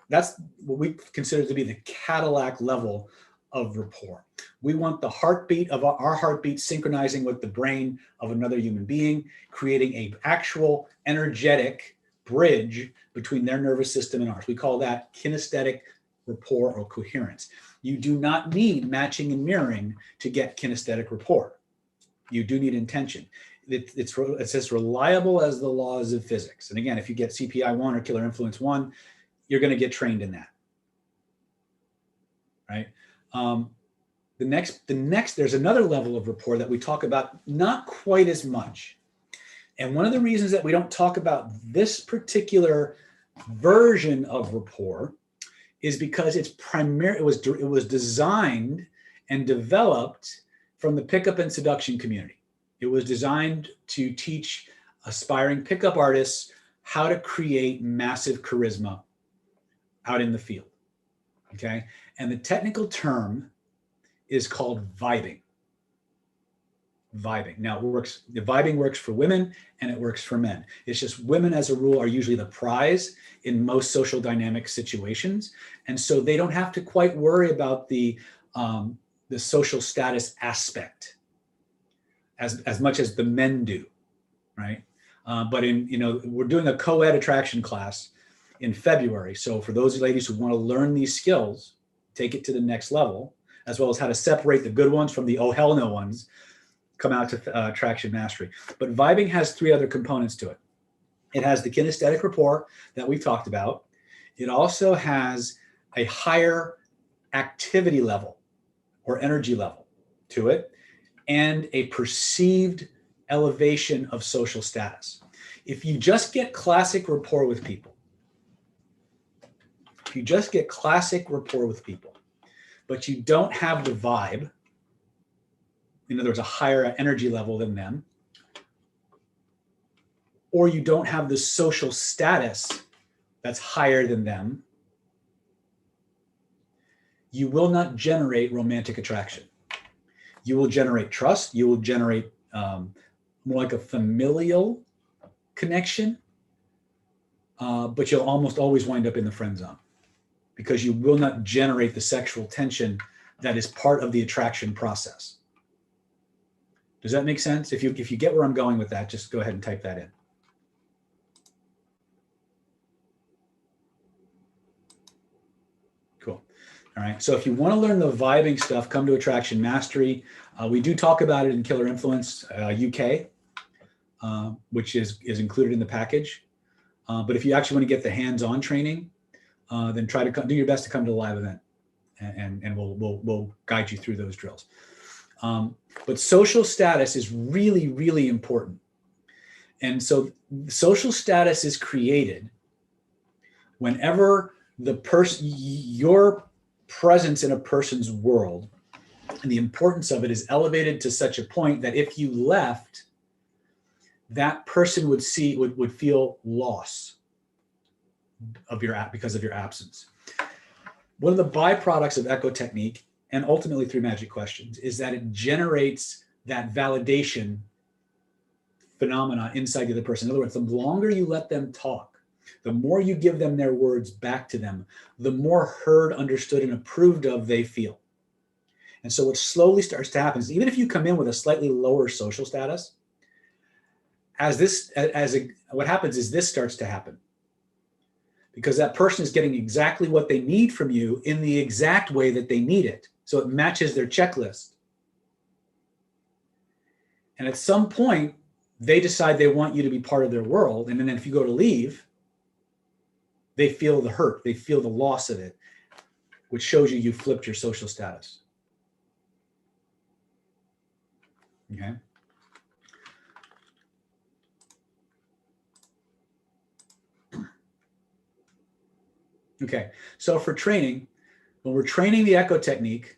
we consider to be the Cadillac level of rapport. We want the heartbeat of our heartbeat synchronizing with the brain of another human being, creating an actual energetic bridge between their nervous system and ours. We call that kinesthetic rapport or coherence. You do not need matching and mirroring to get kinesthetic rapport. You do need intention. It's as reliable as the laws of physics. And again, if you get CPI 1 or Killer Influence 1, you're going to get trained in that, right? The next, there's another level of rapport that we talk about not quite as much. And one of the reasons that we don't talk about this particular version of rapport is because it was designed and developed from the pickup and seduction community. It was designed to teach aspiring pickup artists how to create massive charisma out in the field, okay? And the technical term is called vibing. Vibing. Now, the vibing works for women and it works for men. It's just women as a rule are usually the prize in most social dynamic situations. And so they don't have to quite worry about the social status aspect as much as the men do, right? But we're doing a co-ed attraction class in February. So for those ladies who want to learn these skills, take it to the next level, as well as how to separate the good ones from the oh hell no ones, come out to attraction mastery. But vibing has 3 other components to it. It has the kinesthetic rapport that we've talked about. It also has a higher activity level or energy level to it, and a perceived elevation of social status. If you just get classic rapport with people, but you don't have the vibe, in other words, a higher energy level than them, or you don't have the social status that's higher than them, you will not generate romantic attraction. You will generate trust. You will generate more like a familial connection, but you'll almost always wind up in the friend zone because you will not generate the sexual tension that is part of the attraction process. Does that make sense? If you get where I'm going with that, just go ahead and type that in. Cool. All right. So if you want to learn the vibing stuff, come to Attraction Mastery. We do talk about it in Killer Influence UK, which is included in the package. But if you actually want to get the hands-on training, then try to do your best to come to the live event, and we'll guide you through those drills. But social status is really, really important. And so social status is created whenever your presence in a person's world and the importance of it is elevated to such a point that if you left, that person would feel loss because of your absence. One of the byproducts of echo technique and ultimately 3 magic questions is that it generates that validation phenomena inside the other person. In other words, the longer you let them talk, the more you give them their words back to them, the more heard, understood, and approved of they feel. And so what slowly starts to happen is even if you come in with a slightly lower social status, what happens is this starts to happen. Because that person is getting exactly what they need from you in the exact way that they need it. So it matches their checklist. And at some point, they decide they want you to be part of their world. And then if you go to leave, they feel the hurt. They feel the loss of it, which shows you flipped your social status. Okay. Okay, so for training, when we're training the echo technique,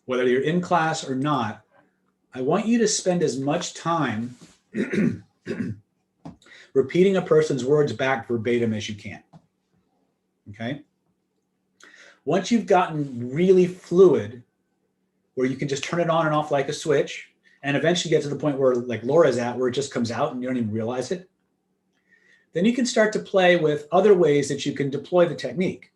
whether you're in class or not, I want you to spend as much time repeating a person's words back verbatim as you can. Okay? Once you've gotten really fluid, where you can just turn it on and off like a switch, and eventually get to the point where, like Laura's at, where it just comes out and you don't even realize it, then you can start to play with other ways that you can deploy the technique.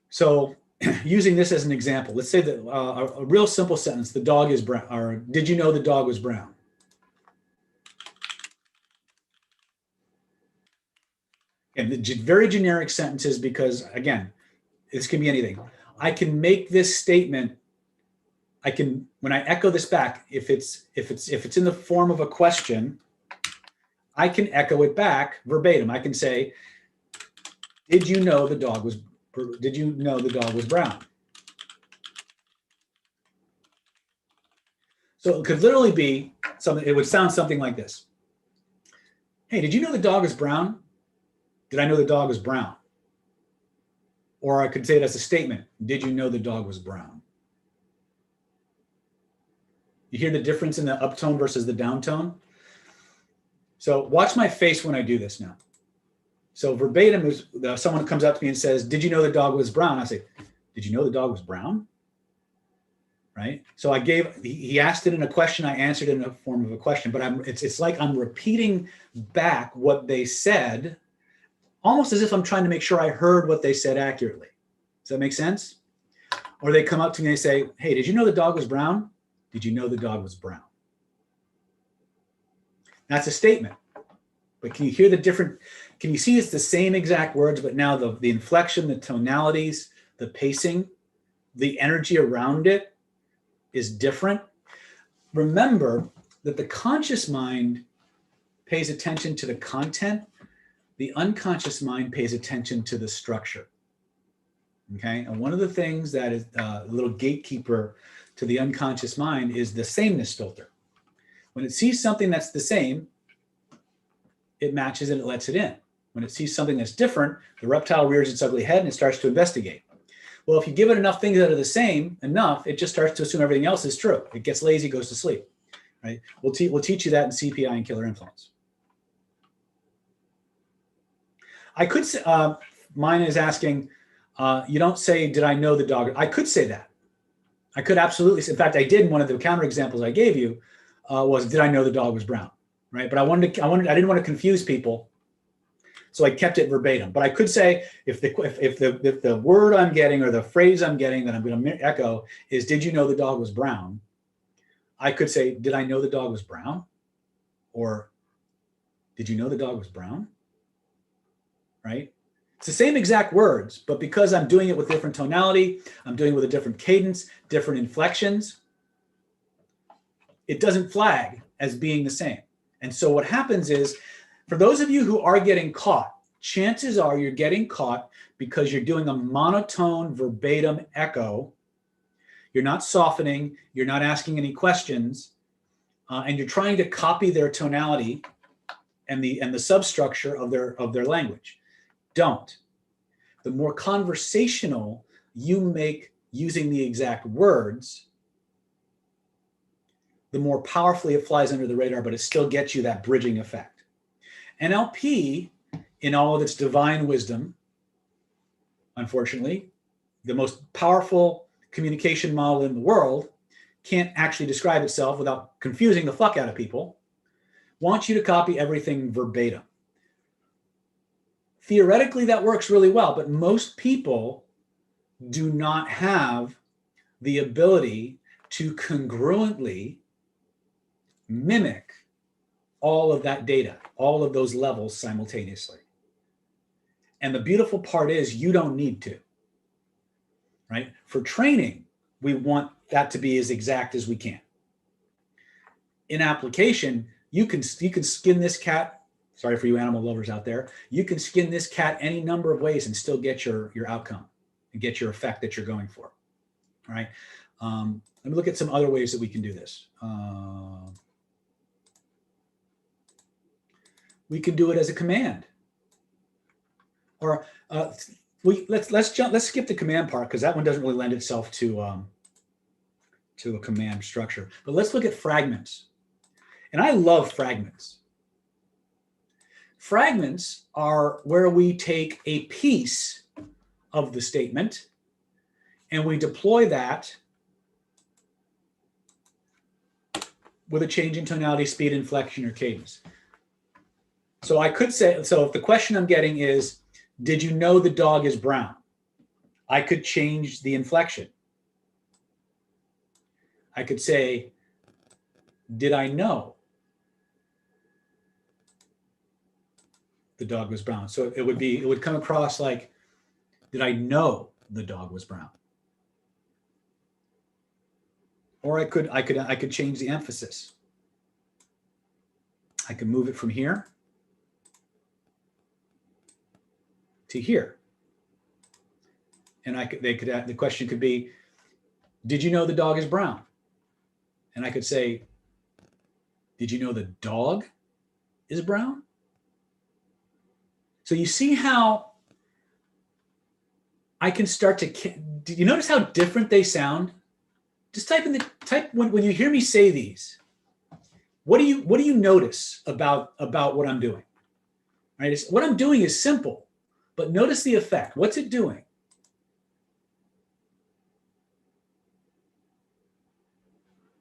So using this as an example, let's say that a real simple sentence, the dog is brown, or did you know the dog was brown? And the very generic sentences, because again, this can be anything. I can make this statement. I can, when I echo this back, if it's in the form of a question, I can echo it back verbatim. I can say, did you know the dog was brown? So it could literally be something, it would sound something like this. Hey, did you know the dog is brown? Did I know the dog was brown? Or I could say it as a statement. Did you know the dog was brown? You hear the difference in the uptone versus the downtone? So watch my face when I do this now. So verbatim is someone comes up to me and says, did you know the dog was brown? I say, did you know the dog was brown? Right? So he asked it in a question, I answered it in a form of a question, but it's like I'm repeating back what they said, almost as if I'm trying to make sure I heard what they said accurately. Does that make sense? Or they come up to me and they say, hey, did you know the dog was brown? Did you know the dog was brown? That's a statement. But can you hear the different, can you see it's the same exact words, but now the inflection, the tonalities, the pacing, the energy around it is different? Remember that the conscious mind pays attention to the content. The unconscious mind pays attention to the structure. Okay, and one of the things that is a little gatekeeper to the unconscious mind is the sameness filter. When it sees something that's the same, it matches and it lets it in. When it sees something that's different, the reptile rears its ugly head and it starts to investigate. Well, if you give it enough things that are the same enough, it just starts to assume everything else is true. It gets lazy, goes to sleep. Right? We'll teach you that in CPI and Killer Influence. I could say, mine is asking, you don't say, did I know the dog? I could say that. I could absolutely say, in fact, I did in one of the counter examples I gave you, was, did I know the dog was brown? Right? But I didn't want to confuse people. So I kept it verbatim. But I could say, if the word I'm getting or the phrase I'm getting that I'm going to echo is, did you know the dog was brown? I could say, did I know the dog was brown? Or did you know the dog was brown? Right? It's the same exact words, but because I'm doing it with different tonality, I'm doing it with a different cadence, different inflections, it doesn't flag as being the same. And so what happens is, for those of you who are getting caught, chances are you're getting caught because you're doing a monotone verbatim echo. You're not softening, you're not asking any questions, and you're trying to copy their tonality and the substructure of their language. Don't. The more conversational you make using the exact words, the more powerfully it flies under the radar, but it still gets you that bridging effect. NLP, in all of its divine wisdom, unfortunately, the most powerful communication model in the world, can't actually describe itself without confusing the fuck out of people, wants you to copy everything verbatim. Theoretically, that works really well, but most people do not have the ability to congruently mimic all of that data, all of those levels simultaneously. And the beautiful part is you don't need to, right? For training, we want that to be as exact as we can. In application, you can skin this cat. Sorry for you animal lovers out there. You can skin this cat any number of ways and still get your outcome and get your effect that you're going for. All right. Let me look at some other ways that we can do this. We can do it as a command, or let's skip the command part because that one doesn't really lend itself to a command structure. But let's look at fragments, and I love fragments. Fragments are where we take a piece of the statement and we deploy that with a change in tonality, speed, inflection, or cadence. So I could say, so if the question I'm getting is, did you know the dog is brown? I could change the inflection. I could say, did I know the dog was brown? So it would come across like, did I know the dog was brown? Or I could change the emphasis. I can move it from here to here. And the question could be, did you know the dog is brown? And I could say, did you know the dog is brown? So you see how I can start to, do you notice how different they sound? Just type when you hear me say these, what do you notice about what I'm doing? Right? What I'm doing is simple, but notice the effect. What's it doing?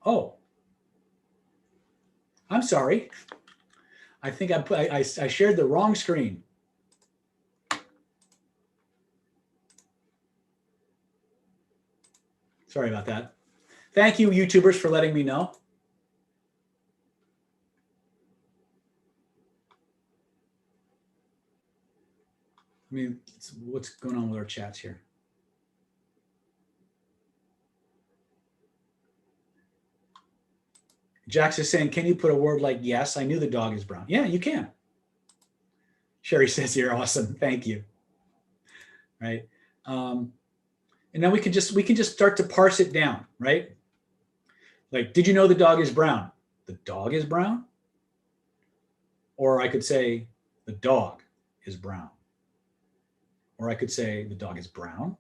Oh, I'm sorry. I think I shared the wrong screen. Sorry about that. Thank you, YouTubers, for letting me know. I mean, what's going on with our chats here? Jax is saying, can you put a word like yes? I knew the dog is brown. Yeah, you can. Sherry says you're awesome. Thank you. Right. And then we can just start to parse it down, right? Like, did you know the dog is brown? The dog is brown? Or I could say the dog is brown. Or I could say the dog is brown.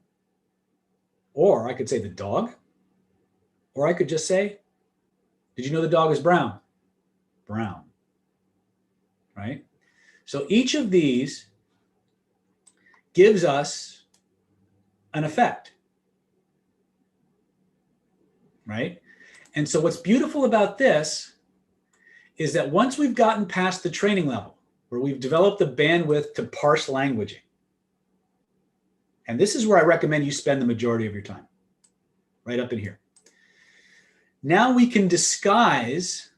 Or I could say the dog. Or I could just say, did you know the dog is brown? Brown. Right? So each of these gives us an effect. Right? And so what's beautiful about this is that once we've gotten past the training level, where we've developed the bandwidth to parse languaging, and this is where I recommend you spend the majority of your time, right up in here. Now we can disguise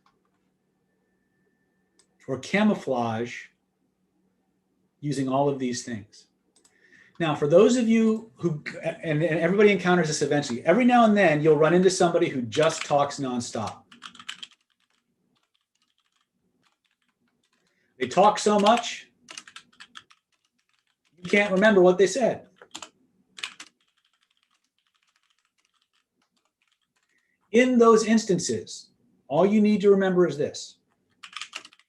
or camouflage using all of these things. Now, for those of you who, and everybody encounters this eventually, every now and then you'll run into somebody who just talks nonstop. They talk so much, you can't remember what they said. In those instances, all you need to remember is this.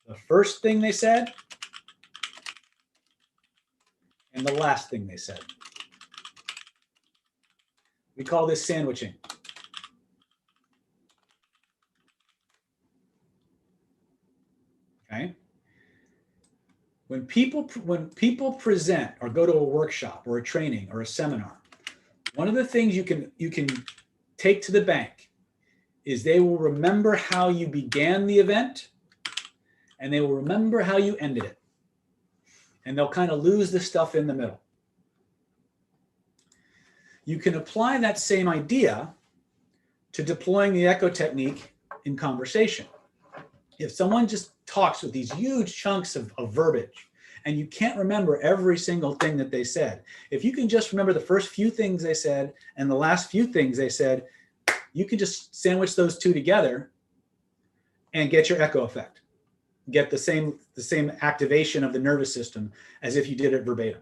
The first thing they said and the last thing they said. We call this sandwiching. Okay? When people present or go to a workshop or a training or a seminar, one of the things you can take to the bank is they will remember how you began the event and they will remember how you ended it. And they'll kind of lose the stuff in the middle. You can apply that same idea to deploying the echo technique in conversation. If someone just talks with these huge chunks of verbiage and you can't remember every single thing that they said, if you can just remember the first few things they said and the last few things they said, you can just sandwich those two together and get your echo effect. Get the same activation of the nervous system as if you did it verbatim.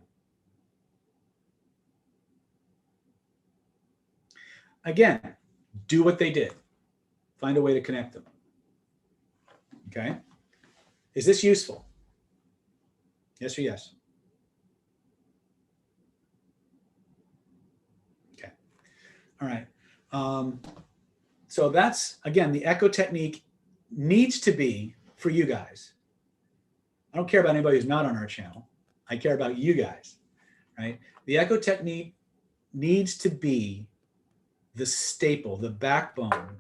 Again, do what they did. Find a way to connect them. Okay? Is this useful? Yes or yes? Okay. All right. So that's, again, the echo technique needs to be for you guys. I don't care about anybody who's not on our channel. I care about you guys, right? The echo technique needs to be the staple, the backbone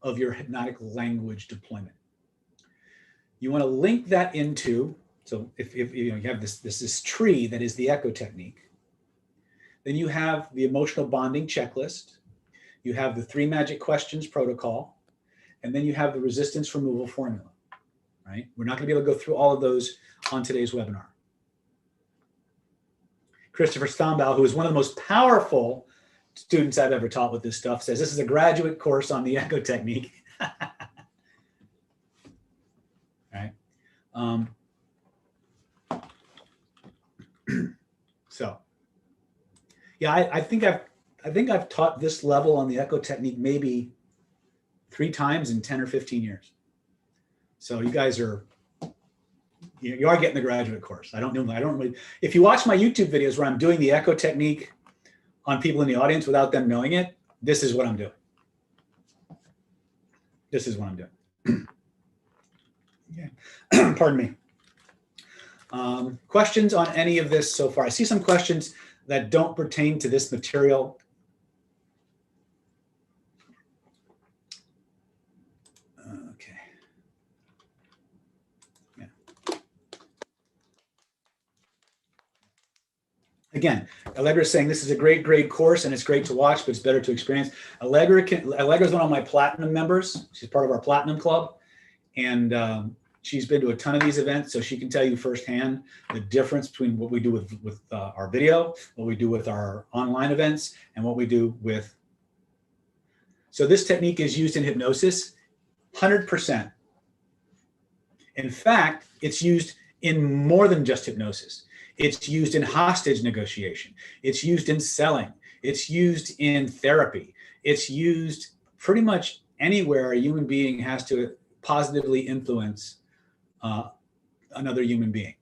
of your hypnotic language deployment. You want to link that into So if you have this tree that is the echo technique, then you have the emotional bonding checklist, you have the 3 magic questions protocol, and then you have the resistance removal formula, right? We're not going to be able to go through all of those on today's webinar. Christopher Stombaugh, who is one of the most powerful students I've ever taught with this stuff, says this is a graduate course on the echo technique. Right. So, yeah, I think I've taught this level on the echo technique maybe 3 times in 10 or 15 years. So you guys are, you are getting the graduate course. I don't really, if you watch my YouTube videos where I'm doing the echo technique on people in the audience without them knowing it, this is what I'm doing. This is what I'm doing. Yeah. Pardon me. Questions on any of this so far? I see some questions that don't pertain to this material. Okay. Yeah. Again, Allegra is saying this is a great course and it's great to watch, but it's better to experience. Allegra is one of my platinum members. She's part of our platinum club. And she's been to a ton of these events, so she can tell you firsthand the difference between what we do with our video, what we do with our online events, and what we do with. So this technique is used in hypnosis 100%. In fact, it's used in more than just hypnosis. It's used in hostage negotiation. It's used in selling. It's used in therapy. It's used pretty much anywhere a human being has to positively influence another human being,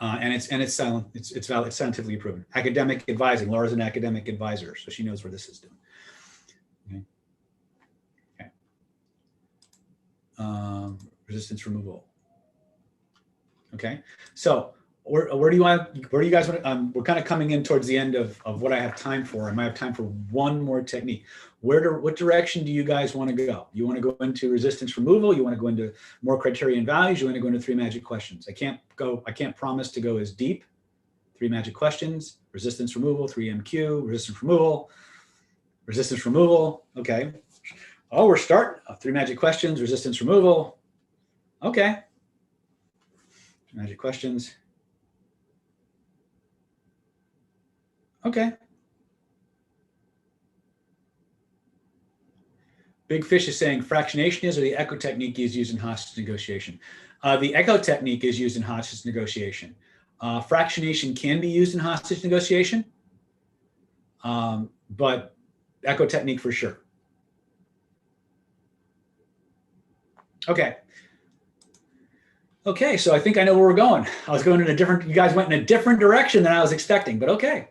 and it's silent. It's valid. It's scientifically proven. Academic advising. Laura's an academic advisor, so she knows where this is doing. Okay. Resistance removal. Okay. So where do you guys want? We're kind of coming in towards the end of what I have time for. I might have time for one more technique. What direction do you guys want to go? You want to go into resistance removal? You want to go into more criterion values? You want to go into 3 magic questions? I can't promise to go as deep. 3 magic questions, resistance removal, 3 MQ, resistance removal. Okay. Oh, we're starting 3 magic questions, resistance removal. Okay. Magic questions. Okay. Big Fish is saying fractionation is, or the echo technique is used in hostage negotiation. The echo technique is used in hostage negotiation. Fractionation can be used in hostage negotiation, but echo technique for sure. Okay. Okay, so I think I know where we're going. I was going in a different, you guys went in a different direction than I was expecting, but okay.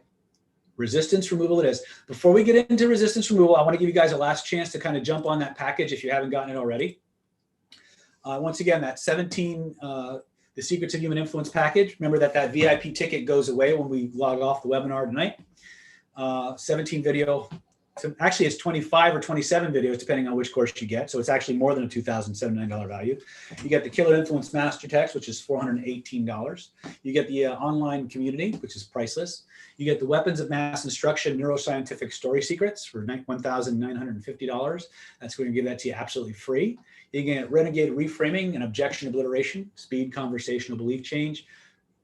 Resistance removal it is. Before we get into resistance removal, I want to give you guys a last chance to kind of jump on that package if you haven't gotten it already. Once again, that 17, the Secrets of Human Influence package. Remember that VIP ticket goes away when we log off the webinar tonight. 17 video. So actually, it's 25 or 27 videos, depending on which course you get. So it's actually more than a $2,079 value. You get the Killer Influence Master Text, which is $418. You get the online community, which is priceless. You get the Weapons of Mass Instruction Neuroscientific Story Secrets for $1,950. That's going to give that to you absolutely free. You can get Renegade Reframing and Objection Obliteration, Speed Conversational Belief Change.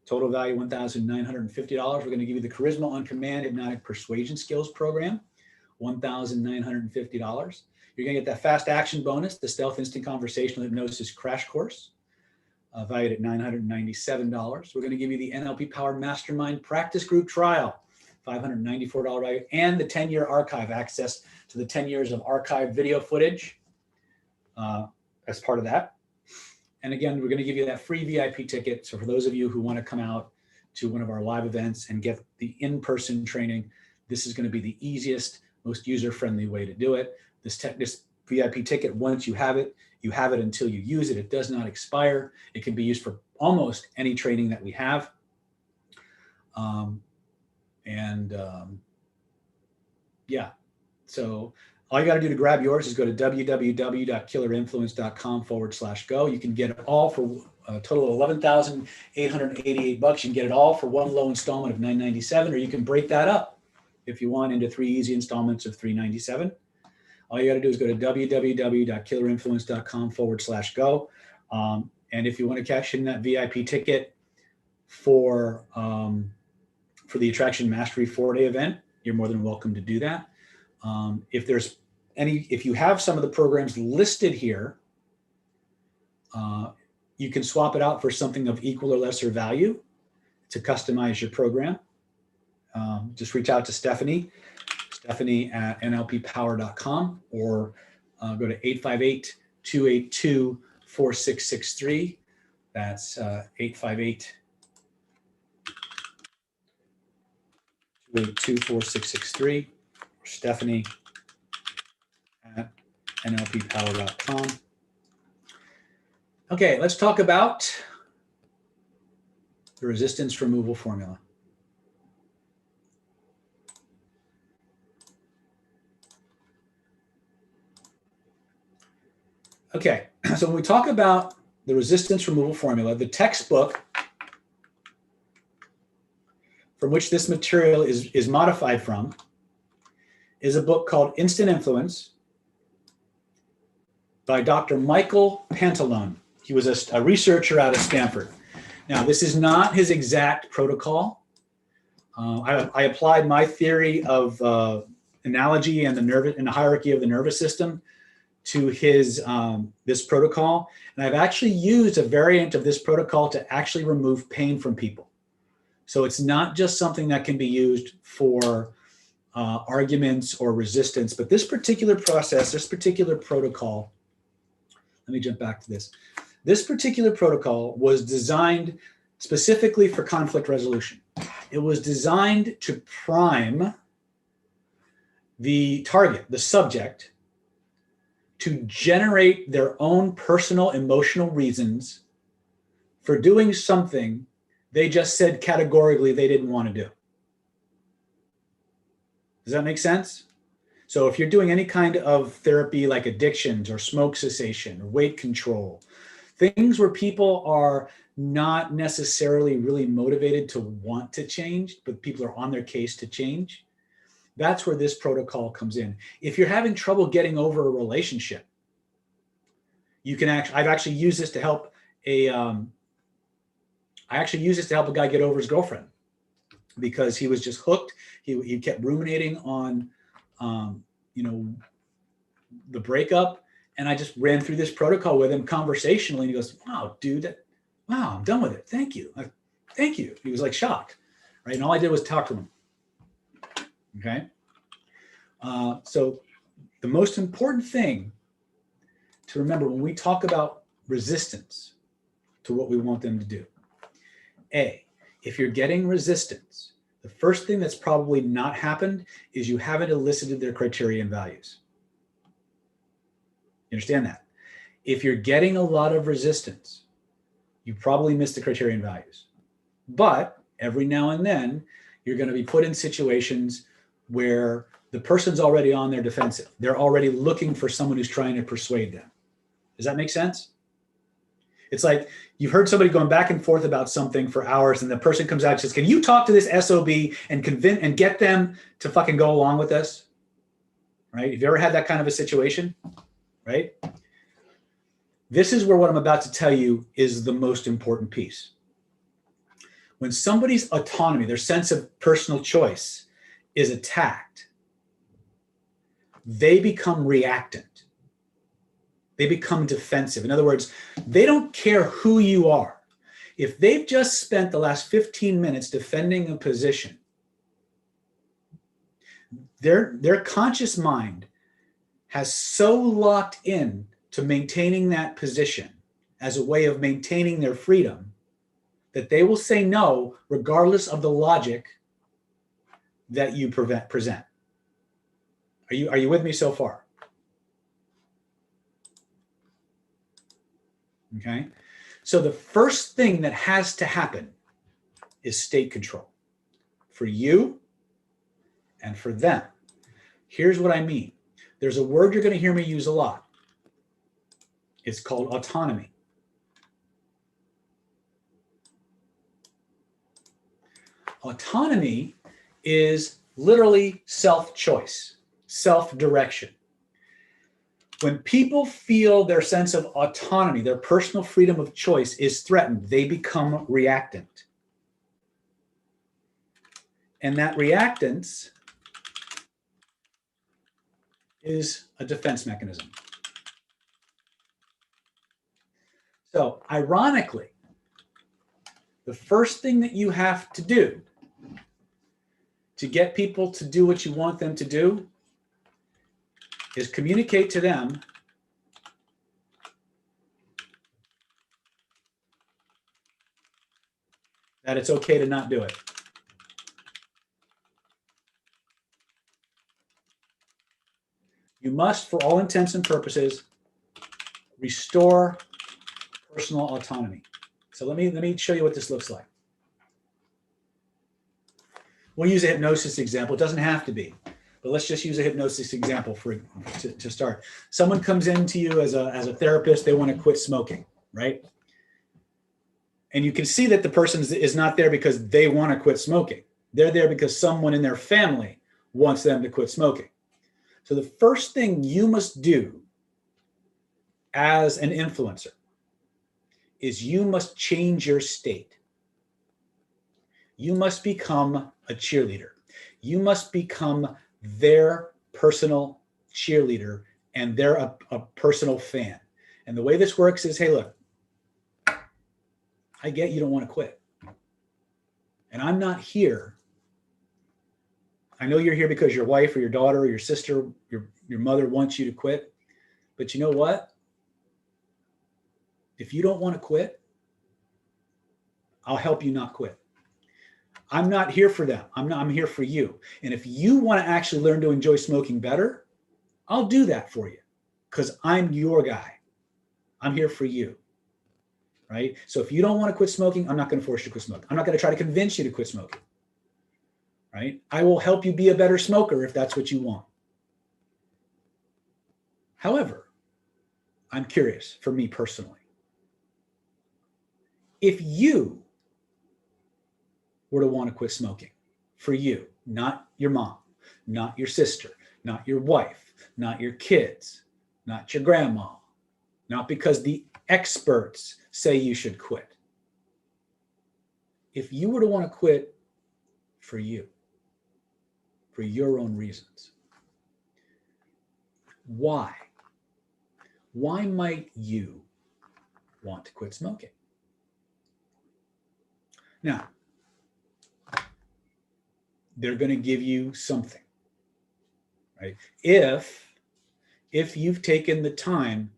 Total value $1,950. We're going to give you the Charisma on Command Hypnotic Persuasion Skills Program. $1,950. You're going to get that fast action bonus, the Stealth Instant Conversational Hypnosis Crash Course, valued at $997. We're going to give you the NLP Power Mastermind Practice Group Trial, $594 value, and the 10-year archive, access to the 10 years of archived video footage as part of that. And again, we're going to give you that free VIP ticket. So for those of you who want to come out to one of our live events and get the in-person training, this is going to be the easiest, most user-friendly way to do it. This VIP ticket, once you have it until you use it. It does not expire. It can be used for almost any training that we have. Yeah, so All you got to do to grab yours is go to www.killerinfluence.com/go. You can get it all for a total of $11,888. You can get it all for one low installment of $997, or you can break that up if you want into 3 easy installments of $397. All you got to do is go to www.killerinfluence.com/go. And if you want to cash in that VIP ticket for the Attraction Mastery 4-day event, you're more than welcome to do that. If you have some of the programs listed here, you can swap it out for something of equal or lesser value to customize your program. Just reach out to Stephanie at nlppower.com, or go to 858-282-4663. That's 858-282-4663, or Stephanie at nlppower.com. Okay, let's talk about the resistance removal formula. Okay, so when we talk about the resistance removal formula, the textbook from which this material is modified from is a book called Instant Influence by Dr. Michael Pantalone. He was a researcher out of Stanford. Now, this is not his exact protocol. I applied my theory of analogy and the hierarchy of the nervous system to his this protocol, and I've actually used a variant of this protocol to actually remove pain from people. So it's not just something that can be used for arguments or resistance, but this particular process, this particular protocol, let me jump back to this. This particular protocol was designed specifically for conflict resolution. It was designed to prime the target, the subject, to generate their own personal emotional reasons for doing something they just said categorically they didn't want to do. Does that make sense? So if you're doing any kind of therapy like addictions or smoke cessation or weight control, things where people are not necessarily really motivated to want to change, but people are on their case to change, that's where this protocol comes in. If you're having trouble getting over a relationship, you can I've actually used this to help a guy get over his girlfriend because he was just hooked. He kept ruminating on, the breakup. And I just ran through this protocol with him conversationally. And he goes, wow, dude, wow, I'm done with it. Thank you. Thank you. He was like shocked, right? And all I did was talk to him. Okay. So the most important thing to remember when we talk about resistance to what we want them to do, if you're getting resistance, the first thing that's probably not happened is you haven't elicited their criteria and values. You understand that? If you're getting a lot of resistance, you probably missed the criteria and values. But every now and then, you're going to be put in situations where the person's already on their defensive. They're already looking for someone who's trying to persuade them. Does that make sense? It's like you've heard somebody going back and forth about something for hours, and the person comes out and says, can you talk to this SOB and convince and get them to fucking go along with this? Right? Have you ever had that kind of a situation? Right? This is where what I'm about to tell you is the most important piece. When somebody's autonomy, their sense of personal choice is attacked, they become reactant. They become defensive. In other words, they don't care who you are. If they've just spent the last 15 minutes defending a position, their conscious mind has so locked in to maintaining that position as a way of maintaining their freedom that they will say no regardless of the logic that you present. Are you with me so far? Okay. So the first thing that has to happen is state control for you and for them. Here's what I mean. There's a word you're going to hear me use a lot. It's called autonomy. Autonomy is literally self-choice, self-direction. When people feel their sense of autonomy, their personal freedom of choice is threatened, they become reactant. And that reactance is a defense mechanism. So, ironically, the first thing that you have to do to get people to do what you want them to do is communicate to them that it's okay to not do it. You must, for all intents and purposes, restore personal autonomy. So let me show you what this looks like. We'll use a hypnosis example. It doesn't have to be, but let's just use a hypnosis example to start. Someone comes into you as a therapist. They want to quit smoking, right? And you can see that the person is not there because they want to quit smoking. They're there because someone in their family wants them to quit smoking. So the first thing you must do as an influencer is you must change your state. You must become a cheerleader. You must become their personal cheerleader, and they're a personal fan. And the way this works is, hey, look, I get you don't want to quit. And I'm not here. I know you're here because your wife or your daughter or your sister, your mother wants you to quit. But you know what? If you don't want to quit, I'll help you not quit. I'm not here for them. I'm here for you. And if you want to actually learn to enjoy smoking better, I'll do that for you because I'm your guy. I'm here for you. Right? So if you don't want to quit smoking, I'm not going to force you to quit smoking. I'm not going to try to convince you to quit smoking. Right? I will help you be a better smoker if that's what you want. However, I'm curious for me personally. If you were to want to quit smoking, for you, not your mom, not your sister, not your wife, not your kids, not your grandma, not because the experts say you should quit. If you were to want to quit for you, for your own reasons, why? Why might you want to quit smoking? Now, they're going to give you something, right? If you've taken the time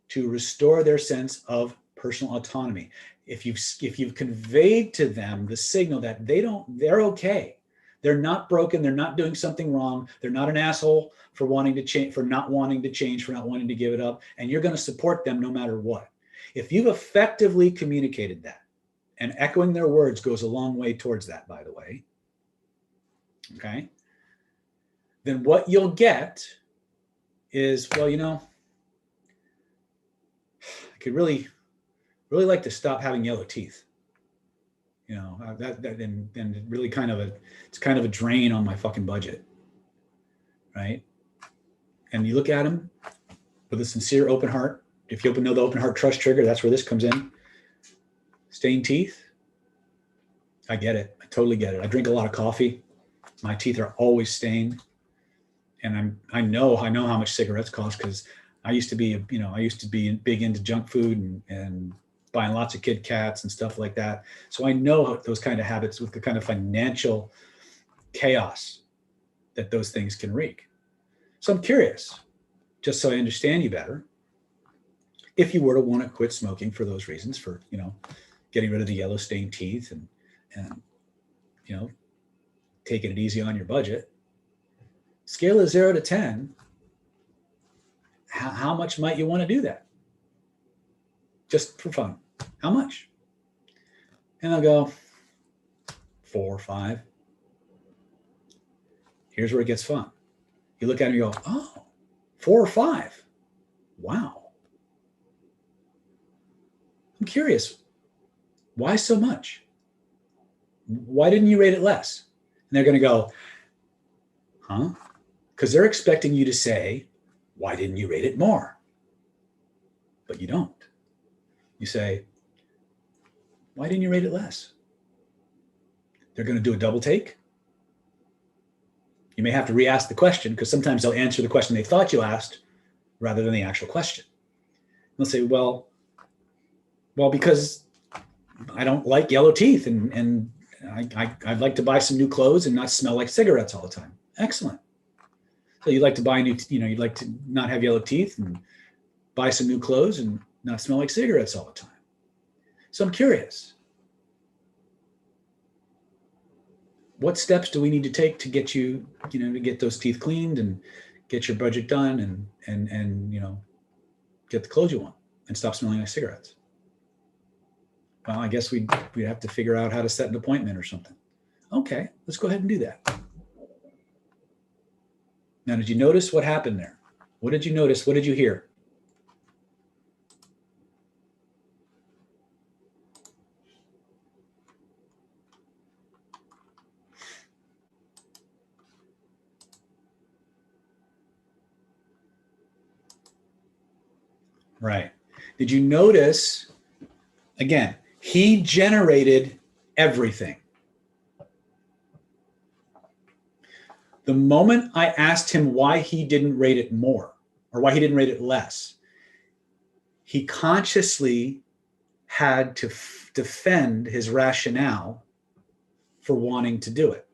to restore their sense of personal autonomy, if you've conveyed to them the signal that they're okay, they're not broken, they're not doing something wrong, they're not an asshole for wanting to change, for not wanting to change, for not wanting to give it up, and you're going to support them no matter what. If you've effectively communicated that, and echoing their words goes a long way towards that, by the way, okay, then what you'll get is, well, you know, I could really like to stop having yellow teeth. You know, and really it's kind of a drain on my fucking budget, right? And you look at them with a sincere open heart. If you know the open heart trust trigger, that's where this comes in. Stained teeth, I get it. I totally get it. I drink a lot of coffee. My teeth are always stained, and I know how much cigarettes cost because I used to be big into junk food and buying lots of Kit Kats and stuff like that. So I know those kind of habits with the kind of financial chaos that those things can wreak. So I'm curious, just so I understand you better, if you were to want to quit smoking for those reasons, for, you know, getting rid of the yellow stained teeth and you know, taking it easy on your budget, scale of 0 to 10, how much might you want to do that? Just for fun. How much? And I'll go 4 or 5. Here's where it gets fun. You look at it and you go, oh, 4 or 5. Wow. I'm curious. Why so much? Why didn't you rate it less? And they're going to go, huh? Because they're expecting you to say, why didn't you rate it more? But you don't. You say, why didn't you rate it less? They're going to do a double take. You may have to re-ask the question because sometimes they'll answer the question they thought you asked rather than the actual question. They'll say, well, because I don't like yellow teeth and I'd like to buy some new clothes and not smell like cigarettes all the time. Excellent. So you'd like to buy you'd like to not have yellow teeth and buy some new clothes and not smell like cigarettes all the time. So I'm curious. What steps do we need to take to get you, to get those teeth cleaned and get your budget done and get the clothes you want and stop smelling like cigarettes? Well, I guess we'd have to figure out how to set an appointment or something. Okay, let's go ahead and do that. Now, did you notice what happened there? What did you notice? What did you hear? Right. Did you notice, again, he generated everything. The moment I asked him why he didn't rate it more or why he didn't rate it less, he consciously had to defend his rationale for wanting to do it.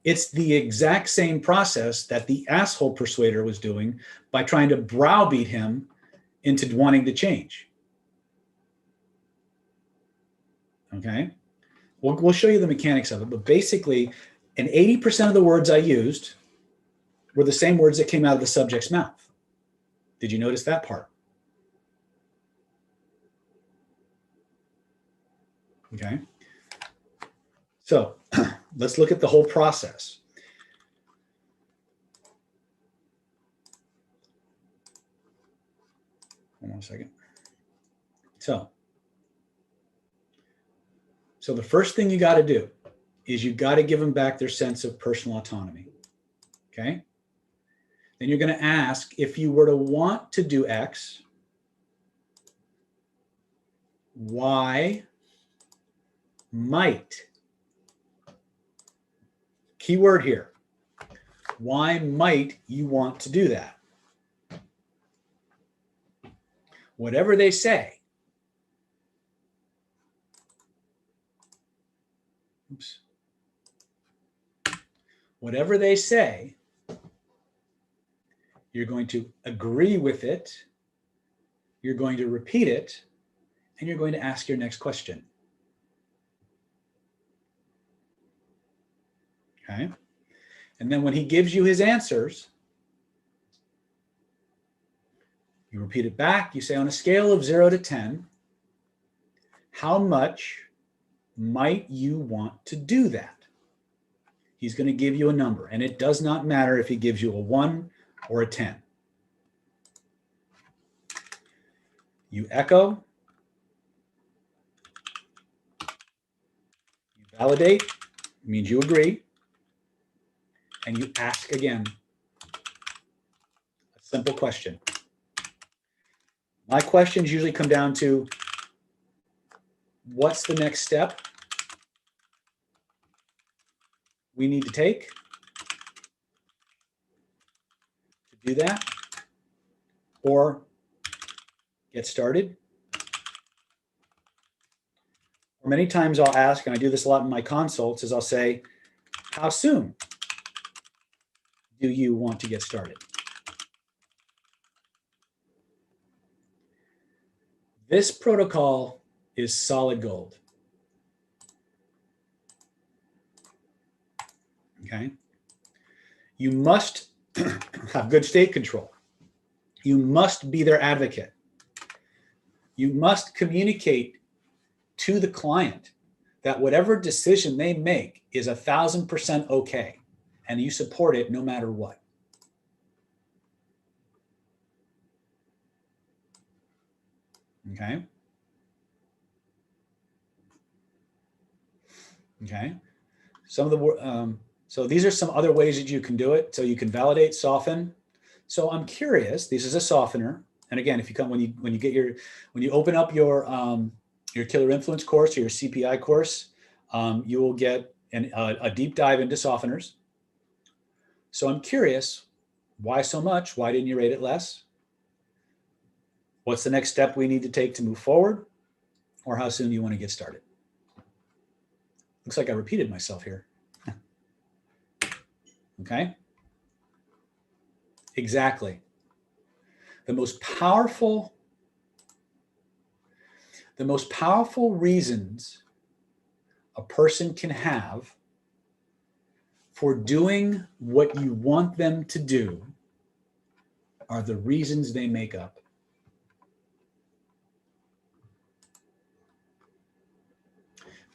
It's the exact same process that the asshole persuader was doing by trying to browbeat him into wanting to change. Okay? We'll show you the mechanics of it, but basically, and 80% of the words I used were the same words that came out of the subject's mouth. Did you notice that part? Okay. So let's look at the whole process. Hold on a second. So the first thing you got to do is you got to give them back their sense of personal autonomy. Okay. Then you're going to ask, if you were to want to do X, why might, key word here, why might you want to do that? Whatever they say, oops, whatever they say, you're going to agree with it, you're going to repeat it, and you're going to ask your next question. Okay? And then when he gives you his answers, you repeat it back. You say, on a scale of 0 to 10, how much might you want to do that? He's going to give you a number, and it does not matter if he gives you a 1 or a 10. You echo, you validate, means you agree, and you ask again a simple question. My questions usually come down to, what's the next step we need to take to do that, or get started? Or many times I'll ask, and I do this a lot in my consults, is I'll say, how soon do you want to get started? This protocol is solid gold. Okay? You must have good state control. You must be their advocate. You must communicate to the client that whatever decision they make is 1,000% okay, and you support it no matter what. Okay. Okay. Some of the so these are some other ways that you can do it. So you can validate, soften. So I'm curious. This is a softener. And again, if you come when you open up your Killer Influence course or your CPI course, you will get a deep dive into softeners. So I'm curious, why so much? Why didn't you rate it less? What's the next step we need to take to move forward? Or how soon do you want to get started? Looks like I repeated myself here. Okay. Exactly. The most powerful reasons a person can have for doing what you want them to do are the reasons they make up.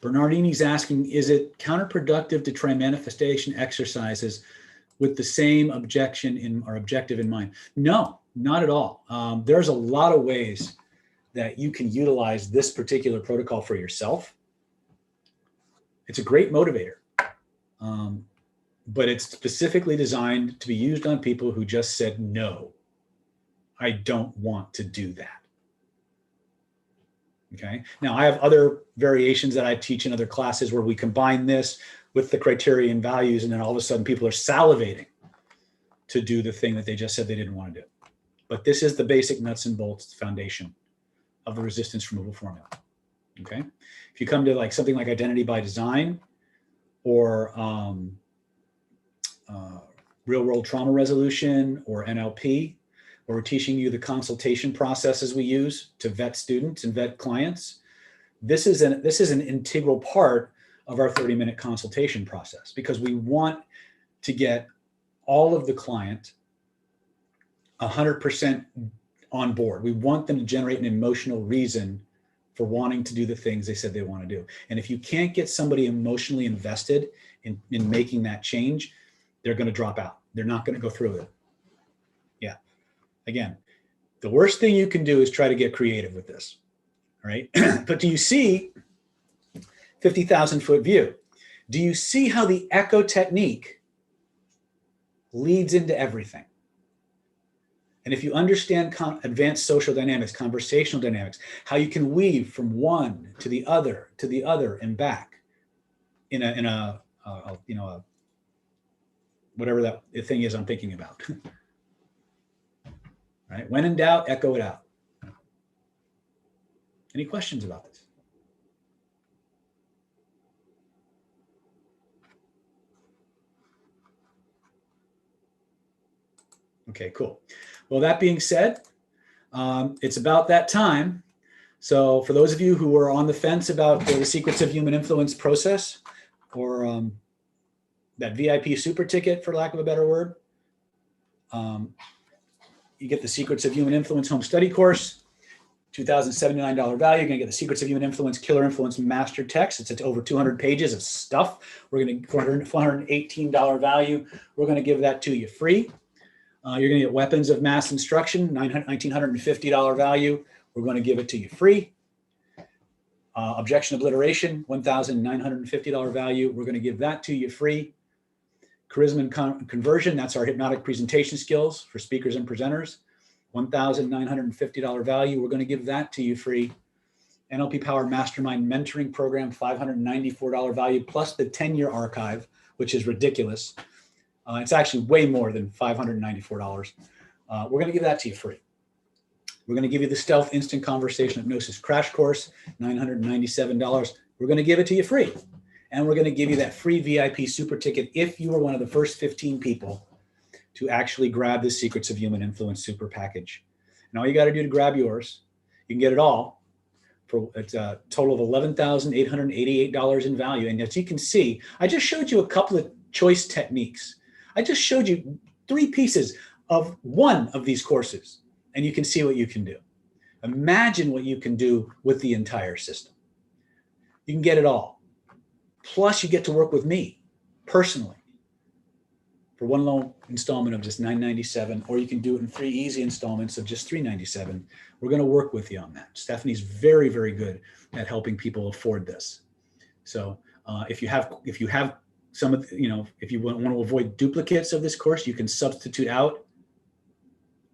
Bernardini's asking, is it counterproductive to try manifestation exercises with the same objective in mind? No, not at all. There's a lot of ways that you can utilize this particular protocol for yourself. It's a great motivator, but it's specifically designed to be used on people who just said, no, I don't want to do that. Okay. Now I have other variations that I teach in other classes where we combine this with the criteria and values, and then all of a sudden people are salivating to do the thing that they just said they didn't want to do. But this is the basic nuts and bolts foundation of the resistance removal formula. Okay. If you come to like something like identity by design or real world trauma resolution or NLP, where we're teaching you the consultation processes we use to vet students and vet clients, this is an integral part of our 30-minute consultation process, because we want to get all of the client 100% on board. We want them to generate an emotional reason for wanting to do the things they said they want to do. And if you can't get somebody emotionally invested in making that change, they're going to drop out. They're not going to go through with it. Yeah. Again, the worst thing you can do is try to get creative with this. All right. But do you see 50,000 foot view? Do you see how the echo technique leads into everything? And if you understand advanced social dynamics, conversational dynamics, how you can weave from one to the other and back in a whatever that thing is I'm thinking about. Right? When in doubt, echo it out. Any questions about this? Okay, cool. Well, that being said, it's about that time. So for those of you who are on the fence about the Secrets of Human Influence process, or that VIP super ticket, for lack of a better word, you get the Secrets of Human Influence home study course, $2,079 value. You're going to get the Secrets of Human Influence Killer Influence Master Text. It's over 200 pages of stuff. We're going to $418 value. We're going to give that to you free. You're going to get Weapons of Mass Instruction, $1,950 value. We're going to give it to you free. Objection Obliteration, $1,950 value. We're going to give that to you free. Charisma and Conversion, that's our hypnotic presentation skills for speakers and presenters. $1,950 value. We're going to give that to you free. NLP Power Mastermind Mentoring Program, $594 value, plus the 10-year archive, which is ridiculous. It's actually way more than $594. We're going to give that to you free. We're going to give you the Stealth Instant Conversation Hypnosis Crash Course, $997. We're going to give it to you free. And we're going to give you that free VIP super ticket if you are one of the first 15 people to actually grab the Secrets of Human Influence super package. And all you got to do to grab yours, you can get it all for it's a total of $11,888 in value. And as you can see, I just showed you a couple of choice techniques. I just showed you 3 pieces of one of these courses, and you can see what you can do. Imagine what you can do with the entire system. You can get it all. Plus, you get to work with me personally for for one loan installment of just $9.97, or you can do it in 3 easy installments of just $3.97. We're going to work with you on that. Stephanie's very, very good at helping people afford this. So if you have some of, if you want to avoid duplicates of this course, you can substitute out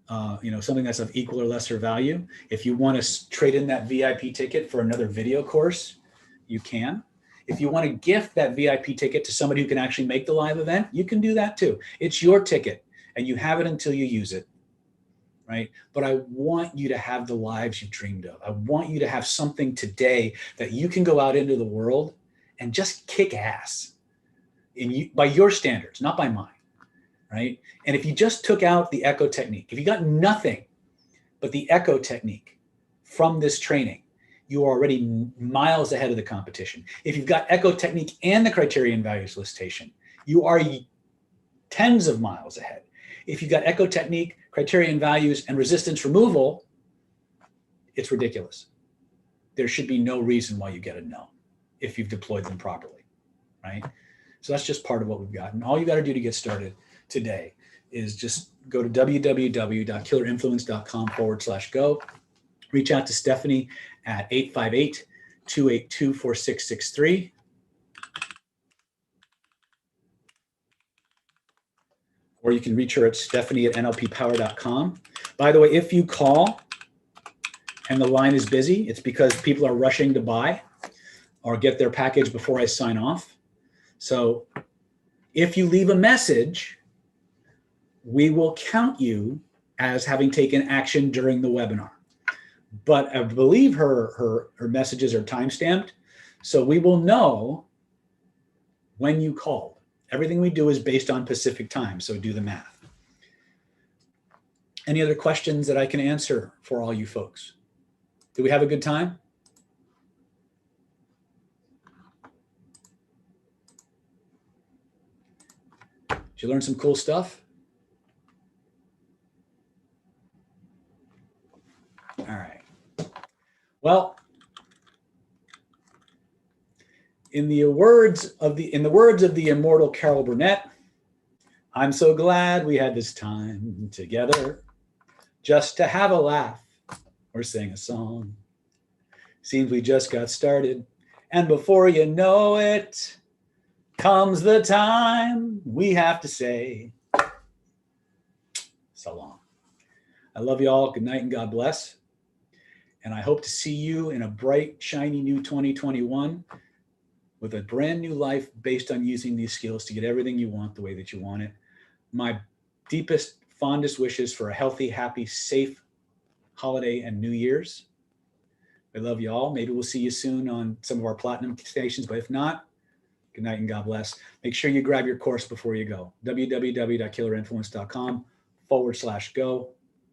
something that's of equal or lesser value. If you want to trade in that VIP ticket for another video course, you can. If you want to gift that VIP ticket to somebody who can actually make the live event, you can do that too. It's your ticket and you have it until you use it, right? But I want you to have the lives you've dreamed of. I want you to have something today that you can go out into the world and just kick ass by your standards, not by mine, right? And if you just took out the echo technique, if you got nothing but the echo technique from this training, you are already miles ahead of the competition. If you've got echo technique and the criterion value solicitation, you are tens of miles ahead. If you've got echo technique, criterion values, and resistance removal, it's ridiculous. There should be no reason why you get a no if you've deployed them properly, right? So that's just part of what we've got. And all you got to do to get started today is just go to www.killerinfluence.com/go. Reach out to Stephanie at 858-282-4663. Or you can reach her at stephanie@nlppower.com. By the way, if you call and the line is busy, it's because people are rushing to buy or get their package before I sign off. So if you leave a message, we will count you as having taken action during the webinar. But I believe her messages are time-stamped, so we will know when you called. Everything we do is based on Pacific time, so do the math. Any other questions that I can answer for all you folks? Did we have a good time? Did you learn some cool stuff? All right. Well, in the words of the immortal Carol Burnett, I'm so glad we had this time together just to have a laugh or sing a song. Seems we just got started, and before you know it, comes the time we have to say so long. I love you all. Good night and God bless. And I hope to see you in a bright, shiny new 2021 with a brand new life based on using these skills to get everything you want the way that you want it. My deepest, fondest wishes for a healthy, happy, safe holiday and New Year's. I love you all. Maybe we'll see you soon on some of our platinum stations, but if not, good night and God bless. Make sure you grab your course before you go. www.killerinfluence.com/go.